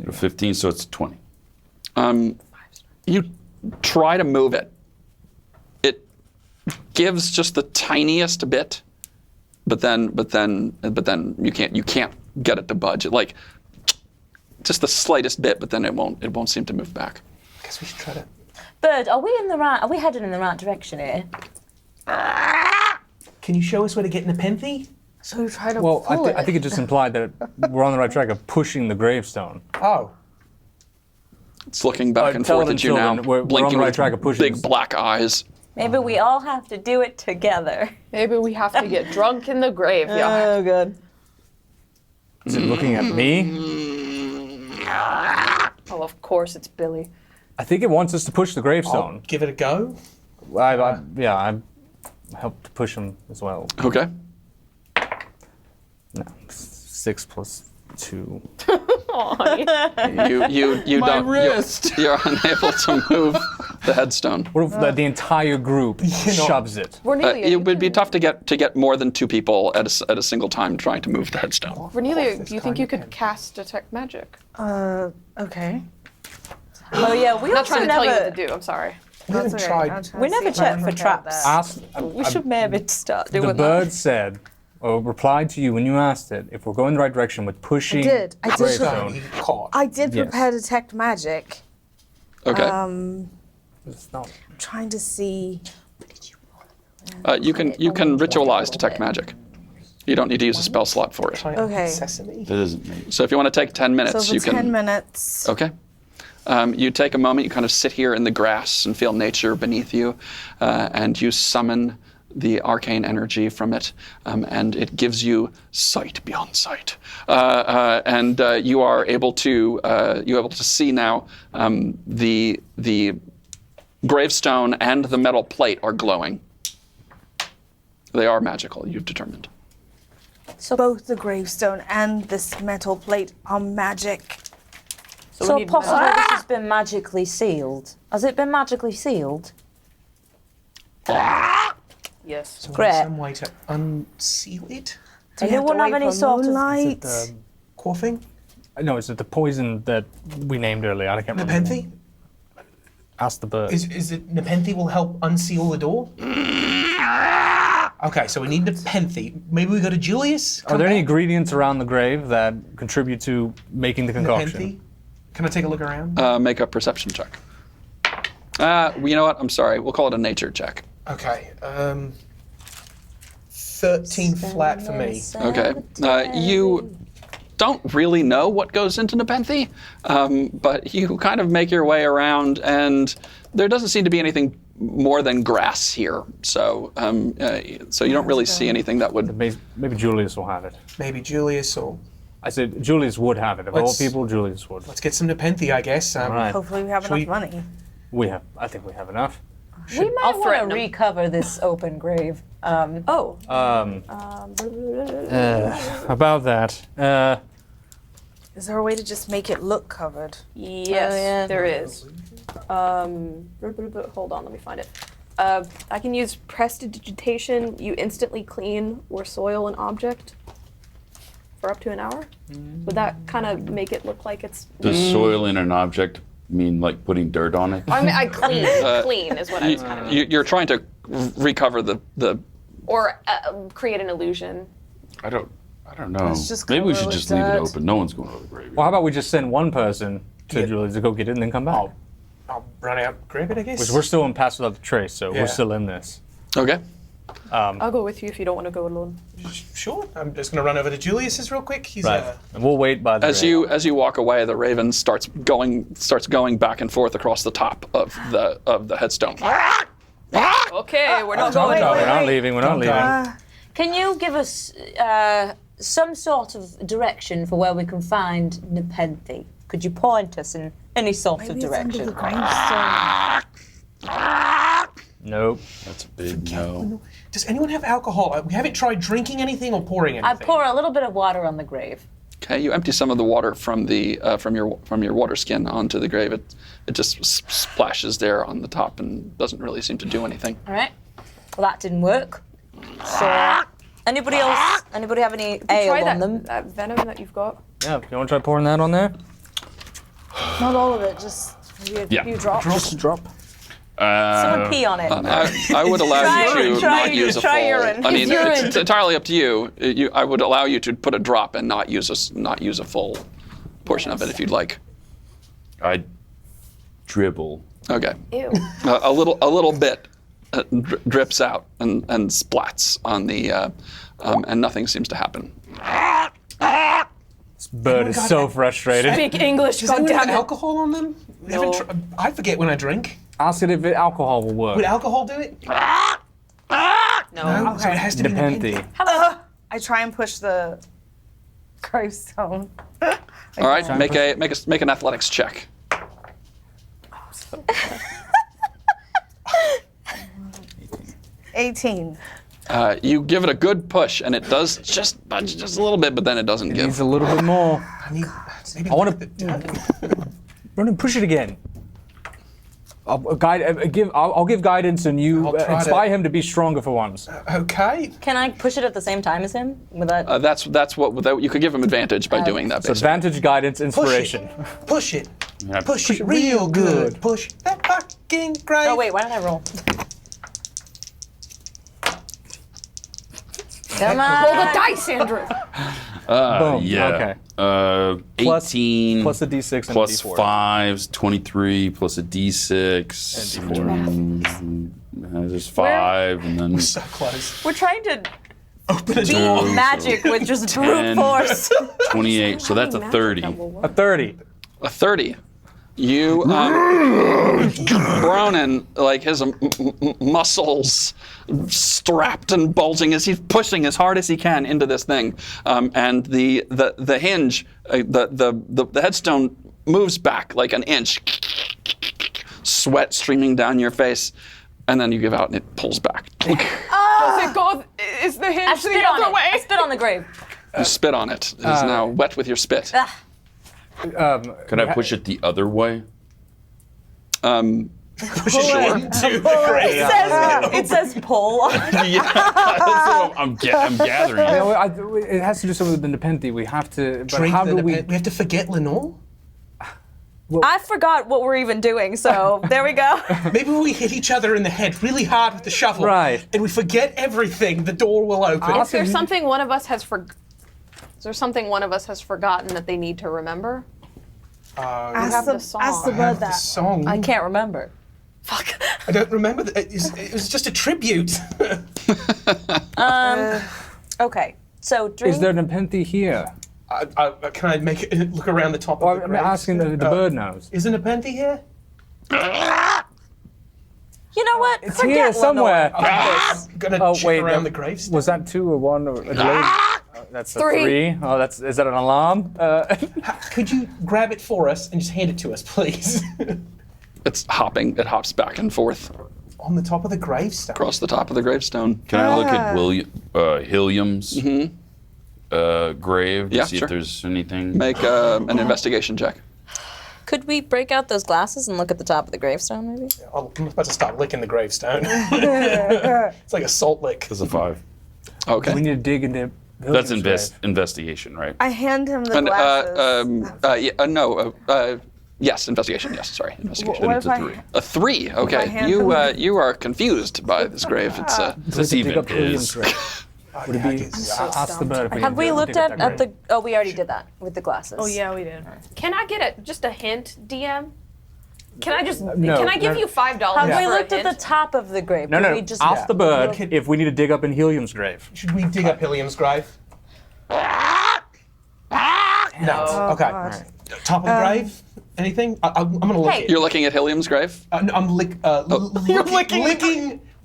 A 15, so it's 20. You try to move it. It gives just the tiniest bit, but then you can't get it to budge. It like just the slightest bit, but then it won't seem to move back. I guess we should try to. Bird, are we heading in the right direction here? Can you show us where to get Nepenthe? So we try to Well, pull I think it just implied that we're on the right track of pushing the gravestone. Oh. It's looking back and tell forth them at you now, children, we're on the blinking right with track of pushing big this. black eyes. Maybe we all have to do it together. Maybe we have to get drunk in the graveyard. Oh, good. Is it looking at me? Oh, of course it's Billy. I think it wants us to push the gravestone. Give it a go. I helped to push him as well. Okay. No, 6 plus 2. You My don't. wrist. You're unable to move the headstone. What if the entire group shoves it? Cornelia, It would be tough to get more than 2 people at a single time trying to move the headstone. Cornelia, do you think you could cast detect magic? Okay. Oh yeah, we I'm not also trying to tell you never. what to do. I'm sorry. We haven't That's okay. tried. I'm trying We to never see if I checked can for prepare traps. that. Ask, We should maybe start doing the that. bird said, or replied to you when you asked it, if we're going the right direction with pushing I did gravestone. He caught. I did Yes. prepare detect magic. Okay. It's not- Trying to see. You can ritualize detect magic. You don't need to use a spell slot for it. Okay. Sesame. That doesn't make So if you want to take 10 So minutes, for you 10 can. minutes. Okay. You take a moment, you kind of sit here in the grass and feel nature beneath you, and you summon the arcane energy from it, and it gives you sight beyond sight. And you are able to see now the gravestone and the metal plate are glowing. They are magical, you've determined. So both the gravestone and this metal plate are magic. So we need possibly magic. this has been magically sealed. Has it been magically sealed? Yes. So Great. some way to unseal it? Do you have to Anyone have wait any for sort of- moonlight? Quaffing? No, is it the poison that we named earlier? I can't remember. Nepenthe? Ask the bird. Is it Nepenthe will help unseal the door? Okay, so we need Nepenthe. Maybe we go to Julius? Are there any ingredients around the grave that contribute to making the concoction? Nepenthe? Can I take a look around? Make a perception check. You know what? I'm sorry. We'll call it a nature check. Okay, 13 flat for me. Okay. You don't really know what goes into Nepenthe, but you kind of make your way around, and there doesn't seem to be anything more than grass here. So, so you don't really see anything that would. Maybe Julius will have it. Maybe Julius or... I said Julius would have it. Of all Let's- people, Julius would. Let's get some Nepenthe, I guess. All right. Hopefully we have Shall enough we- money. I think we have enough. We might want threaten to 'em. recover this open grave. Oh. About that. Is there a way to just make it look covered? Yes, there is. Hold on, let me find it. I can use prestidigitation. You instantly clean or soil an object for up to an hour. Would that kind of make it look like it's? Does soiling an object mean like putting dirt on it? I mean, I clean. Clean is what I was kind of. You're trying to recover the. Or create an illusion. I don't know. Let's just Maybe we cover should it just with leave it dirt. open. No one's going to the graveyard. Well, how about we just send one person to Yeah. Julius to go get it and then come back? I'll run out, grab it, I guess. Because we're still in Pass Without the Trace, so Yeah. we're still in this. Okay. I'll go with you if you don't want to go alone. Sure. I'm just going to run over to Julius's real quick. He's Right. And we'll wait by the As grave. you walk away, the raven starts going back and forth across the top of the headstone. Okay, we're not No, going. we're not leaving. We're not leaving. Can you give us some sort of direction for where we can find Nepenthe? Could you point us in any sort of Maybe it's under direction? the gravestone. Nope. That's a big no. Does anyone have alcohol? We haven't tried drinking anything or pouring anything. I pour a little bit of water on the grave. Okay, you empty some of the water from your water skin onto the grave. It just splashes there on the top and doesn't really seem to do anything. All right. Well, that didn't work. So, anybody else? Anybody have any ale Try on them? that venom that you've got. Yeah, you want to try pouring that on there? Not all of it, just maybe a Yeah. few drops. Just a drop. Someone pee on it. I would allow you to not use a full. I mean, it's entirely up to you. I would allow you to put a drop and not use a full portion of it if you'd like. I dribble. Okay. Ew. A little bit drips out and splats on the, and nothing seems to happen. This bird is so frustrated. Speak English, Does anyone have goddammit. alcohol on them? We haven't I forget when I drink. Ask it if alcohol will work. Would alcohol do it? No. No. So it has to be Nepenthe. I try and push the gravestone. All right, make an athletics check. 18. You give it a good push, and it does just budge just a little bit, but then it doesn't Needs give. a little bit more. I need. Maybe I want to run and push it again. I'll give guidance, and you I'll try to- inspire him to be stronger for once. Okay. Can I push it at the same time as him? Without... That's what you could give him advantage by doing that. So Basically. advantage, guidance, Push inspiration. it. Push it. Yeah, Push it real good. Push that back. grave. Oh wait, why did I roll? Come on. Roll the dice, Andrew. Boom. Yeah. Okay. 18 Plus a d6 and plus a d4. 5's 23 plus a d6 there's 5 and then So close. We're trying to Open a beat door. magic with just 10. brute force. 28. So that's a 30. A 30. A 30. You, Bronin, like his muscles strapped and bulging as he's pushing as hard as he can into this thing, and the hinge, the headstone moves back like an inch, sweat streaming down your face, and then you give out and it pulls back. Does it go? Is the I hinge spit the on other it. way? I spit on the grave. You spit on it. It is now wet with your spit. Could I push it the other way? Sure. It says pull. Yeah, that's what I'm gathering. It has to do something with the Nepenthe. We have to. But Drink how the do we? We have to forget Lenore? I forgot what we're even doing, so there we go. Maybe we hit each other in the head really hard with the shovel. Right. And we forget everything. The door will open. Is there something one of us has forgotten that they need to remember? Ask the the, song. ask the I bird have the that. song. I can't remember. Fuck. I don't remember. It was just a tribute. Okay, so drink. Is there an Nepenthe here? Can I make it look around the top of Or the I'm grave? asking the bird knows. Isn't a Nepenthe here? You know what? It's Forget here Lenore. somewhere. I'm gonna Oh check wait, around that- the gravestone. Was that 2 or 1 or a delayed? That's a 3. 3. Oh, is that an alarm? Could you grab it for us and just hand it to us, please? It's hopping. It hops back and forth On the top of the gravestone. across the top of the gravestone. Can I look at Hilliam's grave to Yeah, see sure. if there's anything? Make an investigation check. Could we break out those glasses and look at the top of the gravestone, maybe? I'm about to start licking the gravestone. It's like a salt lick. That's a 5. Okay. We need to dig into. That's Hilliam's grave. investigation, right? I hand him the And, glasses. yes, investigation. Yes, sorry, investigation. What It's if a I- 3. A 3. I Okay. hand You them- you are confused by this grave. It's This Dig even up Hilliam's is. grave. Would it be? Ask the bird. If we Have can we dig looked up at that grave. the? Oh, we already did that with the glasses. Oh yeah, we did. Can I get just a hint, DM? Can I just? No, can I give no. you $5? Have for we a looked at the hint? top of the grave? No, Did no. we just Ask the bird Okay. if we need to dig up in Helium's grave. Should we dig up Hilliam's grave? No. Okay. Top of the grave? Anything? I'm gonna look Hey. it. You're looking at Hilliam's grave. I'm licking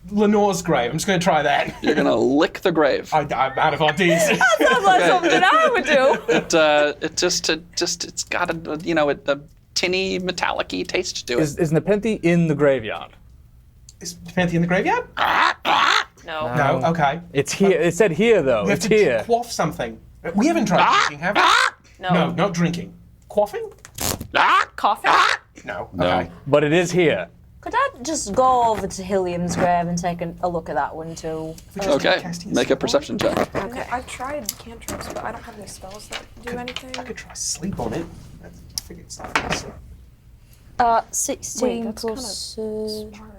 Lenore's grave. I'm just gonna try that. You're gonna lick the grave. I'm out of ideas. Sounds like something I would do. It's got a tinny, metallic-y taste to it. Is Nepenthe in the graveyard? Is Nepenthe in the graveyard? No. No. Okay. It's here. It said here though. We have It's to here. quaff something. We haven't tried drinking, have we? No, not drinking. Quaffing? Coughing. No. No. Okay. But it is here. Could I just go over to Hilliam's grave and take a look at that one too? Okay. Make a perception check. Okay. I've tried cantrips, but I don't have any spells that do anything. I could try sleep on it. I think it's like 16 Wait, that's plus Smart.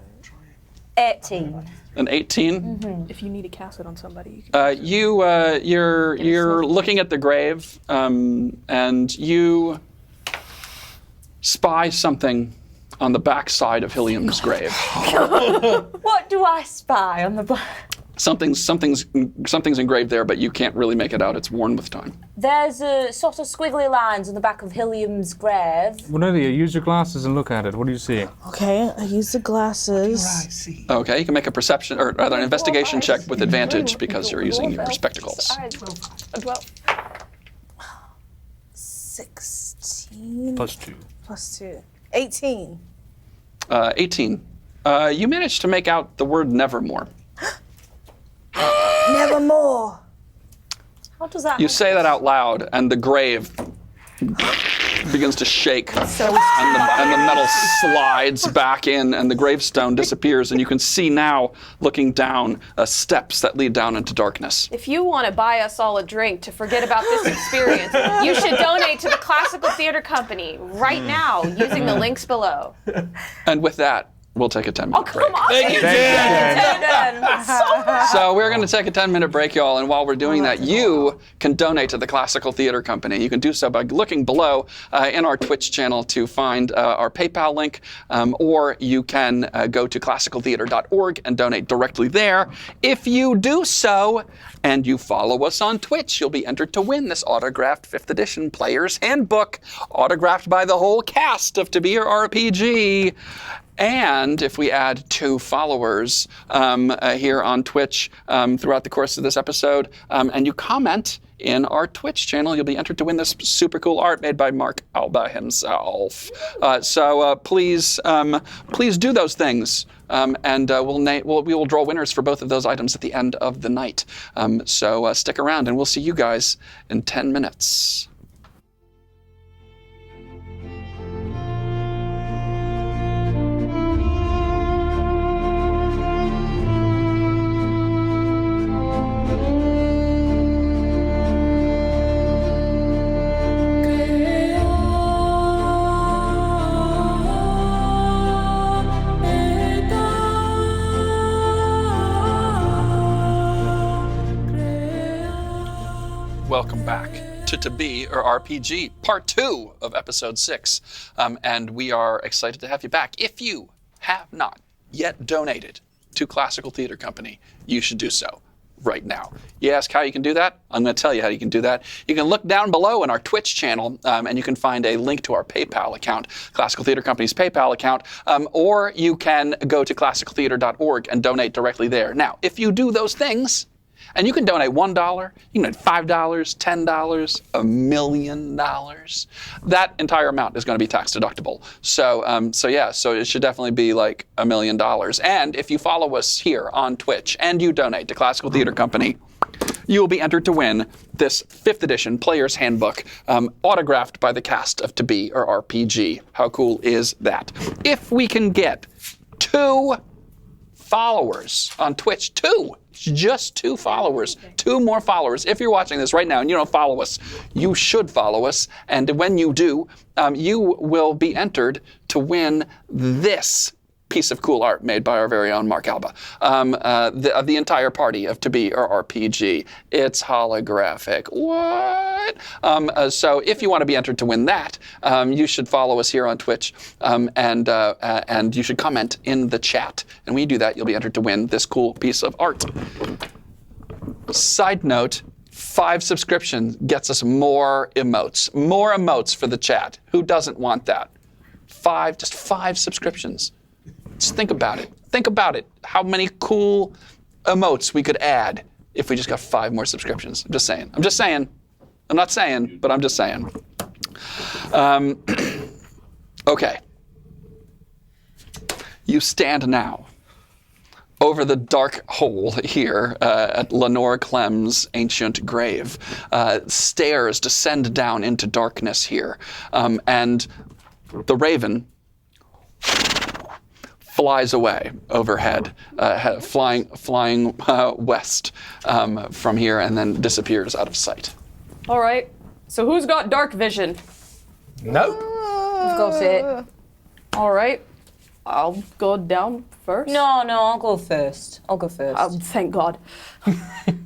18. An 18. If you need to cast it on somebody, you can. You're looking at the grave, and you spy something on the back side of Hilliam's grave. What do I spy on the back? Something's engraved there, but you can't really make it out. It's worn with time. There's a sort of squiggly lines on the back of Hilliam's grave. Cornelia, use your glasses and look at it. What do you see? Okay, I use the glasses. I see. Okay, you can make a perception, or rather an investigation check with advantage because you're using your spectacles. 16 Plus 2. plus 2. 18. 18. You managed to make out the word Nevermore. Nevermore. How does that You say that out loud, and the grave begins to shake, and the metal slides back in, and the gravestone disappears, and you can see now, looking down, steps that lead down into darkness. If you want to buy us all a drink to forget about this experience, you should donate to the Classical Theater Company right now using the links below. And with that, We'll take a 10-minute break. Come on. Thank you, So we're going to take a 10-minute break, y'all, and while we're doing that, you can donate to the Classical Theater Company. You can do so by looking below in our Twitch channel to find our PayPal link, or you can go to classicaltheater.org and donate directly there. If you do so, and you follow us on Twitch, you'll be entered to win this autographed 5th edition Player's Handbook, autographed by the whole cast of ttrpg. And if we add 2 followers here on Twitch throughout the course of this episode, and you comment in our Twitch channel, you'll be entered to win this super cool art made by Mark Alba himself. So please do those things. And we will draw winners for both of those items at the end of the night. So stick around, and we'll see you guys in 10 minutes. Welcome back to Be or RPG, part 2 of episode 6. And we are excited to have you back. If you have not yet donated to Classical Theater Company, you should do so right now. You ask how you can do that? I'm going to tell you how you can do that. You can look down below in our Twitch channel, and you can find a link to our PayPal account, Classical Theater Company's PayPal account, or you can go to classicaltheater.org and donate directly there. Now, if you do those things, and you can donate $1, you can donate $5, $10, $1 million. That entire amount is going to be tax deductible. So it should definitely be like $1 million. And if you follow us here on Twitch and you donate to Classical Theater Company, you will be entered to win this 5th edition Player's Handbook, autographed by the cast of To Be or RPG. How cool is that? If we can get 2 followers on Twitch, just 2 followers, 2 more followers. If you're watching this right now and you don't follow us, you should follow us. And when you do, you will be entered to win this piece of cool art made by our very own Mark Alba, of the entire party of To Be or RPG. It's holographic. What? So if you want to be entered to win that, you should follow us here on Twitch, and you should comment in the chat. And when you do that, you'll be entered to win this cool piece of art. Side note, 5 subscriptions gets us more emotes. More emotes for the chat. Who doesn't want that? 5, just 5 subscriptions. Just think about it. Think about it. How many cool emotes we could add if we just got 5 more subscriptions. I'm just saying. I'm not saying, but I'm just saying. Okay. You stand now over the dark hole here at Lenore Clemm's ancient grave. Stairs descend down into darkness here. And the raven flies away overhead, flying west from here, and then disappears out of sight. All right. So who's got dark vision? Nope. I've got it. All right. I'll go down first. No, I'll go first. Thank God.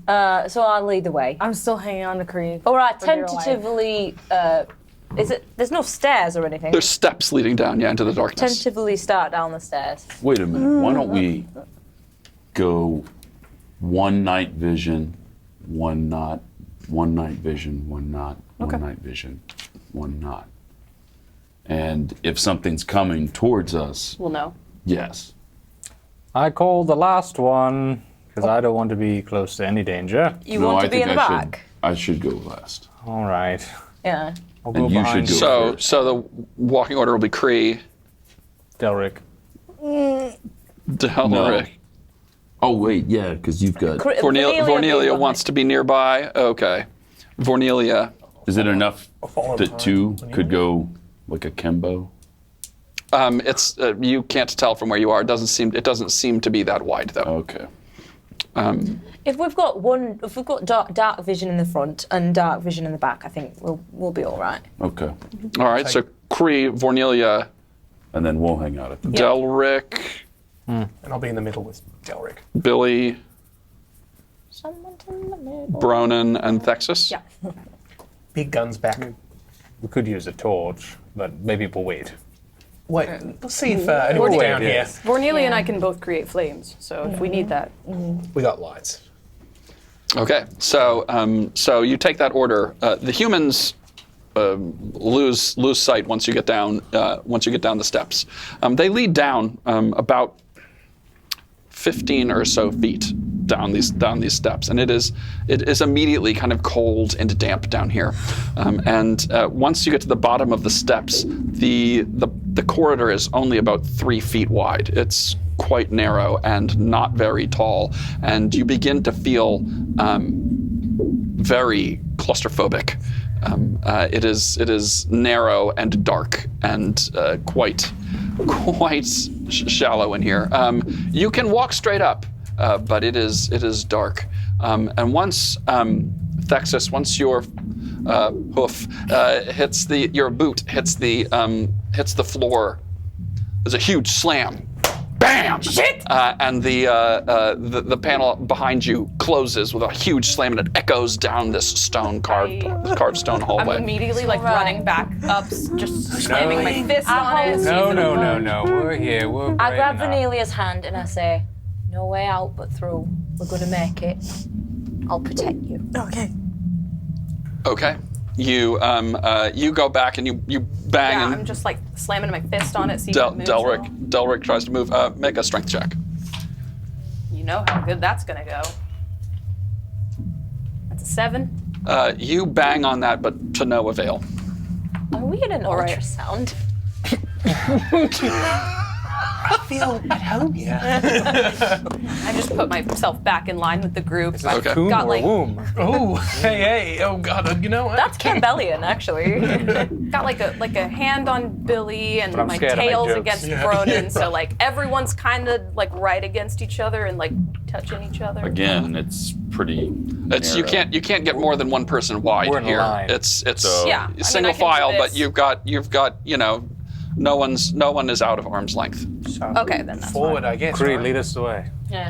So I'll lead the way. I'm still hanging on to Creed. All right, for dear life. tentatively, there's no stairs or anything? There's steps leading down, into the darkness. Tentatively start down the stairs. Wait a minute. Why don't we go 1 night vision, 1 knot, 1 night vision, 1 knot, 1 night vision, 1 knot. And if something's coming towards us, We'll know. yes. I call the last one because I don't want to be close to any danger. You want to be in the back? I should go last. All right. Yeah. I'll go And you behind should go first. So the walking order will be Kree, Delric. Delric. Oh, wait, yeah, because you've got... Vornelia wants to be nearby. Okay. Vornelia. Is it enough follow that behind. 2 could go like a Kembo? It's you can't tell from where you are. It doesn't seem to be that wide though. Okay. If we've got dark vision in the front and dark vision in the back, I think we'll be all right. Okay. All right. So Kree, Vornelia, And then we'll hang out at the Delric, And I'll be in the middle with Delric. Billy, Someone's in the middle. Bronan, and Thexus. Yeah. Big guns back. We could use a torch, but maybe we'll wait. Wait, let's see if anyone's Wait, down here. yes. Vornelia and I can both create flames, so if we need that. We got lights. Okay, so you take that order. The humans lose sight once you get down the steps. They lead down about 15 or so feet down these steps, and it is immediately kind of cold and damp down here. And once you get to the bottom of the steps, the corridor is only about 3 feet wide. It's quite narrow and not very tall, and you begin to feel very claustrophobic. It is narrow and dark and quite shallow in here. You can walk straight up, but it is dark. And once Thexus, once your hoof hits your boot hits the floor, there's a huge slam. Bam! Shit! And the panel behind you closes with a huge slam, and it echoes down this carved stone hallway. I'm immediately running back up, just slamming my fist on it. No. We're here. We're I brave grab enough. Vanelia's hand and I say, "No way out but through. We're gonna make it. I'll protect you." Okay. Okay. You go back and you bang. Yeah, and I'm just slamming my fist on it, see if it moves. Delric tries to move. Make a strength check. You know how good that's gonna go. That's a 7. You bang on that, but to no avail. Are we in an right. ultrasound? I feel at home here. I just put myself back in line with the group. I've Okay. Womb got or like womb? Oh, hey, oh God, you know what? That's Campbellian, actually. got like a hand on Billy and But I'm my scared to make tail's jokes. against Yeah. Bronan, so like everyone's kind of like right against each other and like touching each other. Again, it's pretty. It's you narrow. can't get more than one person wide We're in a here. line. It's Yeah, I mean, single I can do file, but this. you've got no one is out of arm's length. So, Okay, then that's forward, I guess. Creed, right? lead us the way. Yeah.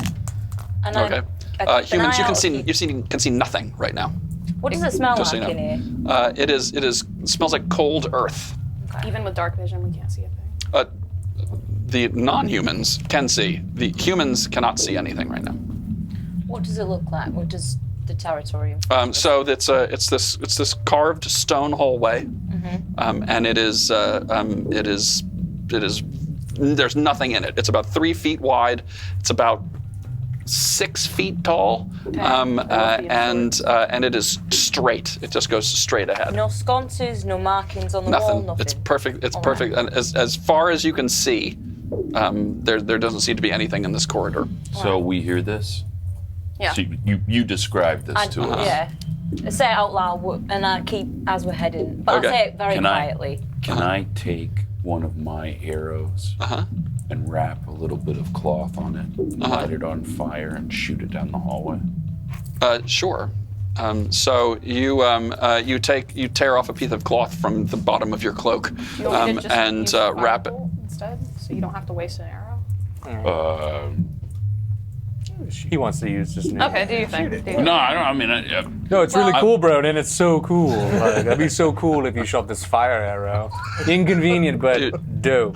And Okay. I keep an Humans, eye you out can see nothing right now. What does it smell Just like so you in know. here? It smells like cold earth. Even with dark vision, we can't see a thing. The non-humans can see. The humans cannot see anything right now. What does it look like? What does the territory? So it's this carved stone hallway, and it is there's nothing in it. It's about 3 feet wide. It's about 6 feet tall, and it is straight. It just goes straight ahead. No sconces, no markings on the wall, Nothing. nothing. It's perfect. It's All perfect. right. And as far as you can see, there doesn't seem to be anything in this corridor. So we hear this. Yeah. So you describe this to us. Yeah. I say it out loud, and I keep as we're heading. But Okay. I say it very Can I- quietly. Can I take one of my arrows and wrap a little bit of cloth on it, light it on fire, and shoot it down the hallway? Sure. So you tear off a piece of cloth from the bottom of your cloak, You want me to just and use a wrap it. firebolt instead, so you don't have to waste an arrow. He wants to use this new. Okay, do you think? No, I don't. I mean, No, it's really cool, bro, and it's so cool. Like, that'd be so cool if you shot this fire arrow. Inconvenient, but dope.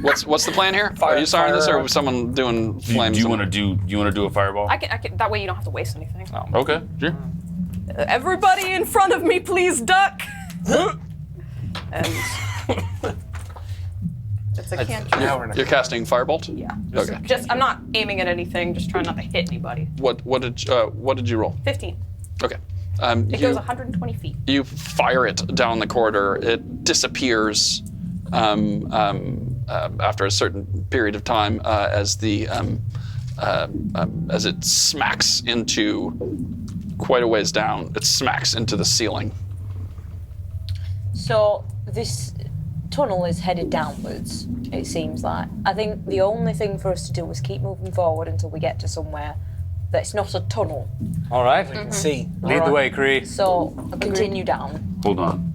What's the plan here? Are you starting this, or was someone doing do flames? you want to do a fireball? I can. That way you don't have to waste anything. Okay, sure. Everybody in front of me, please duck. And it's a cantrip. Now we're in a You're casting firebolt. Yeah. Okay. Just I'm not aiming at anything. Just trying not to hit anybody. What did you roll? 15. Okay. It goes 120 feet. You fire it down the corridor. It disappears after a certain period of time as it smacks into quite a ways down. It smacks into the ceiling. So this tunnel is headed downwards, it seems like. I think the only thing for us to do is keep moving forward until we get to somewhere that's not a tunnel. All right. See. Lead the way, Cree. So continue down. Hold on.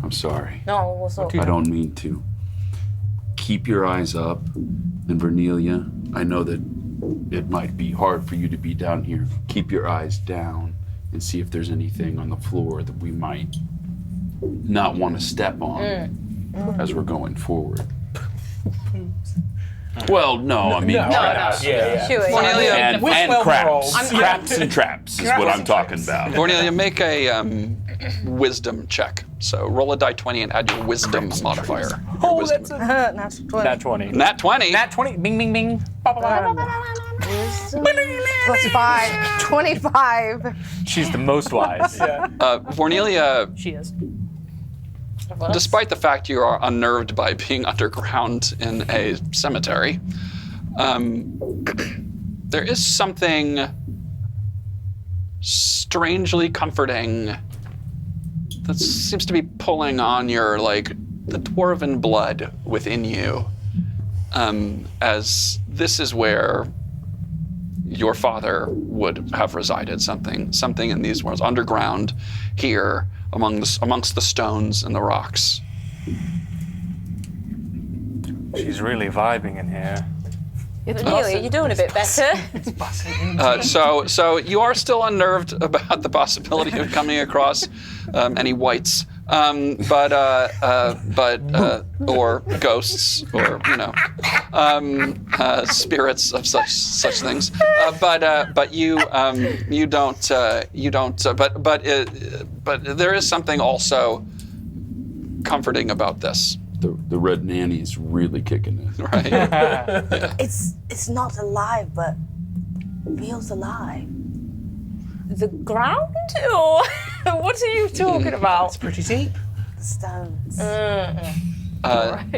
I'm sorry. No, what's up? I don't mean to. keep your eyes up. And Vernelia, I know that it might be hard for you to be down here. Keep your eyes down and see if there's anything on the floor that we might not want to step on as we're going forward. Well, no, I mean traps. Yeah. Cornelia, And well craps. rolled. Craps and traps is what I'm talking about. Cornelia, make a wisdom check. So roll a die 20 and add your wisdom modifier. Your wisdom. Nat 20. Nat 20. Nat 20. Nat 20. Bing, bing, bing. Plus 5. 25. She's the most wise. Cornelia, She is. despite the fact you are unnerved by being underground in a cemetery, there is something strangely comforting that seems to be pulling on your, the dwarven blood within you, as this is where your father would have resided, something in these worlds, underground here amongst the stones and the rocks. She's really vibing in here. Really, you're doing a bit better. So you are still unnerved about the possibility of coming across any wights, or ghosts, or spirits of such things. But you don't. But there is something also comforting about this. The red nanny is really kicking it. Right. It's not alive, but feels alive. The ground? Or what are you talking about? It's pretty deep. The stones.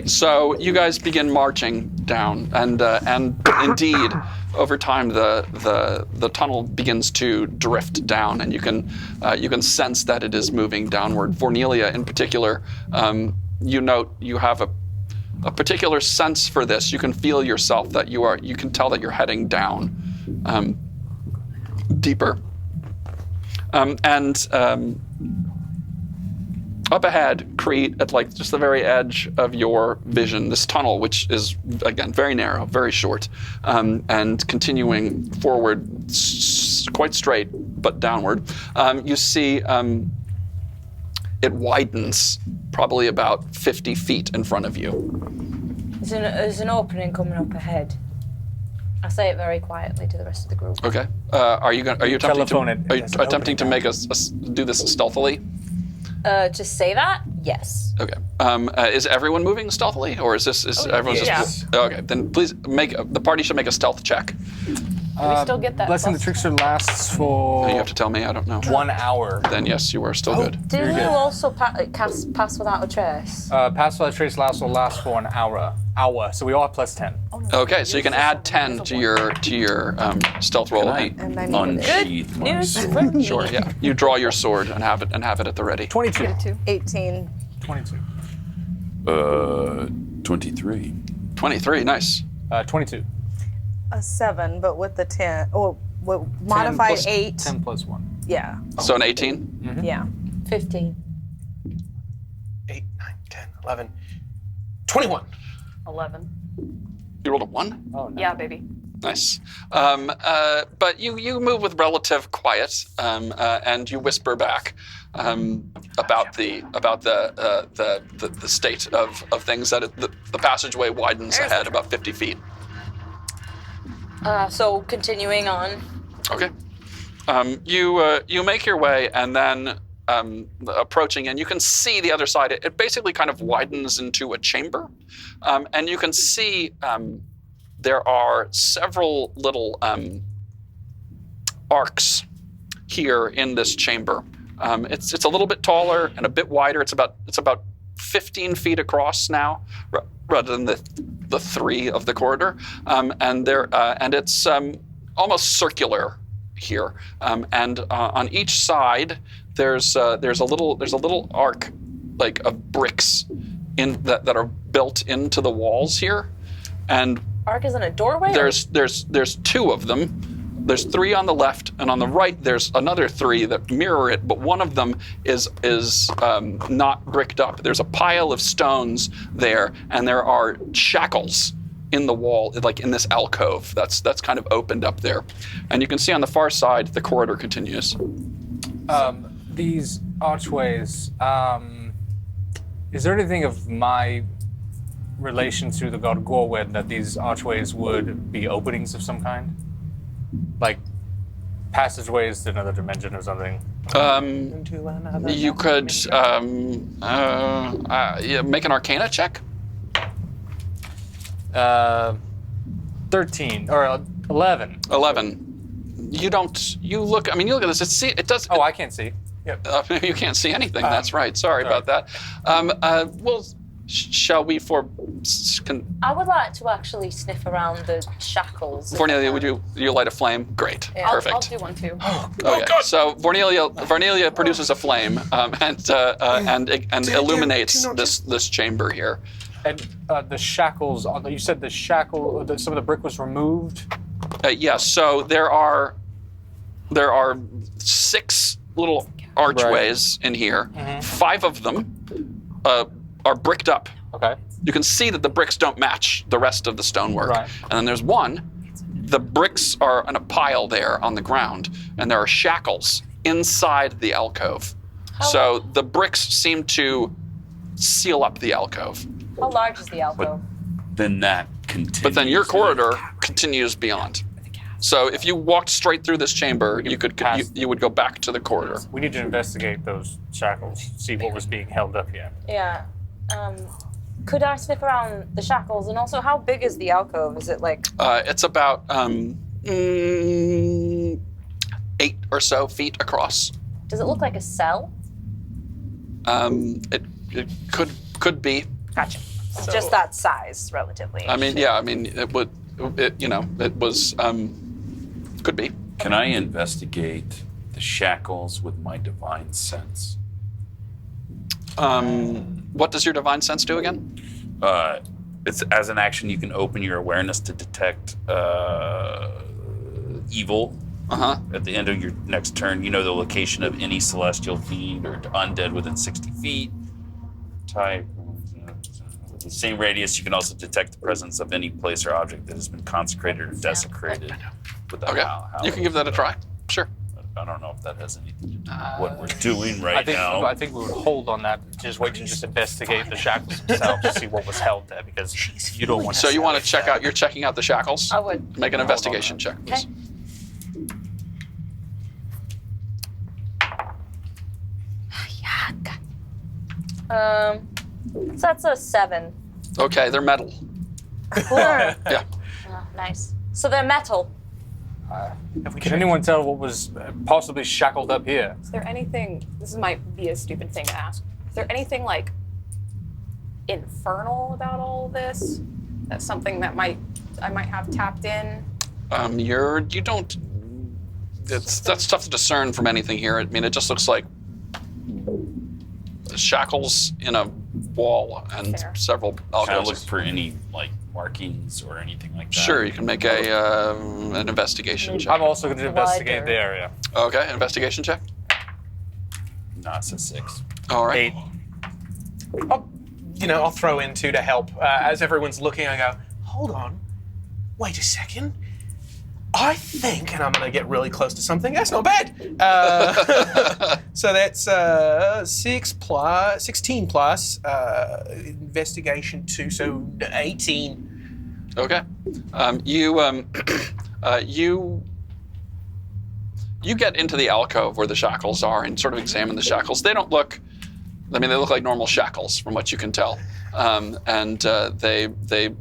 So you guys begin marching down, and indeed, over time, the tunnel begins to drift down, and you can sense that it is moving downward. Vernelia, in particular, you note you have a particular sense for this. You can feel yourself that you can tell that you're heading down, deeper, and up ahead, Crete, at just the very edge of your vision, this tunnel, which is again very narrow, very short, and continuing forward, quite straight but downward, you see. It widens probably about 50 feet in front of you. There's an opening coming up ahead. I say it very quietly to the rest of the group. Okay. Are you attempting Telephone it. to? Are you There's an attempting to make do this stealthily? To say that, yes. Okay. Is everyone moving stealthily, or is everyone just? Okay. Then please the party should make a stealth check. Do we still get that? Blessing the plus? Trickster lasts for You have to tell me. I don't know. 1 hour. Then yes, you are still good. Didn't you also cast Pass Without a Trace? Pass Without Trace will last for an hour. So we all have plus 10. Okay, so you can add 10 to your stealth roll. And I need Unsheath my News sword. from me. Sure. Yeah. You draw your sword and have it at the ready. 22. 18. 22. 23. 23. Nice. 22. A 7, but with the 10. Oh, with 10 modified plus- 8. 10 plus 1. Yeah. So an 18. Yeah. 15. 8, 9, 10, 11, 21. 11. You rolled a 1. Oh, no. Yeah, baby. Nice. But you move with relative quiet, and you whisper back about the state of things. That the passageway widens ahead about 50 feet. So continuing on. Okay. You make your way, and then approaching, and you can see the other side. It basically kind of widens into a chamber, and you can see there are several little arcs here in this chamber. It's a little bit taller and a bit wider. It's about 15 feet across now, rather than the 3 of the corridor, and it's almost circular here. And on each side, there's a little arc, like of bricks that are built into the walls here, and Arc is in a doorway? there's 2 of them There's 3 on the left, and on the right there's another 3 that mirror it, but one of them is not bricked up. There's a pile of stones there, and there are shackles in the wall, like in this alcove that's kind of opened up there. And you can see on the far side, the corridor continues. These archways, is there anything of my relation to the god Gorwed that these archways would be openings of some kind? Like passageways to another dimension or something? You could make an Arcana check. 13 or 11. 11. You look at this. It does. Oh, I can't see. You can't see anything. That's right. Sorry about that. Well, shall we I would like to actually sniff around the shackles. Vornelia, would you light a flame? Great. Yeah. Perfect. I'll do one too. Okay. So Vornelia produces a flame and illuminates this chamber here. And the shackles, you said some of the brick was removed? Yes, so there are 6 little archways in here. 5 of them are bricked up. Okay. You can see that the bricks don't match the rest of the stonework. Right. And then there's one, the bricks are in a pile there on the ground, and there are shackles inside the alcove. So the bricks seem to seal up the alcove. How large is the alcove? Then that continues. But then your corridor continues beyond. So if you walked straight through this chamber, you would go back to the corridor. We need to investigate those shackles, see what was being held up here. Yeah. Could I sniff around the shackles? And also, how big is the alcove? Is it like... It's about 8 or so feet across. Does it look like a cell? It could be. Gotcha. Just that size, relatively. It would. It was. Could be. Can I investigate the shackles with my divine sense? What does your divine sense do again? It's as an action you can open your awareness to detect evil. At the end of your next turn, you know the location of any celestial fiend or undead within 60 feet. Type. With the same radius, you can also detect the presence of any place or object that has been consecrated or desecrated. Okay. You can give that a try. Sure. I don't know if that has anything to do with what we're doing now. I think we would hold on that. Just wait to investigate the shackles themselves to see what was held there, because you don't want to. So you want to check out? You're checking out the shackles. I would. Make an investigation check, please. Okay. So that's a 7. Okay, they're metal. Cool. Yeah. Oh, nice. So they're metal. Can anyone tell what was possibly shackled up here? Is there anything, this might be a stupid thing to ask, is there anything like infernal about all of this? That's something that I might have tapped in? You don't, that's tough to discern from anything here. I mean, it just looks like shackles in a wall and several alcoves. Can I look for any markings or anything like that? Sure, you can make an investigation check. I'm also going to investigate the area. Okay, investigation check. No, it's a 6. All right. 8. I'll throw in 2 to help. As everyone's looking, I go, hold on, wait a second. I think, and I'm going to get really close to something. That's not bad. So that's 16 plus investigation 2, so 18. Okay. You get into the alcove where the shackles are and sort of examine the shackles. They don't look. They look like normal shackles from what you can tell, and they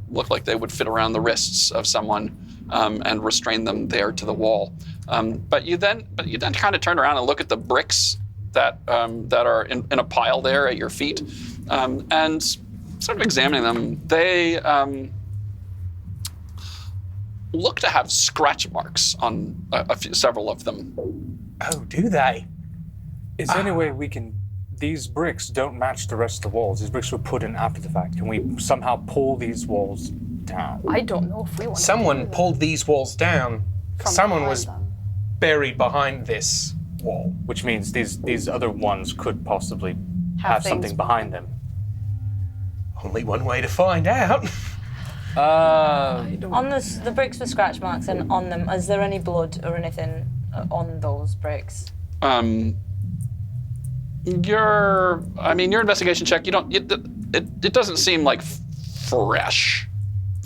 look like they would fit around the wrists of someone. And restrain them there to the wall. But you then kind of turn around and look at the bricks that are in a pile there at your feet, and sort of examining them. They look to have scratch marks on several of them. Oh, do they? Is there any way we can... These bricks don't match the rest of the walls. These bricks were put in after the fact. Can we somehow pull these walls down? I don't know if we want Someone pulled these walls down. Someone was buried behind this wall. Which means these other ones could possibly have things something behind them. Only one way to find out. On the bricks with scratch marks and on them, is there any blood or anything on those bricks? Your investigation check. You don't. It doesn't seem like fresh.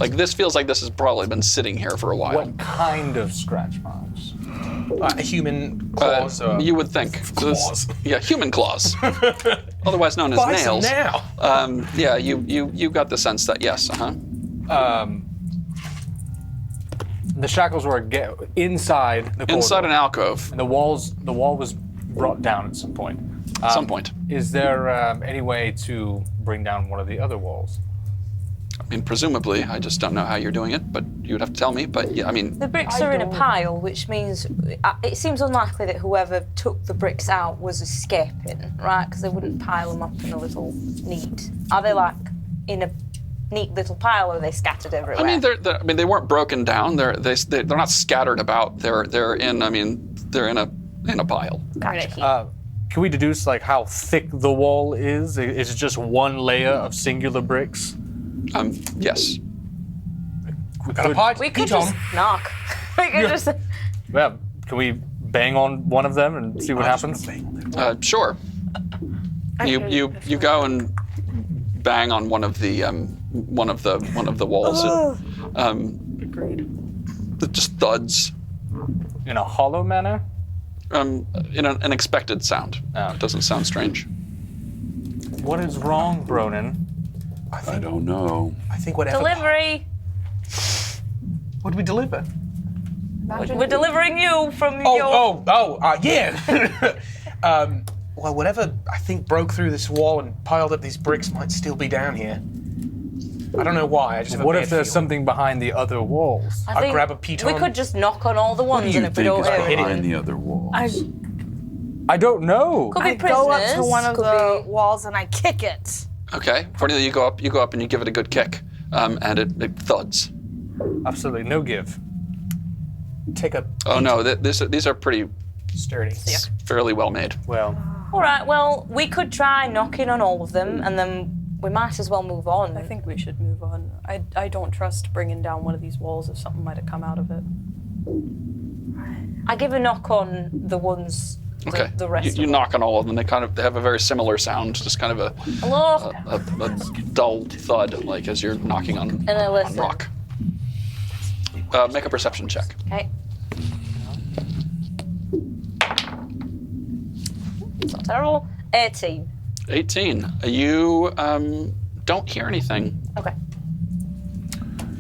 Like this feels like this has probably been sitting here for a while. What kind of scratch marks? Human claws. You would think. Claws. Human claws, otherwise known as Buy some nails. now. You got the sense that yes. The shackles were inside the corridor. Inside an alcove. And the wall was brought down at some point. At some point. Is there any way to bring down one of the other walls? I mean, presumably, I just don't know how you're doing it, but you would have to tell me. But yeah, I mean, The bricks are in a pile, which means it seems unlikely that whoever took the bricks out was escaping, right? Because they wouldn't pile them up in a little neat. Are they like in a neat little pile, or are they scattered everywhere? I mean, they weren't broken down. They're not scattered about. They're in. They're in a pile. Gotcha. Can we deduce like how thick the wall is? Is it just one layer of singular bricks? Yes. We got a pipe. We could just knock. We could just. Yeah. Can we bang on one of them and see what happens? Sure. You go and bang on one of the walls. It just thuds. In a hollow manner? In an expected sound. Oh. It doesn't sound strange. What is wrong, Bronin? I don't know. I think whatever. Delivery. What did we deliver? We're delivering you from yeah. Well, whatever I think broke through this wall and piled up these bricks might still be down here. I don't know why. I just have a What bad if there's feeling. something behind the other walls? I think grab a piton. We could just knock on all the What do ones, you and if we think don't is hear behind anything, the other wall? I don't know. could be I go up to prisoners, one of could the be- walls and I kick it. Okay. Fortunately, you go up and you give it a good kick, and it thuds. Absolutely no give. Take a Oh no, these are pretty sturdy. fairly well made. Well, All right. Well, we could try knocking on all of them, and then we might as well move on. I think we should move on. I don't trust bringing down one of these walls if something might have come out of it. I give a knock on the ones. Okay. The rest. You of knock on all of them. They have a very similar sound, just kind of Hello. a dull thud, like as you're knocking on And I listen. rock. Make a perception check. Okay. It's not terrible. 18. 18. You don't hear anything. Okay.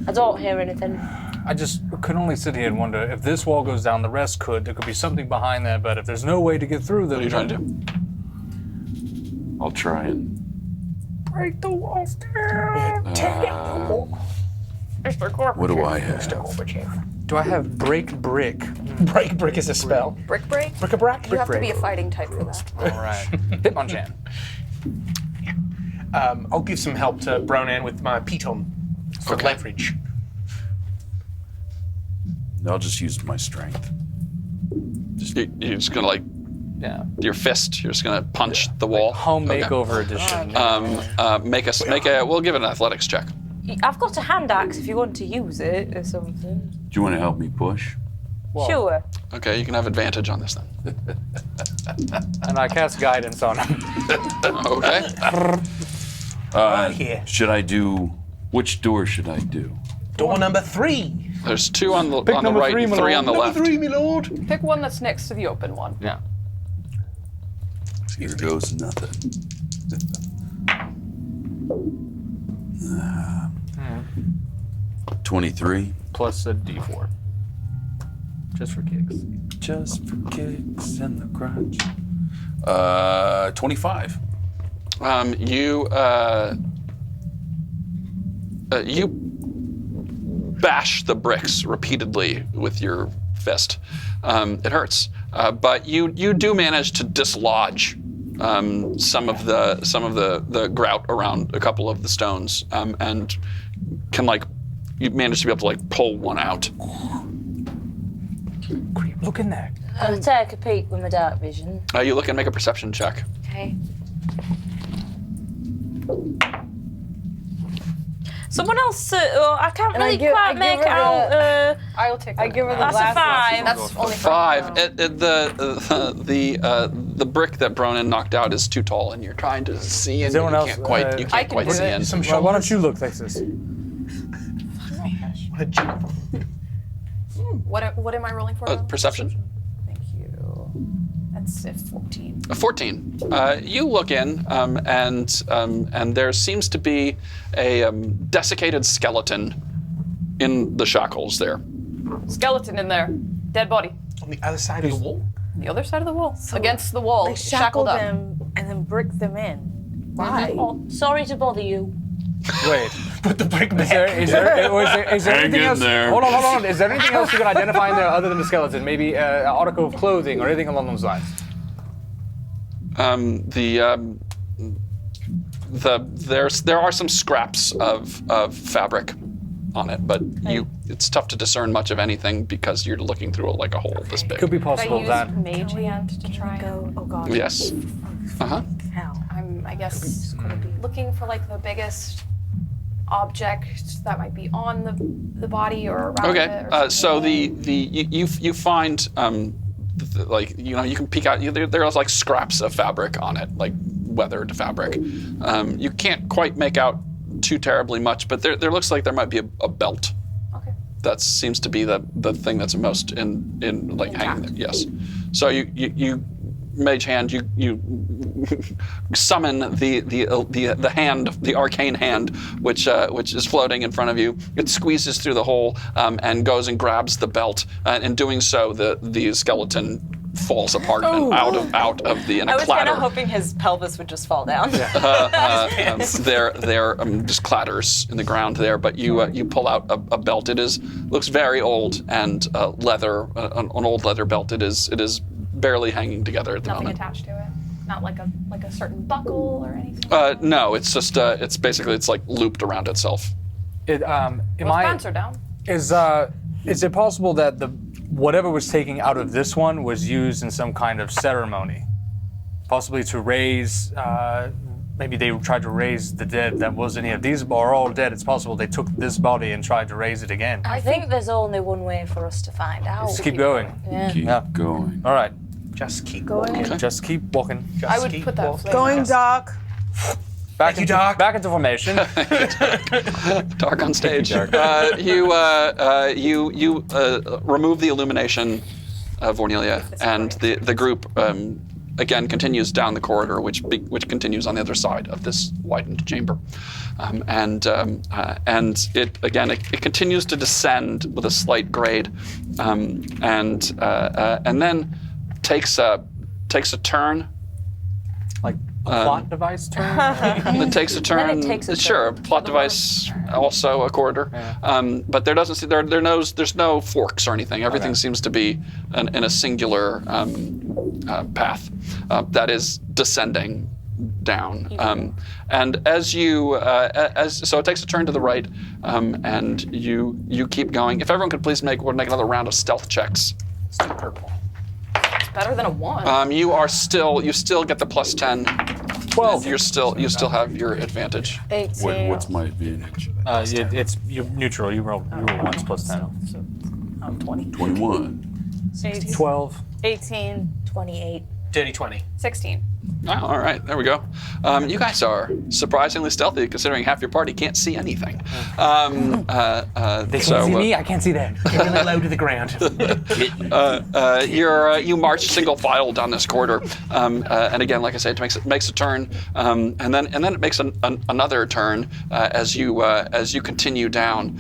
I don't hear anything. I just could only sit here and wonder if this wall goes down, the rest could. There could be something behind there, but if there's no way to get through them, What are you trying to do? I'll try and break the walls down. what do I have? Do I have break brick? Break brick is a spell. Brick break? Bric-a-brac? You have to be a fighting type for that. All right. Hitmonchan. I'll give some help to Bronan with my piton for Okay. leverage. I'll just use my strength. You're just gonna Yeah. your fist. You're just gonna punch the wall. Home Okay. makeover edition. We'll give it an athletics check. I've got a hand axe if you want to use it or something. Do you want to help me push? Sure. Okay, you can have advantage on this then. And I cast guidance on him. Okay. Here. Should I do? Which door should I do? Door number 3. There's 2 on the Pick number right, 3, and my 3 lord. on the left. Number 3, my lord. Pick one that's next to the open one. Yeah. Here goes nothing. 23. Plus a D4. Just for kicks. Just for kicks and the crunch. 25. You bash the bricks repeatedly with your fist. It hurts, but you do manage to dislodge some of the grout around a couple of the stones, and can you manage to be able to pull one out. Creep. Look in there. I'll take a peek with my dark vision. You look and make a perception check. Okay. Someone else, I can't really quite make out. I'll take I give her the That's a glasses. 5. That's only 5. The brick that Bronin knocked out is too tall, and you're trying to see, and anyone you else, can't quite, you I can't can quite do see it. in. Some Well, why don't shoulders. you look, Texas? What a jump. What am I rolling for? now? Perception. Thank you. That's a 14. A 14. You look in, and there seems to be a desiccated skeleton in the shackles there. Skeleton in there. Dead body. On the other side of the wall? The other side of the wall. Against the wall. They shackled up. them and then brick them in. Why? Oh, sorry to bother you. Wait. Put the brick back. Is there Hang anything in else? there. Hold on. Is there anything else you can identify in there other than the skeleton? Maybe an article of clothing or anything along those lines? There are some scraps of fabric on it, but it's tough to discern much of anything because you're looking through like a hole this big. Could be Could I possible use that. Mage Hand to try and... Oh god. Yes. Uh-huh. Hell. I'm, I guess, looking for like the biggest object that might be on the body or around it. Okay. Or So something. you find like you can peek out. There's like scraps of fabric on it, like weathered fabric. You can't quite make out too terribly much, but there looks like there might be a belt. Okay. That seems to be the thing that's most in like hanging there. Yes. So you mage hand, you summon the hand, the arcane hand, which is floating in front of you. It squeezes through the hole and goes and grabs the belt. And in doing so, the skeleton falls apart and out of the in a I was kind clatter. of hoping his pelvis would just fall down. There just clatters in the ground there. But you pull out a belt. Looks very old and leather, an old leather belt. It is barely hanging together at the Nothing moment. attached to it. Not like a certain buckle or anything. No, it's just it's basically like looped around itself. Both pants are down. Is it possible that whatever was taken out of this one was used in some kind of ceremony, possibly to raise? Maybe they tried to raise the dead that wasn't here. These are all dead. It's possible they took this body and tried to raise it again. I think there's only one way for us to find out. Just keep going. Yeah. Keep going. All right. Just keep Going. walking. Just keep walking. Just I would keep put that walking. flame. Going dark. Back you, into Doc. back into formation. Dark on stage. You remove the illumination of Vornelia, and the group again continues down the corridor, which continues on the other side of this widened chamber, and it continues to descend with a slight grade, and then takes a turn. Like a plot device turn. It takes a turn. it takes a Sure, plot device, also a corridor. But there's no forks or anything. Everything seems to be in a singular path that is descending down. And so it takes a turn to the right, and you keep going. If everyone could please make another round of stealth checks. It's too purple. It's better than a 1. You still get the plus 10. 12. You still have your advantage. 18. What's my advantage? You're neutral. You roll once plus 10. So I'm 20. 21. 12. 18. 28. Dirty 20. 16. Oh, all right, there we go. You guys are surprisingly stealthy, considering half your party can't see anything. They can't see me. I can't see them. Get really low to the ground. You march single file down this corridor, and again, like I said, it makes a turn, and then it makes another turn as you continue down,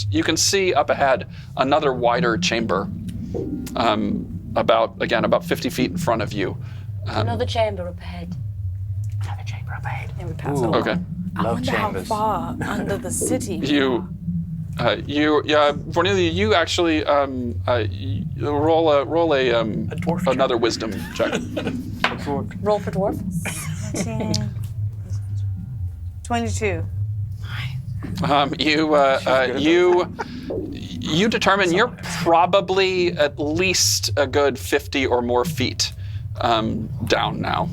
you can see up ahead another wider chamber, about 50 feet in front of you. Another chamber up ahead. Another chamber up ahead. And we pass it along. Okay. I Love wonder chambers. how far under the city. Vornelia, you actually roll dwarf another wisdom check. Roll for dwarf. 22. You determine you're probably at least a good 50 or more feet down now.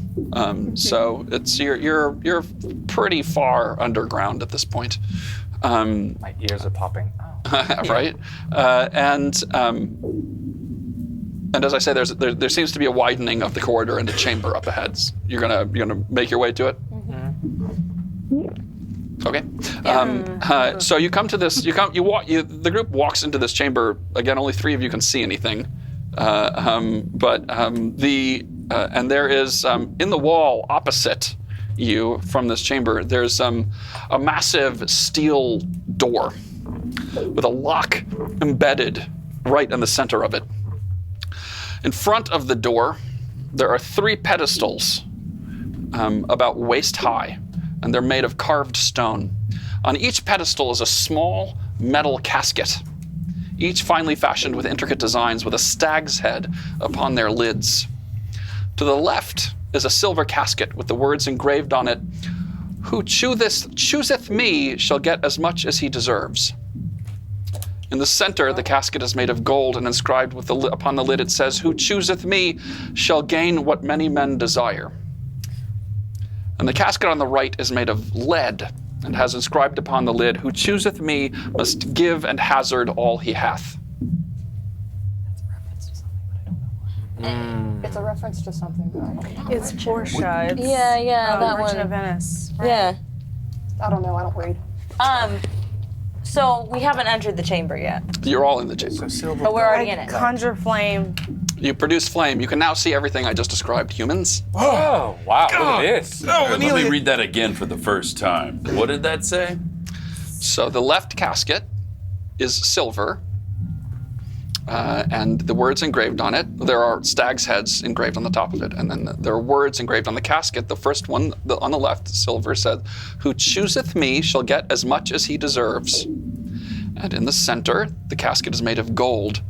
So it's you're pretty far underground at this point. My ears are popping. Oh. Right? And as I say, there seems to be a widening of the corridor into chamber up ahead. You're gonna make your way to it. Okay. So you come to this. You walk. The group walks into this chamber. Again, only 3 of you can see anything. And there is in the wall opposite you from this chamber. There's a massive steel door with a lock embedded right in the center of it. In front of the door, there are 3 pedestals about waist high, and they're made of carved stone. On each pedestal is a small metal casket, each finely fashioned with intricate designs with a stag's head upon their lids. To the left is a silver casket with the words engraved on it, "Who chooseth me shall get as much as he deserves." In the center, the casket is made of gold, and inscribed upon the lid it says, "Who chooseth me shall gain what many men desire." And the casket on the right is made of lead, and has inscribed upon the lid, "Who chooseth me must give and hazard all he hath." It's a reference to something, but I don't know. It's Portia. It's Yeah, that Merchant one. of Venice. Right? Yeah. I don't know. I don't read. So we haven't entered the chamber yet, You're all in the chamber. So silver. but we're already I in it. conjure flame. You produce flame. You can now see everything I just described. Humans. Oh, wow, look at this. Let me read that again for the first time. What did that say? So the left casket is silver, and the words engraved on it, there are stag's heads engraved on the top of it, and then there are words engraved on the casket. The first one on the left, silver, said, "Who chooseth me shall get as much as he deserves." And in the center, the casket is made of gold,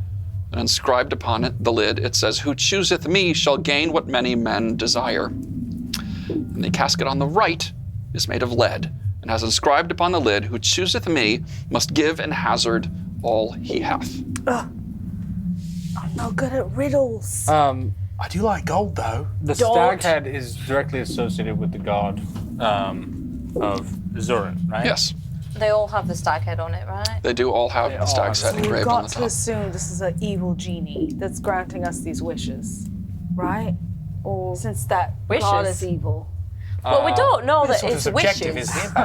and inscribed upon it, the lid, it says, "Who chooseth me shall gain what many men desire." And the casket on the right is made of lead, and has inscribed upon the lid, "Who chooseth me must give and hazard all he hath." I'm no good at riddles. I do like gold though. The stag head is directly associated with the god of Izurin, right? Yes, They all have the stag head on it, right? they do all have the stag's head We've engraved on got the to top. assume this is an evil genie that's granting us these wishes, right? Or since that god Wishes? is evil. Well, we don't know that Sort of it's subjective, wishes. isn't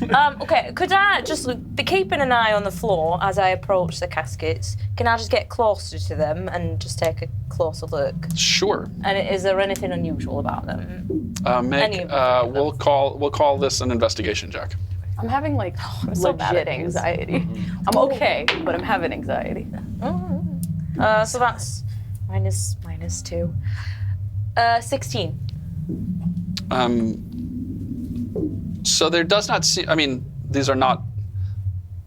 it? Okay, could I just be keeping an eye on the floor as I approach the caskets? Can I just get closer to them and just take a closer look? Sure. And is there anything unusual about them? We'll call this an investigation check. I'm having like so bad legit at these. anxiety. I'm okay, but I'm having anxiety. So that's minus 2. 16. So there does not seem. I mean, these are not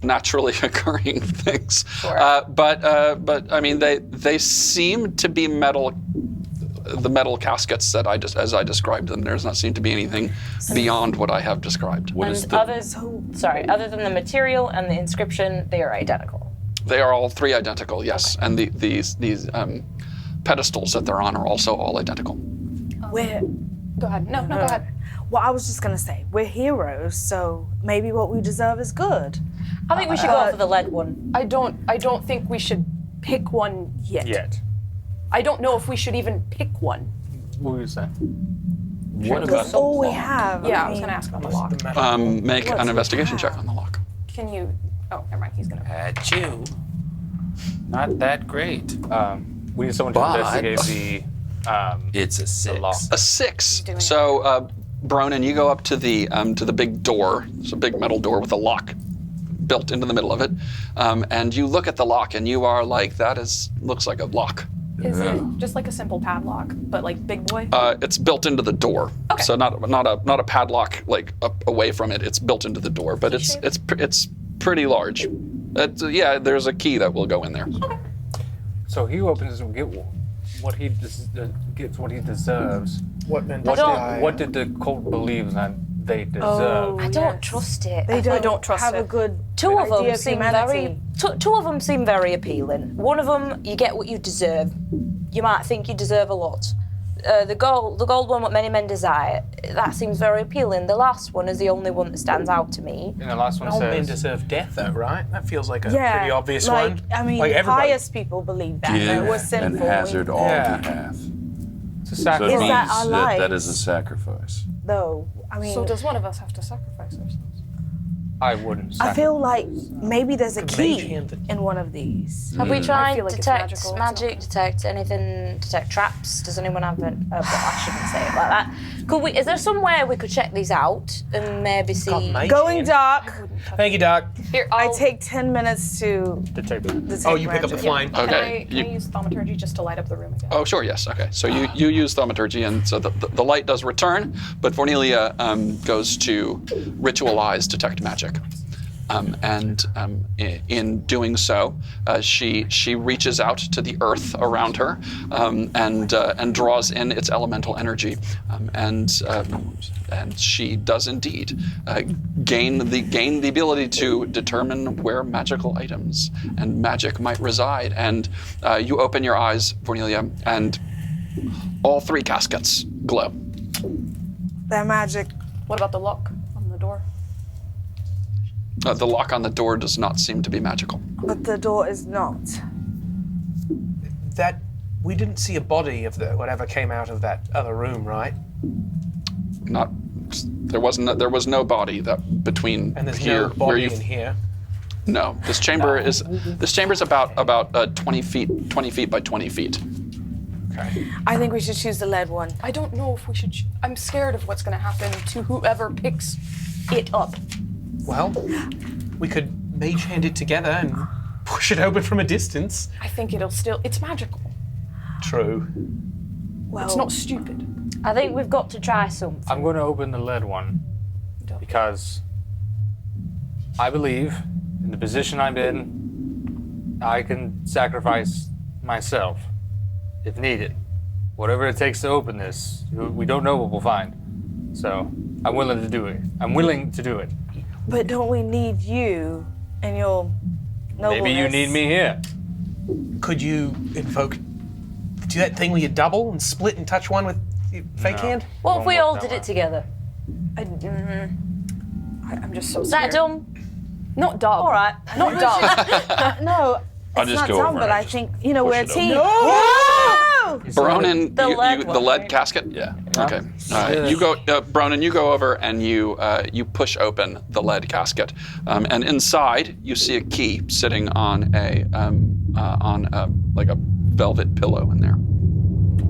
naturally occurring things. Sure. But I mean, they seem to be metal. The metal caskets that as I described them, there does not seem to be anything beyond what I have described. What is And the other than the material and the inscription, they are identical. They are all 3 identical, yes, and these pedestals that they're on are also all identical. We're Go ahead. No, go ahead. well, I was just gonna say we're heroes, so maybe what we deserve is good. I think we should go for the lead one. I don't think we should pick one yet. Yet. I don't know if we should even pick one. What were you saying? what about That's all we have. Yeah, I was gonna ask about the lock. Make an What's investigation that? check on the lock. Can you? Oh, never mind. He's gonna. Achoo. Not that great. We need someone to But- investigate the It's a 6. lock. A 6. doing it. So, Bronan, you go up to the big door. It's a big metal door with a lock built into the middle of it, and you look at the lock, and you are like, looks like a lock. Is it just like a simple padlock, but like big boy? It's built into the door, Okay. so not a padlock like up away from it. It's built into the door, but it's pretty large. There's a key that will go in there. So he opens and gets what he deserves. What then? What did the cult believe that they deserve. I don't trust it. They don't trust have a it. good Two of idea them of seem humanity. two of them seem very appealing. One of them, you get what you deserve. You might think you deserve a lot. The gold one, what many men desire, that seems very appealing. The last one is the only one that stands out to me. And the last one All men says, deserve death, though, right? That feels like a Yeah, pretty obvious like, one. I mean, like everybody. pious people believe that. Give That we're and sinful. hazard all Yeah. you have. it's a So it sacrifice. Is means that our that lives? is a sacrifice. Though, I mean, So does one of us have to sacrifice ourselves? I wouldn't I sacrifice. feel like maybe there's a mage key hand that- in one of these. Have we tried feel like it's detect magical, magic, detect anything, detect traps? Does anyone have an? Well, I shouldn't say it like that. Could we? Is there somewhere we could check these out and maybe see? Got mage Going hand. dark. Thank you, Doc. Here, I I'll, take 10 minutes to Detect. detect Oh, you pick up the magic. flame. Can Okay. I use thaumaturgy just to light up the room again? Oh, sure, yes. Okay. So you use thaumaturgy, and so the light does return, but Cornelia goes to ritualize detect magic. In doing so, she reaches out to the earth around her and draws in its elemental energy, and she does indeed gain the ability to determine where magical items and magic might reside. And you open your eyes, Cornelia, and all 3 caskets glow. That magic. What about the lock on the door? The lock on the door does not seem to be magical. But the door is not. That we didn't see a body of the whatever came out of that other room, right? Not there was no body that between And there's here no where body you in here. no. This chamber is about 20 feet by 20 feet. Okay. I think we should choose the lead one. I don't know if we should. I'm scared of what's going to happen to whoever picks it up. Well, we could mage hand it together and push it open from a distance. I think it'll still. It's magical. True. Well, It's not stupid. I think we've got to try something. I'm going to open the lead one because I believe in the position I'm in, I can sacrifice myself if needed. Whatever it takes to open this, we don't know what we'll find. So I'm willing to do it. I'm willing to do it. But don't we need you and your nobleness? Maybe you need me here. Could you invoke, do that thing where you double and split and touch one with your fake No. hand? What if Won't we work all that did way. it together? I'm just so Is that scared. dumb? Not dumb. All right. Not dumb. No, I'll it's just not go dumb, over but and I just think, you know, push we're a it open. team. No! Bronan, The lead the one, lead right? casket. Yeah. Okay. You go, Bronan. You go over and you push open the lead casket, and inside you see a key sitting on a like a velvet pillow in there.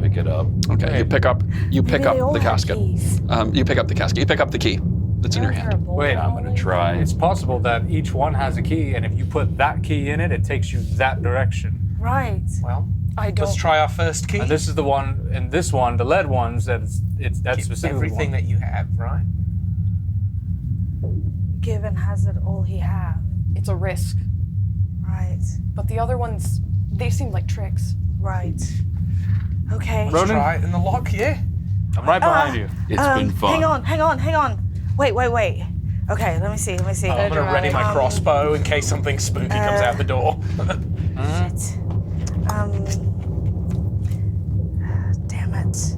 Pick it up. Okay. You pick up Maybe they all the have casket. keys. You pick up the casket. You pick up the key that's in your hand. Wait, I'm gonna try. it's possible that each one has a key, and if you put that key in it, it takes you that direction. Right. Well, I don't. let's try our first key. And this is the one, and this one, the lead ones, that's specifically everything one. that you have, right? Give and hazard all he have. It's a risk. Right. But the other ones, they seem like tricks. Right. Okay. Let's Ronan? try it in the lock, yeah? I'm right behind you. It's been fun. Hang on. Wait. Okay, let me see. I'm gonna ready my crossbow in case something spooky comes out the door. Shit. Damn it.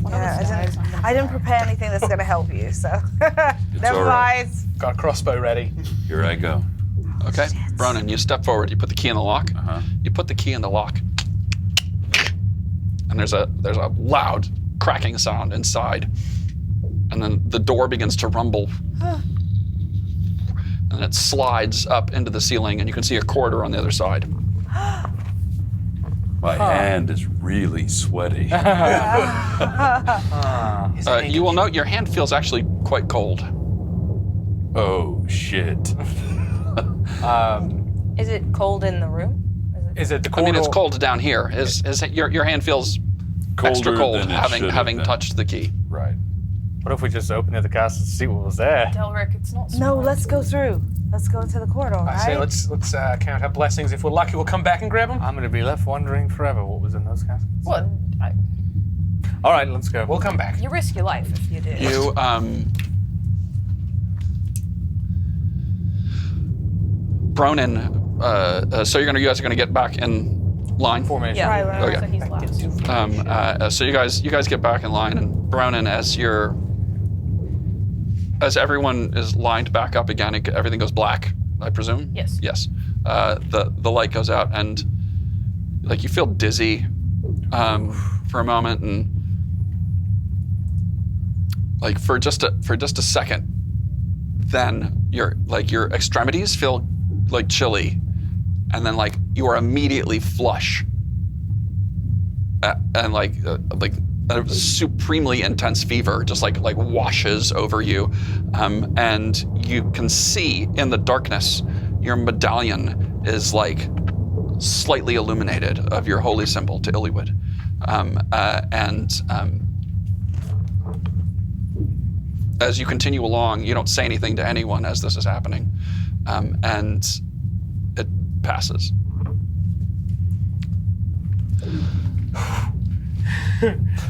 Yeah, I didn't prepare anything that's gonna help you, so. Never all right. mind. Got a crossbow ready. Here I go. Okay. Bronan, you step forward. You put the key in the lock. You put the key in the lock, and there's a loud cracking sound inside, and then the door begins to rumble. And it slides up into the ceiling, and you can see a corridor on the other side. My hand is really sweaty. You will note your hand feels actually quite cold. Oh, shit. Is it cold in the room? Is it the I corridor? mean, it's cold down here. Your hand feels extra Colder cold than it should have having been. touched the key. Right. What if we just opened the castle to see what was there? Delric, it's not No, smart. let's go through. Let's go into the corridor, I right? say let's count our blessings. If we're lucky, we'll come back and grab them. I'm going to be left wondering forever what was in those caskets. Well, All right, let's go. We'll come back. You risk your life if you do. You Bronin, so you guys are gonna get back in line. Formation. Yeah, Right. Okay. so he's last. So you guys get back in line, and Bronin, as everyone is lined back up again, everything goes black, I presume. Yes. Yes. The light goes out, and like you feel dizzy for a moment, and like for just a second, then your extremities feel like chilly, and then like you are immediately flush, and like a supremely intense fever just like washes over you, and you can see in the darkness your medallion is like slightly illuminated of your holy symbol to Illywood, and as you continue along, you don't say anything to anyone as this is happening, and it passes.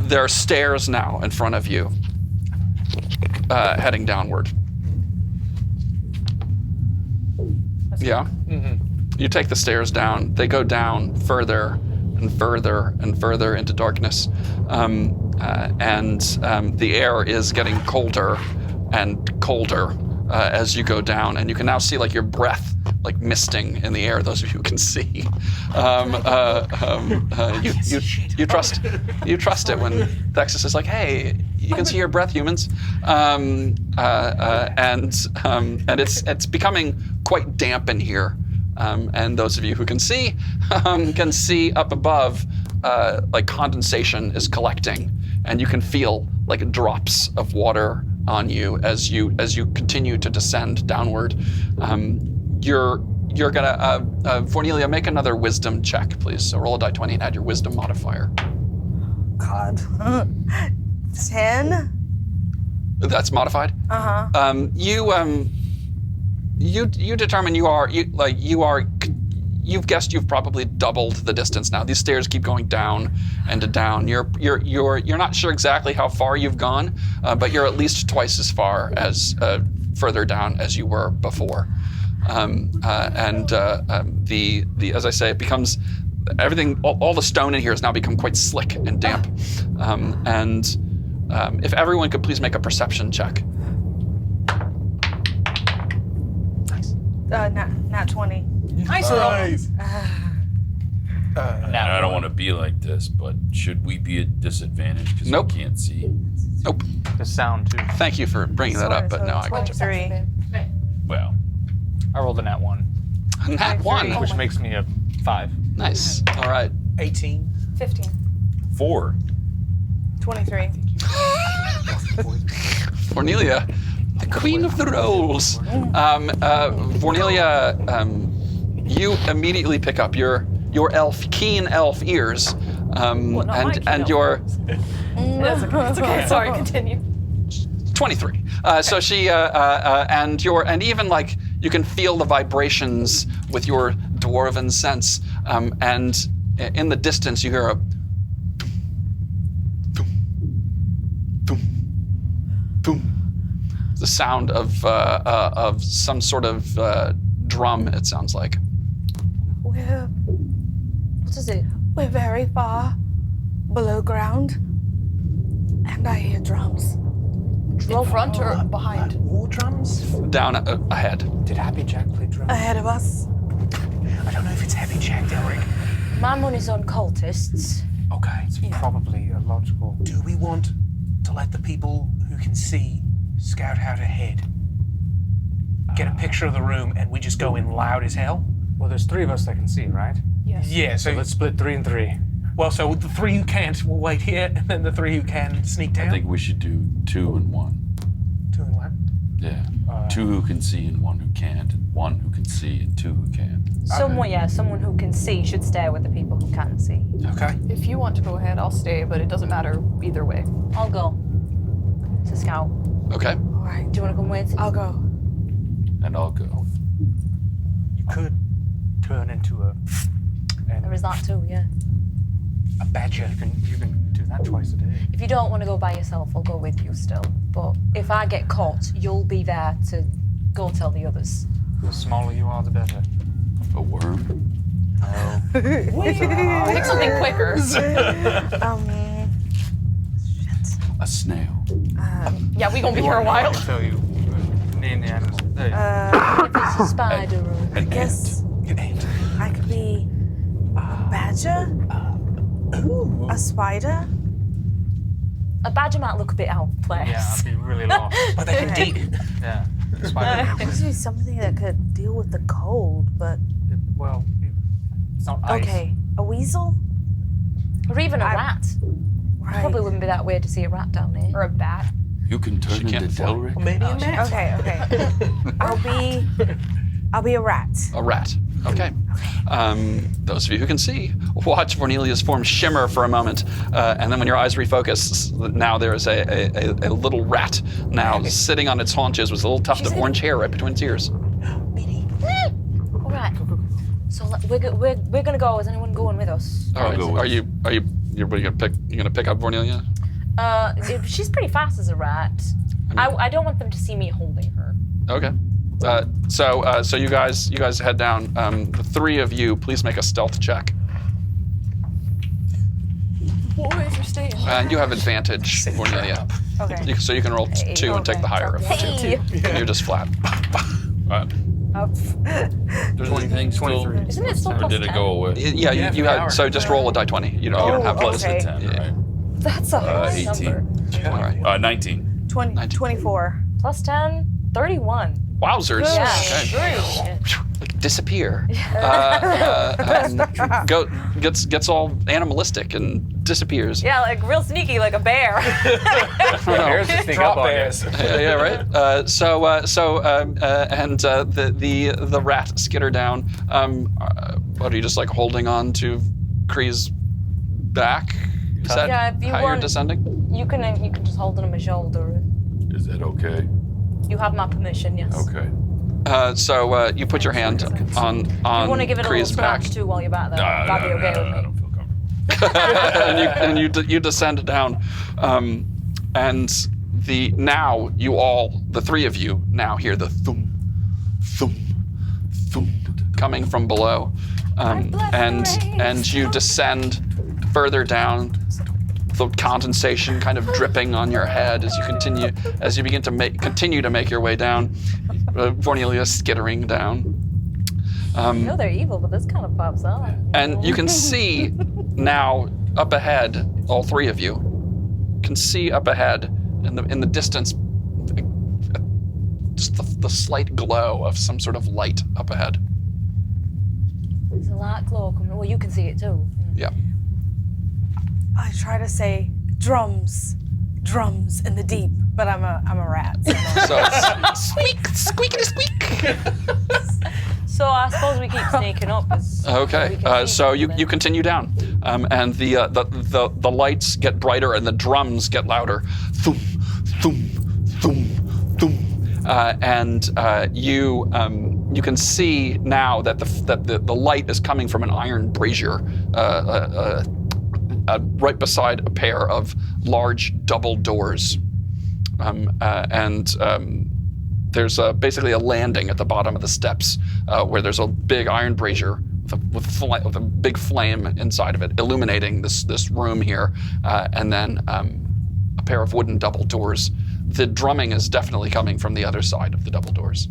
There are stairs now in front of you, heading downward. Yeah? Mm-hmm. You take the stairs down. They go down further and further and further into darkness. And the air is getting colder and colder as you go down. And you can now see like your breath like misting in the air, those of you who can see. You trust it when Thexus is like, hey, you can see your breath, humans. And it's becoming quite damp in here. And those of you who can see up above, like condensation is collecting, and you can feel like drops of water on you as you continue to descend downward. You're gonna Vornelia, make another wisdom check, please. So roll a die 20 and add your wisdom modifier. God. 10? That's modified. You determine you've guessed you've probably doubled the distance now. These stairs keep going down and down. You're not sure exactly how far you've gone, but you're at least twice as far as further down as you were before. As I say, it becomes everything. All the stone in here has now become quite slick and damp. If everyone could please make a perception check. Not 20. Nice roll. I don't want to be like this, but should we be at disadvantage because Nope. we can't see? Nope. The sound too. Thank you for bringing that up, but no, I got you. 23. Well, I rolled a nat 1, Nat 1. which makes me a 5. Nice. All right. 18. 15. 4. 23. Vornelia, the queen of the rolls. Vornelia, you immediately pick up your keen elf ears, and your It's okay. Sorry, continue. 23. So she and even like you can feel the vibrations with your dwarven sense, and in the distance you hear a boom, boom, boom. The sound of some sort of drum. It sounds like. What is it? We're very far below ground, and I hear drums. In front or behind? War drums? Down ahead. Did Happy Jack play drums? Ahead of us. I don't know if it's Happy Jack, Derek. My money's on cultists. Okay. It's probably a logical. Do we want to let the people who can see scout out ahead? Get a picture of the room and we just go in loud as hell? Well, there's 3 of us that can see, right? Yes. Yeah, so Let's split 3 and 3. well, so the 3 who can't will wait here, and then the 3 who can sneak down. I think we should do 2 and 1. 2 and 1. Yeah. 2 who can see and 1 who can't, and 1 who can see and 2 who can't. Someone who can see should stay with the people who can't see. Okay. If you want to go ahead, I'll stay, but it doesn't matter either way. I'll go. To scout. Okay. All right. Do you want to come with? I'll go. And I'll go. You could turn into There is that too, yeah. a badger. You can do that twice a day. If you don't want to go by yourself, I'll go with you still. But if I get caught, you'll be there to go tell the others. The smaller you are, the better. A worm? No. Pick something quicker. A snail? Yeah, we gonna be here a while. I can tell you. Name the animal. There you go. If it's a spider or... An guess ant. I could be a badger? A spider? A badger might look a bit out of place. Yeah, I'd be really lost. But they can deep. Yeah. Spider. Could be something that could deal with the cold, but It's not ice. okay. A weasel? Or even a rat. Right. Probably wouldn't be that weird to see a rat down here. Or a bat. You can turn can't into fly. Delric? Maybe a man. Okay. I'll be a rat. A rat. Okay. Those of you who can see, watch Vornelia's form shimmer for a moment, and then when your eyes refocus, now there is a little rat now sitting on its haunches with a little tuft of orange hair right between its ears. All right. So we're gonna go. Is anyone going with us? All right. go with Are you gonna pick? You gonna pick up Vornelia? She's pretty fast as a rat. I don't want them to see me holding her. Okay. So you guys head down. The three of you, please make a stealth check. Boys are staying. And you have advantage, Vornelia. Okay. So you can roll 2 and take the higher of the two. And you're just flat. There's anything still? 23. Isn't it still Or plus did it 10? go away? Yeah, you had. So just roll a die 20. You don't have plus. okay. 10, Yeah. right? That's a high 18. number. All right. 19. 24. Plus 10, 31. Wowzers. Yeah. Okay. Great. Like disappear. Gets all animalistic and disappears. Yeah, like real sneaky, like a bear. Bears just sneak up on you. Yeah, right. The rat skitter down. What are you just like holding on to Kree's back? Is that Yeah, if you how you're want- descending? You can just hold it on my shoulder. Is that okay? You have my permission, yes. Okay. So you put your hand on You want to give it a little Kree's back, scratch too while you're back there. That'd be okay with I me. don't feel comfortable. and you descend down, and now you all, the three of you, now hear the thum, thum, thum coming from below, and you descend further down. The condensation kind of dripping on your head as you begin to continue to make your way down. Vornelia skittering down. I know they're evil, but this kind of pops out. And you can see now up ahead, all three of you can see up ahead in the distance just the slight glow of some sort of light up ahead. There's a light glow coming. Well, you can see it too. Yeah. I try to say drums in the deep, but I'm a rat. So So it's squeak, squeakity squeak. So I suppose we keep sneaking up. Okay, so you continue down, and the lights get brighter and the drums get louder. Thum, thum, thum, thum. And you can see now that the light is coming from an iron brazier right beside a pair of large double doors, there's basically a landing at the bottom of the steps where there's a big iron brazier with a big flame inside of it, illuminating this room here, and then a pair of wooden double doors. The drumming is definitely coming from the other side of the double doors.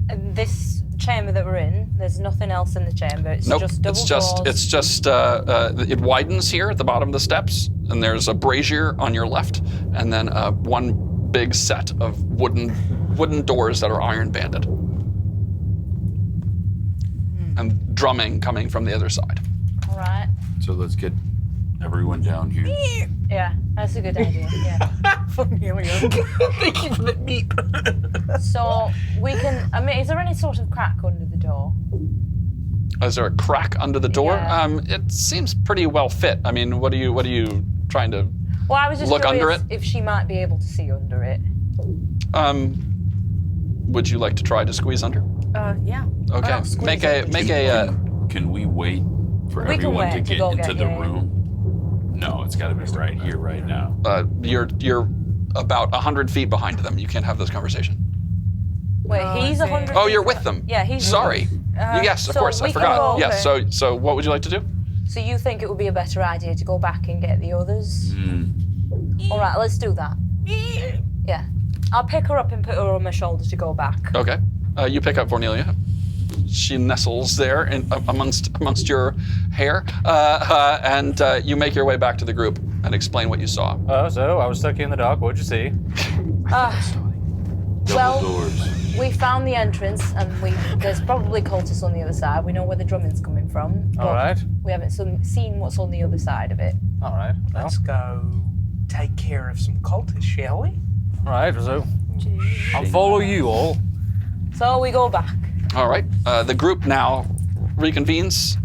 And this chamber that we're in, there's nothing else in the chamber. It's Nope, just double it's just doors. it widens here at the bottom of the steps, and there's a brazier on your left, and then one big set of wooden doors that are iron banded, and drumming coming from the other side. All right. So let's get everyone down here. Yeah, that's a good idea. Yeah. Thank you for the meat. So we can. I mean, is there any sort of crack under the door? Is there a crack under the door? Yeah. It seems pretty well fit. I mean, what are you trying to? Well, I was just Look curious under it? if she might be able to see under it. Would you like to try to squeeze under? yeah. Okay. I'll squeeze Make a. Can we wait for We can everyone wait to to get go into get- the yeah, yeah. room? No, it's got to be right here, right now. You're about 100 feet behind them. You can't have this conversation. Wait, he's 100. Oh, you're with them. Yeah, he's. Sorry. Yes, of so course. I we can forgot. go- Yes. So what would you like to do? So you think it would be a better idea to go back and get the others? All right, let's do that. Yeah. I'll pick her up and put her on my shoulder to go back. Okay. You pick up Cornelia. She nestles there amongst your hair, and you make your way back to the group and explain what you saw. So I was stuck in the dark. What'd you see? Well, Doors. we found the entrance, and there's probably cultists on the other side. We know where the drumming's coming from. But All right. We haven't seen what's on the other side of it. All right. Well, Let's go take care of some cultists, shall we? all right. So I'll follow you all. So we go back. All right. The group now reconvenes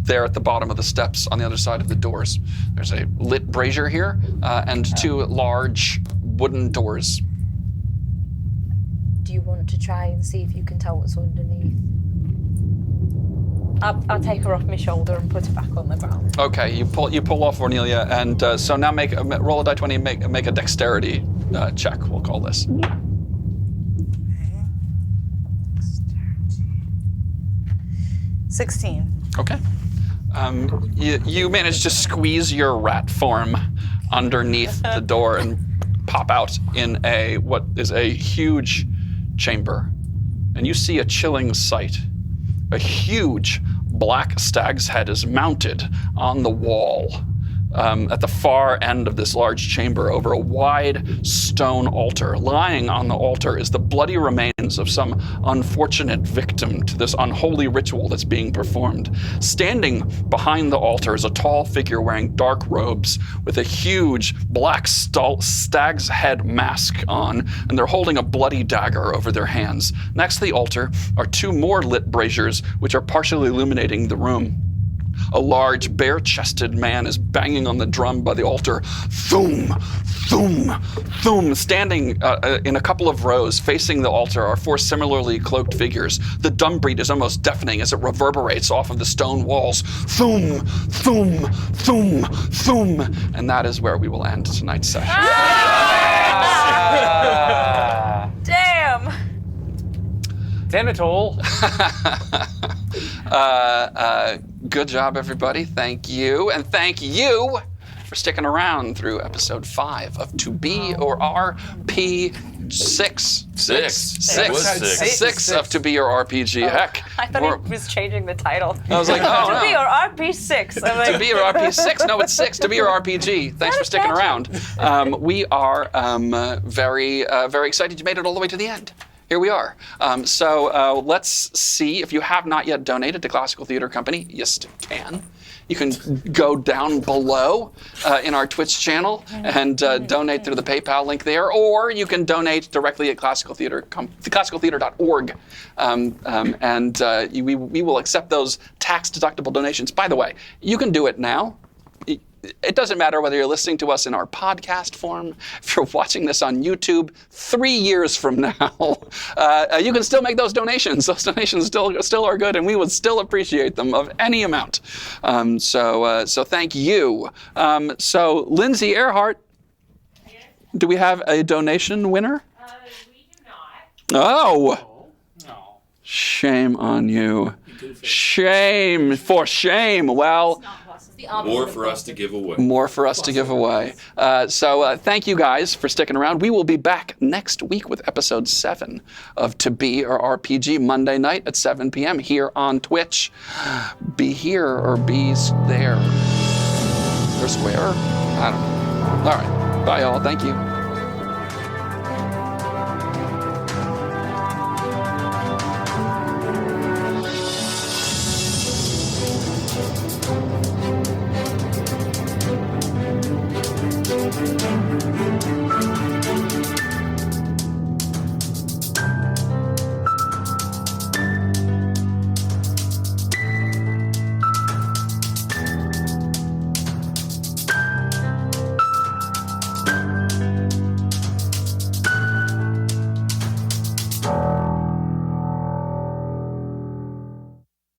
there at the bottom of the steps on the other side of the doors. There's a lit brazier here and two large wooden doors. Do you want to try and see if you can tell what's underneath? I'll take her off my shoulder and put her back on the ground. Okay, you pull off Cornelia, and so now roll a die 20 and make a dexterity check. We'll call this. 16. Okay. You manage to squeeze your rat form underneath the door and pop out in what is a huge chamber. And you see a chilling sight. A huge black stag's head is mounted on the wall at the far end of this large chamber over a wide stone altar. Lying on the altar is the bloody remains of some unfortunate victim to this unholy ritual that's being performed. Standing behind the altar is a tall figure wearing dark robes with a huge black stag's head mask on, and they're holding a bloody dagger over their hands. Next to the altar are two more lit braziers which are partially illuminating the room. A large, bare-chested man is banging on the drum by the altar. Thum, thum, thum. Standing in a couple of rows facing the altar are four similarly cloaked figures. The drum beat is almost deafening as it reverberates off of the stone walls. Thum, thum, thum, thum. And that is where we will end tonight's session. Damn! Damn it all. Good job, everybody. Thank you. And thank you for sticking around through episode 5 of To Be or RP 6. It was six. 6 of To Be or RPG. Heck. I thought he was changing the title. I was like, oh, To be no. or RP6. I'm like, To Be or RP 6? No, it's 6. To Be or RPG. Thanks for sticking around. We are very excited you made it all the way to the end. Here we are. So let's see. If you have not yet donated to Classical Theater Company, you still can. You can go down below in our Twitch channel and donate through the PayPal link there, or you can donate directly at classicaltheater.org, and we will accept those tax-deductible donations. By the way, you can do it now. It doesn't matter whether you're listening to us in our podcast form, if you're watching this on YouTube 3 years from now, you can still make those donations. Those donations still are good, and we would still appreciate them of any amount. So thank you. So Lindsay Earhart, do we have a donation winner? we do not. Oh! Shame on you. Shame for shame. Well, More for us to give away. more for us to give away. So thank you guys for sticking around. We will be back next week with episode 7 of To Be or RPG, Monday night at 7 p.m. here on Twitch. Be here or be there. Or square? I don't know. All right. Bye, all. Thank you.